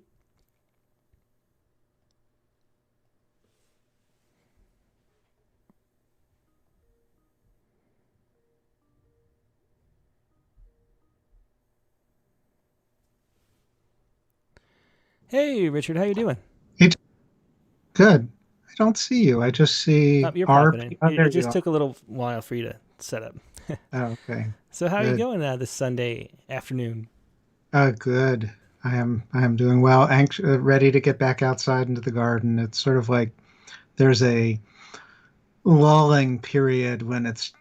Hey, Richard, how you doing? Good. I don't see you. I just see You're our. popping in. Oh, there It you just go. took a little while for you to set up. Oh, okay. So how are you Good. going this Sunday afternoon? Good. I am doing well. Ready to get back outside into the garden. It's sort of like there's a lulling period when it's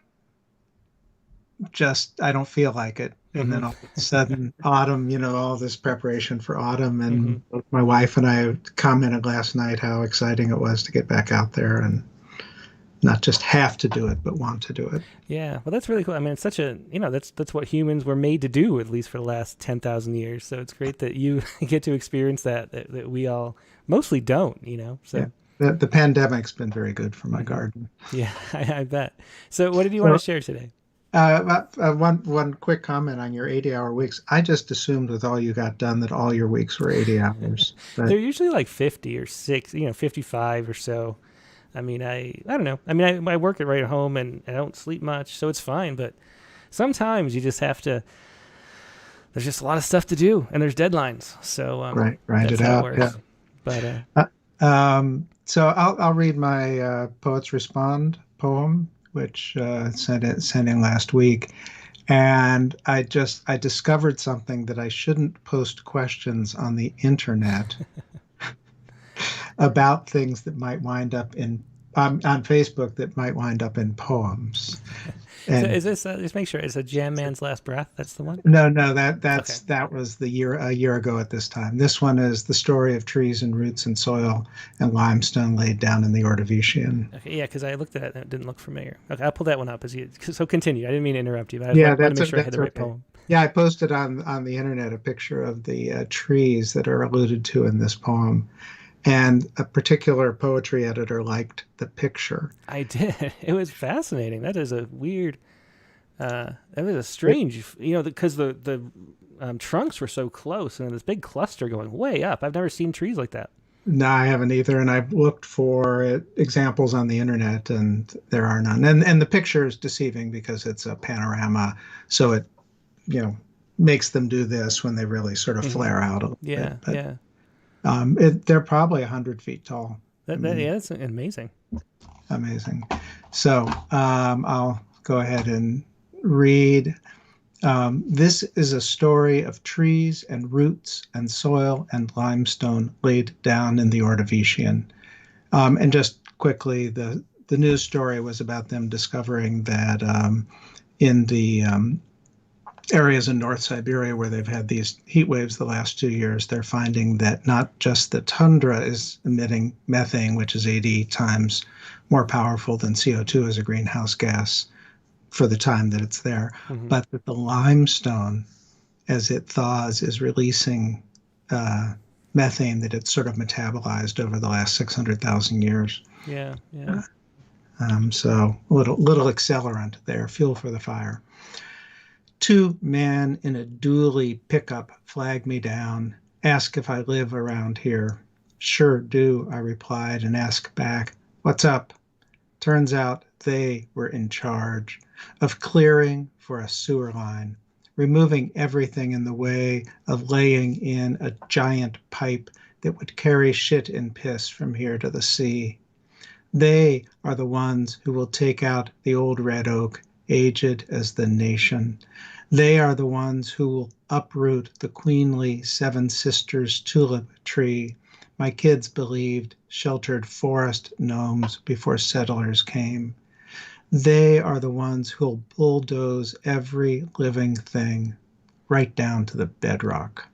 just I don't feel like it, and then all of a sudden autumn. All this preparation for autumn, and my wife and I commented last night how exciting it was to get back out there and not just have to do it, but want to do it. Yeah, well, that's really cool. I mean, it's such a, that's what humans were made to do, at least for the last 10,000 years. So it's great that you get to experience that we all mostly don't, So Yeah. The pandemic's been very good for my garden. Yeah, I bet. So what did you want to share today? One quick comment on your 80-hour weeks. I just assumed with all you got done that all your weeks were 80 hours. But They're usually like 50 or 55 or so. I mean, I don't know. I mean, I work right at home and I don't sleep much, so it's fine. But sometimes you just have to. There's just a lot of stuff to do, and there's deadlines. So right that's it how out. works. Yeah. But So I'll read my Poets Respond poem, which sent in last week, and I discovered something that I shouldn't post questions on the internet about things that might wind up on Facebook that might wind up in poems. And so is this? Just make sure it's a Jam Man's Last Breath. That's the one. No, that was a year ago at this time. This one is the story of trees and roots and soil and limestone laid down in the Ordovician. Okay, yeah, because I looked at it and it didn't look familiar. Okay, I'll pull that one up so continue. I didn't mean to interrupt you, but I wanted to make sure I had the right poem. Yeah, I posted on the internet a picture of the trees that are alluded to in this poem. And a particular poetry editor liked the picture. I did. It was fascinating. That is a weird. That was a strange. Because the trunks were so close and this big cluster going way up. I've never seen trees like that. No, I haven't either. And I've looked for examples on the internet, and there are none. And the picture is deceiving because it's a panorama, so it makes them do this when they really sort of flare out a little bit. But, yeah. They're probably 100 feet tall. That's amazing. Amazing. So I'll go ahead and read. This is a story of trees and roots and soil and limestone laid down in the Ordovician. And just quickly, the news story was about them discovering that in the areas in North Siberia where they've had these heat waves the last 2 years, they're finding that not just the tundra is emitting methane, which is 80 times more powerful than CO2 as a greenhouse gas for the time that it's there, but that the limestone, as it thaws, is releasing methane that it's sort of metabolized over the last 600,000 years. Yeah. So a little accelerant there, fuel for the fire. 2 men in a dually pickup flag me down, ask if I live around here. Sure do, I replied, and asked back, what's up? Turns out they were in charge of clearing for a sewer line, removing everything in the way of laying in a giant pipe that would carry shit and piss from here to the sea. They are the ones who will take out the old red oak, aged as the nation. They are the ones who will uproot the queenly Seven Sisters tulip tree my kids believed sheltered forest gnomes before settlers came. They are the ones who'll bulldoze every living thing right down to the bedrock.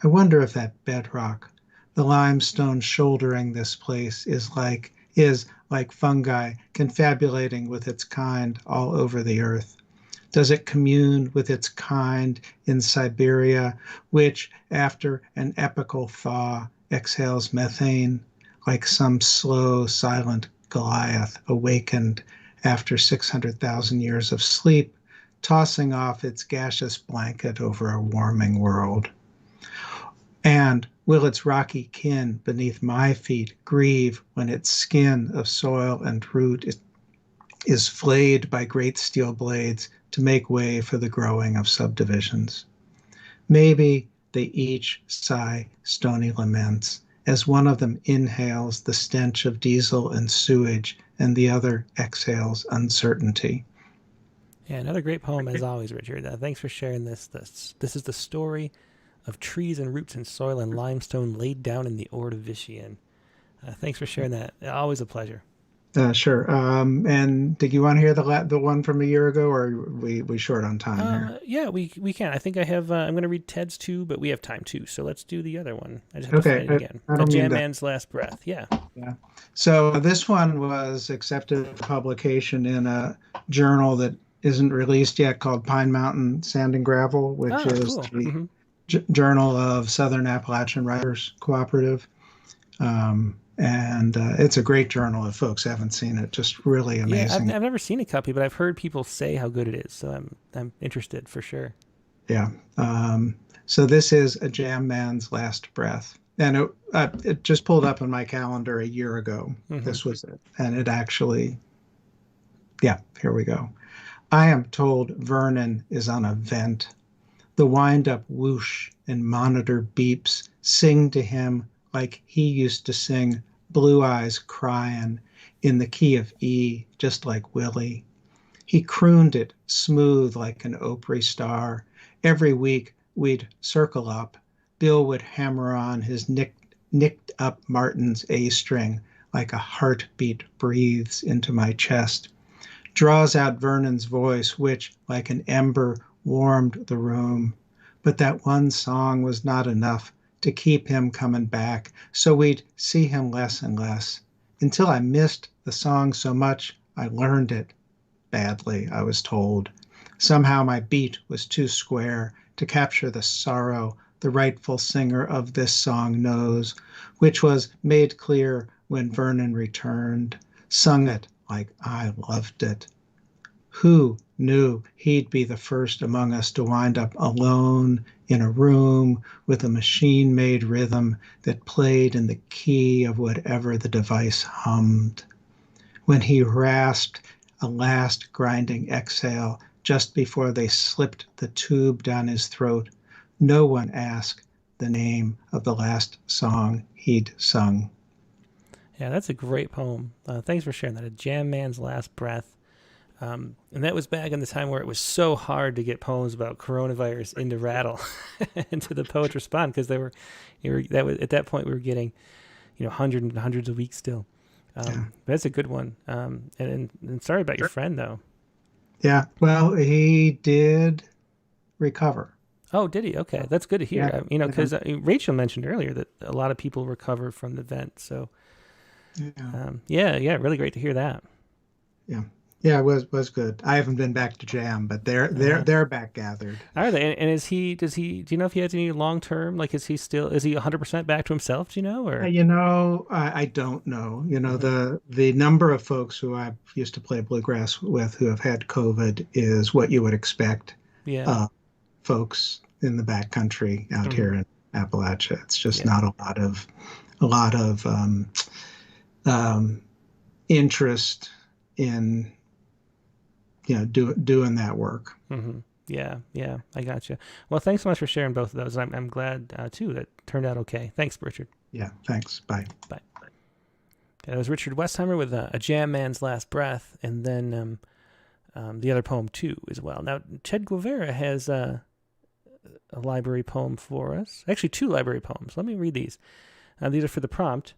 I wonder if that bedrock, the limestone shouldering this place, is like fungi confabulating with its kind all over the earth. Does it commune with its kind in Siberia, which, after an epical thaw, exhales methane, like some slow, silent Goliath awakened after 600,000 years of sleep, tossing off its gaseous blanket over a warming world? And will its rocky kin beneath my feet grieve when its skin of soil and root is flayed by great steel blades to make way for the growing of subdivisions? Maybe they each sigh stony laments as one of them inhales the stench of diesel and sewage and the other exhales uncertainty. Yeah, another great poem as always, Richard. Thanks for sharing this. This is the story of trees and roots in soil and limestone laid down in the Ordovician. Thanks for sharing that. Always a pleasure. Sure. And did you want to hear the one from a year ago, or are we short on time here? Yeah, we can. I think I have. I'm going to read Ted's too, but we have time too. So let's do the other one. I just have to find it again. I don't The mean Jam that. Man's Last Breath. Yeah. Yeah. So this one was accepted for publication in a journal that isn't released yet, called Pine Mountain Sand and Gravel, which is cool. the Journal of Southern Appalachian Writers Cooperative. And it's a great journal if folks haven't seen it. Just really amazing. Yeah, I've never seen a copy, but I've heard people say how good it is. So I'm interested for sure. Yeah. So this is A Jam Man's Last Breath. And it just pulled up on my calendar a year ago. This was it. And it actually, yeah, here we go. I am told Vernon is on a vent. The wind-up whoosh and monitor beeps sing to him like he used to sing Blue Eyes Crying in the key of E, just like Willie. He crooned it smooth like an Opry star. Every week we'd circle up. Bill would hammer on his nicked up Martin's A string like a heartbeat breathes into my chest. Draws out Vernon's voice, which, like an ember, warmed the room. But that one song was not enough to keep him coming back, so we'd see him less and less, until I missed the song so much I learned it badly, I was told. Somehow my beat was too square to capture the sorrow the rightful singer of this song knows, which was made clear when Vernon returned, sung it like I loved it. Who knew he'd be the first among us to wind up alone in a room with a machine-made rhythm that played in the key of whatever the device hummed? When he rasped a last grinding exhale just before they slipped the tube down his throat, no one asked the name of the last song he'd sung. Yeah, that's a great poem. Thanks for sharing that. A Jam Man's Last Breath. And that was back in the time where it was so hard to get poems about coronavirus into Rattle and to the Poets Respond, because at that point we were getting, hundreds and hundreds a week still. That's a good one. And sorry about your friend though. Yeah, well, he did recover. Oh, did he? Okay, that's good to hear. Yeah. Because Rachel mentioned earlier that a lot of people recover from the vent. So, really great to hear that. Yeah, it was good. I haven't been back to jam, but they're back gathered. Are they? And do you know if he has any long term? Like, is he 100% back to himself? Do you know? Or I don't know. The number of folks who I used to play bluegrass with who have had COVID is what you would expect. Yeah. Folks in the backcountry out here in Appalachia. It's just not a lot of interest in doing that work. Yeah, I got you. Well, thanks so much for sharing both of those. I'm glad too that turned out okay. Thanks, Richard. Yeah, thanks. Bye. That was Richard Westheimer with A Jam Man's Last Breath, and then the other poem too as well. Now, Ted Guevara has a library poem for us. Actually, two library poems. Let me read these. These are for the prompt.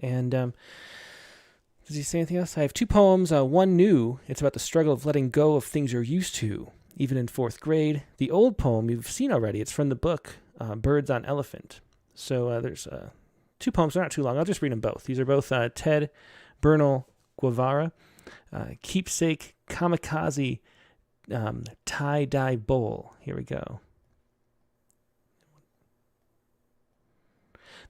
And does he say anything else? I have two poems. One new. It's about the struggle of letting go of things you're used to, even in fourth grade. The old poem you've seen already. It's from the book Birds on Elephant. So there's two poems. They're not too long. I'll just read them both. These are both Ted Bernal Guevara, Keepsake Kamikaze Tie-Dye Bowl. Here we go.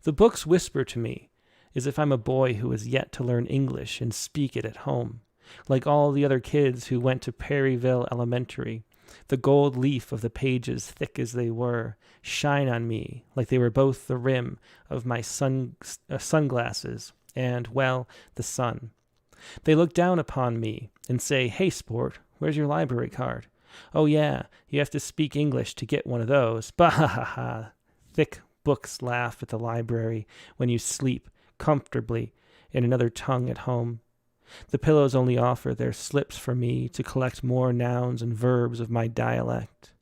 The books whisper to me as if I'm a boy who has yet to learn English and speak it at home, like all the other kids who went to Perryville Elementary. The gold leaf of the pages, thick as they were, shine on me like they were both the rim of my sunglasses and, well, the sun. They look down upon me and say, "Hey, sport, where's your library card?" "Oh, yeah, you have to speak English to get one of those." Bah ha ha ha. Thick books laugh at the library when you sleep comfortably in another tongue at home. The pillows only offer their slips for me to collect more nouns and verbs of my dialect.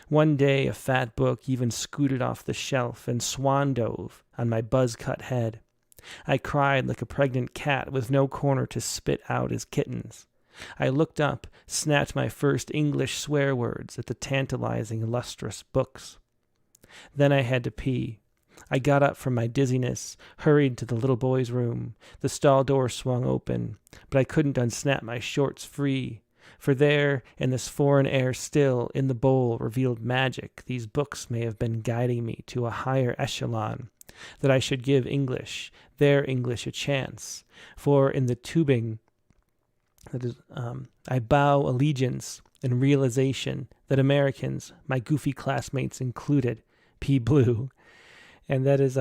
One day a fat book even scooted off the shelf and swan dove on my buzz-cut head. I cried like a pregnant cat with no corner to spit out his kittens. I looked up, snapped my first English swear words at the tantalizing, lustrous books. Then I had to pee. I got up from my dizziness, hurried to the little boy's room. The stall door swung open, but I couldn't unsnap my shorts free. For there, in this foreign air still, in the bowl revealed magic, these books may have been guiding me to a higher echelon, that I should give English, their English, a chance. For in the tubing, I bow allegiance and realization that Americans, my goofy classmates included, pee blue. And that is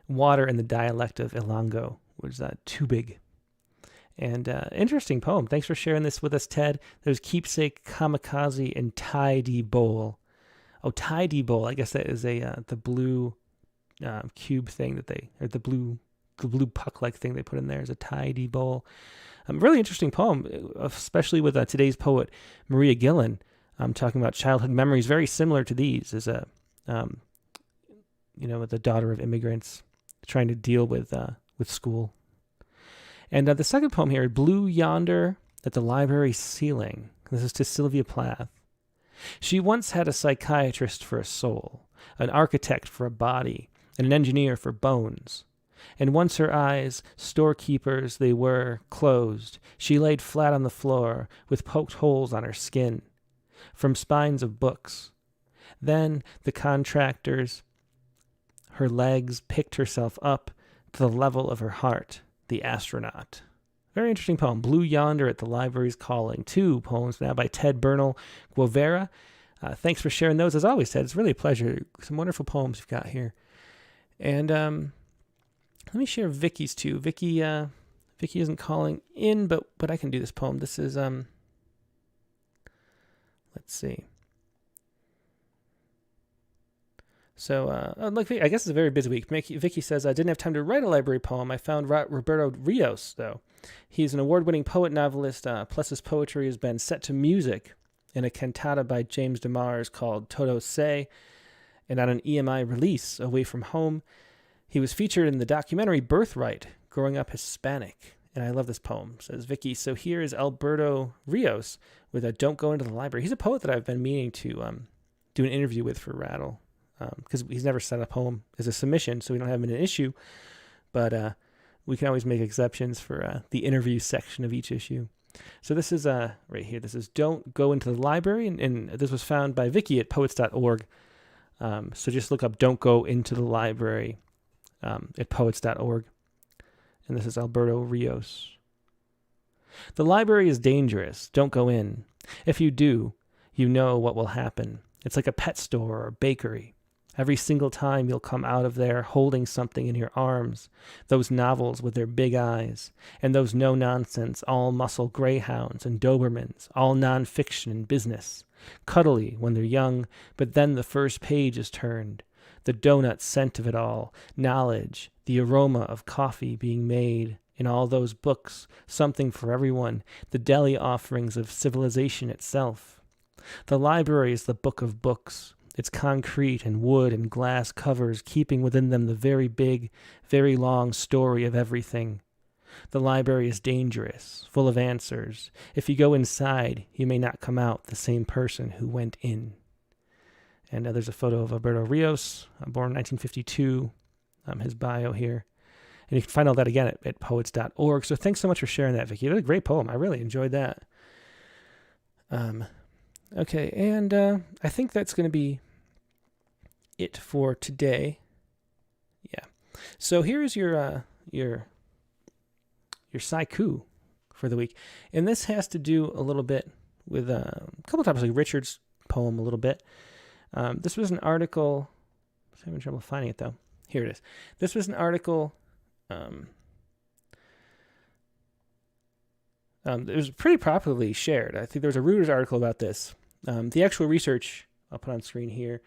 water in the dialect of Ilongo, which is tubig. And interesting poem. Thanks for sharing this with us, Ted. There's Keepsake, Kamikaze, and Tie-Dye Bowl. Oh, Tie-Dye Bowl. I guess that is the blue cube thing that or the blue puck-like thing they put in there is a Tie-Dye Bowl. Really interesting poem, especially with today's poet, Maria Gillan, talking about childhood memories very similar to these. As with the daughter of immigrants trying to deal with school. And the second poem here, Blue Yonder at the Library Ceiling. This is to Sylvia Plath. She once had a psychiatrist for a soul, an architect for a body, and an engineer for bones. And once her eyes, storekeepers they were, closed, she laid flat on the floor with poked holes on her skin from spines of books. Then the contractors, her legs, picked herself up to the level of her heart, the astronaut. Very interesting poem. Blue Yonder at the Library's Calling. Two poems now by Ted Bernal Guevara. Thanks for sharing those. As always, Ted, it's really a pleasure. Some wonderful poems you've got here. And let me share Vicky's too. Vicky isn't calling in, but I can do this poem. This is, let's see. So, I guess it's a very busy week. Vicky says, I didn't have time to write a library poem. I found Roberto Rios, though. He's an award-winning poet novelist, plus his poetry has been set to music in a cantata by James DeMars called Todo Se, and on an EMI release, Away from Home. He was featured in the documentary Birthright, Growing Up Hispanic. And I love this poem, says Vicky. So here is Alberto Rios with a Don't Go Into the Library. He's a poet that I've been meaning to do an interview with for Rattle. Because he's never sent a poem as a submission, so we don't have an issue. But we can always make exceptions for the interview section of each issue. So this is right here. This is Don't Go Into the Library, and this was found by Vicky at poets.org. So just look up Don't Go Into the Library at poets.org. And this is Alberto Rios. The library is dangerous. Don't go in. If you do, you know what will happen. It's like a pet store or bakery. Every single time you'll come out of there holding something in your arms, those novels with their big eyes, and those no-nonsense, all-muscle greyhounds and Dobermans, all non-fiction and business, cuddly when they're young, but then the first page is turned, the donut scent of it all, knowledge, the aroma of coffee being made, in all those books, something for everyone, the deli offerings of civilization itself. The library is the book of books, its concrete and wood and glass covers keeping within them the very big, very long story of everything. The library is dangerous, full of answers. If you go inside, you may not come out the same person who went in. And there's a photo of Alberto Rios, born in 1952, his bio here. And you can find all that again at poets.org. So thanks so much for sharing that, Vicki. It was a great poem. I really enjoyed that. Okay, and I think that's going to be it for today. Yeah. So here's your Sciku for the week. And this has to do a little bit with a couple of topics, like Richard's poem a little bit. This was an article. I'm having trouble finding it, though. Here it is. This was an article. It was pretty popularly shared. I think there was a Reuters article about this. The actual research, I'll put on screen here.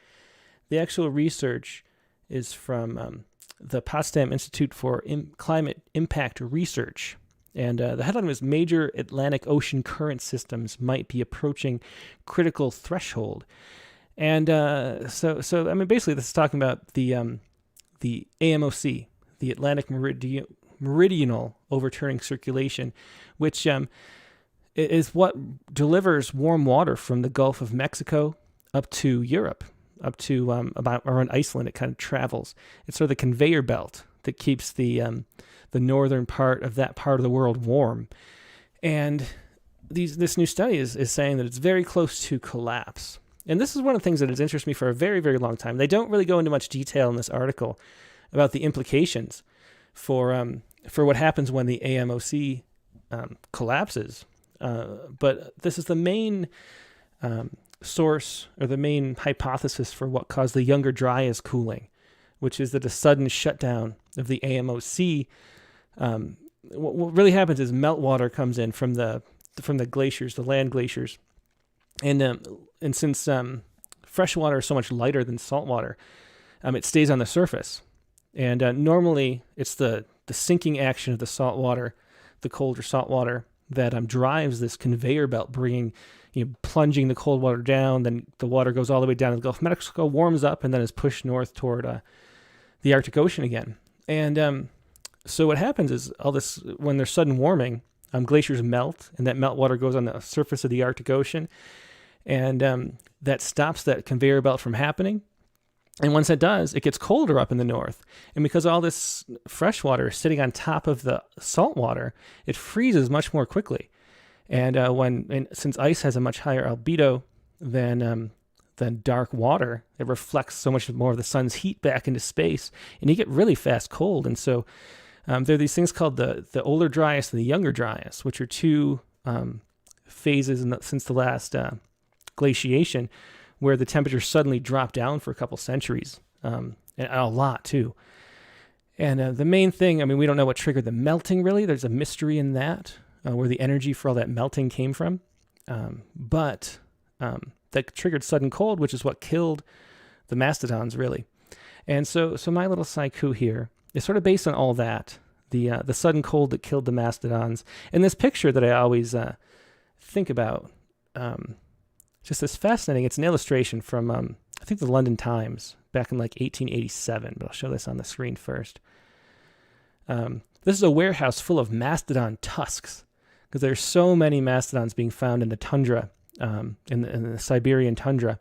The actual research is from the Potsdam Institute for Climate Impact Research. And the headline was Major Atlantic Ocean Current Systems Might Be Approaching Critical Threshold. And so I mean, basically this is talking about the AMOC, the Atlantic Meridional Overturning Circulation, which is what delivers warm water from the Gulf of Mexico up to Europe, up to about around Iceland. It kind of travels. It's sort of the conveyor belt that keeps the northern part of that part of the world warm. And this new study is saying that it's very close to collapse. And this is one of the things that has interested me for a very, very long time. They don't really go into much detail in this article about the implications for what happens when the AMOC collapses. But this is the main source, or the main hypothesis for what caused the Younger Dryas cooling, which is that a sudden shutdown of the AMOC. What really happens is meltwater comes in from the glaciers, the land glaciers, and since fresh water is so much lighter than salt water, it stays on the surface. And normally it's the sinking action of the salt water, the colder salt water, that drives this conveyor belt, plunging the cold water down. Then the water goes all the way down to the Gulf of Mexico, warms up, and then is pushed north toward the Arctic Ocean again. And so what happens is all this, when there's sudden warming, glaciers melt, and that meltwater goes on the surface of the Arctic Ocean, and that stops that conveyor belt from happening. And once it does, it gets colder up in the north. And because all this fresh water is sitting on top of the salt water, it freezes much more quickly. And since ice has a much higher albedo than dark water, it reflects so much more of the sun's heat back into space, and you get really fast cold. And so there are these things called the older Dryas and the Younger Dryas, which are two phases since the last glaciation, where the temperature suddenly dropped down for a couple centuries, and a lot too. And the main thing, I mean, we don't know what triggered the melting really. There's a mystery in that, where the energy for all that melting came from. But that triggered sudden cold, which is what killed the mastodons really. And so my little Sciku here is sort of based on all that, the sudden cold that killed the mastodons. And this picture that I always think about, just as fascinating. It's an illustration from, I think, the London Times back in like 1887, but I'll show this on the screen first. This is a warehouse full of mastodon tusks, because there's so many mastodons being found in the tundra, in the Siberian tundra.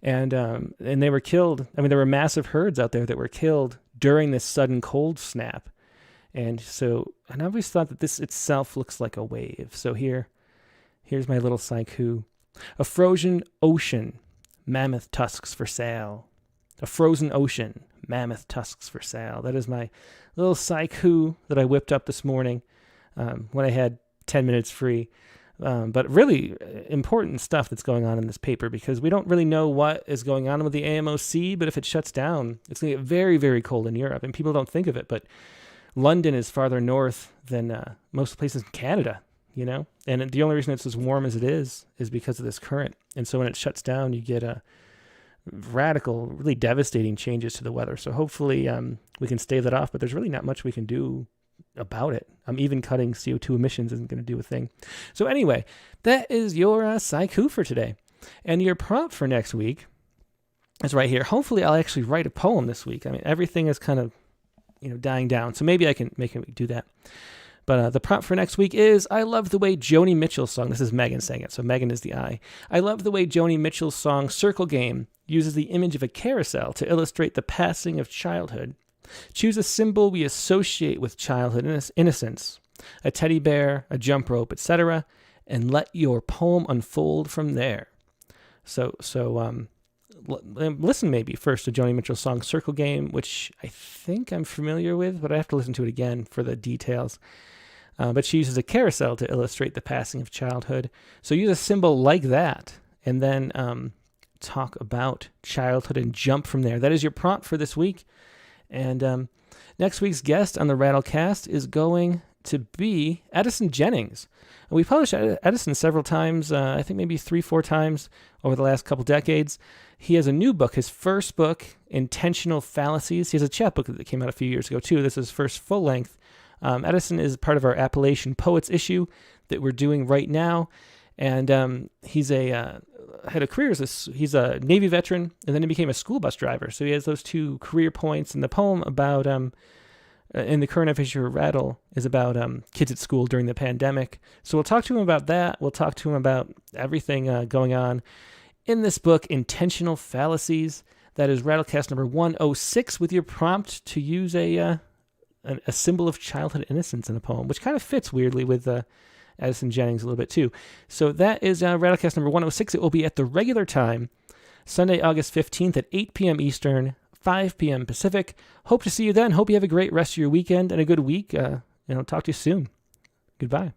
And they were killed. I mean, there were massive herds out there that were killed during this sudden cold snap. And I always thought that this itself looks like a wave. So here's my little Sciku. A frozen ocean, mammoth tusks for sale. A frozen ocean, mammoth tusks for sale. That is my little Sciku that I whipped up this morning when I had 10 minutes free. But really important stuff that's going on in this paper, because we don't really know what is going on with the AMOC, but if it shuts down, it's going to get very, very cold in Europe. And people don't think of it, but London is farther north than most places in Canada. And the only reason it's as warm as it is because of this current. And so when it shuts down, you get radical, really devastating changes to the weather. So hopefully we can stave that off, but there's really not much we can do about it. Even cutting CO2 emissions isn't going to do a thing. So anyway, that is your Sciku for today. And your prompt for next week is right here. Hopefully I'll actually write a poem this week. I mean, everything is kind of, dying down. So maybe I can make it do that. But the prompt for next week is, I love the way Joni Mitchell's song, this is Megan saying it, so Megan is the I. I love the way Joni Mitchell's song Circle Game uses the image of a carousel to illustrate the passing of childhood. Choose a symbol we associate with childhood innocence, a teddy bear, a jump rope, etc., and let your poem unfold from there. So listen maybe first to Joni Mitchell's song Circle Game, which I think I'm familiar with, but I have to listen to it again for the details. But she uses a carousel to illustrate the passing of childhood. So use a symbol like that, and then talk about childhood and jump from there. That is your prompt for this week. And next week's guest on the Rattlecast is going to be Addison Jennings. We published Addison several times, I think maybe 3-4 times over the last couple decades. He has a new book, his first book, Intentional Fallacies. He has a chapbook that came out a few years ago, too. This is his first full-length. Addison is part of our Appalachian Poets issue that we're doing right now. And he's had a career he's a Navy veteran, and then he became a school bus driver. So he has those two career points. And the poem about in the current issue of Rattle is about kids at school during the pandemic. So we'll talk to him about that. We'll talk to him about everything going on in this book, Intentional Fallacies. That is Rattlecast number 106, with your prompt to use a symbol of childhood innocence in a poem, which kind of fits weirdly with Addison Jennings a little bit too. So that is Rattlecast number 106. It will be at the regular time, Sunday, August 15th at 8 p.m. Eastern, 5 p.m. Pacific. Hope to see you then. Hope you have a great rest of your weekend and a good week. Talk to you soon. Goodbye.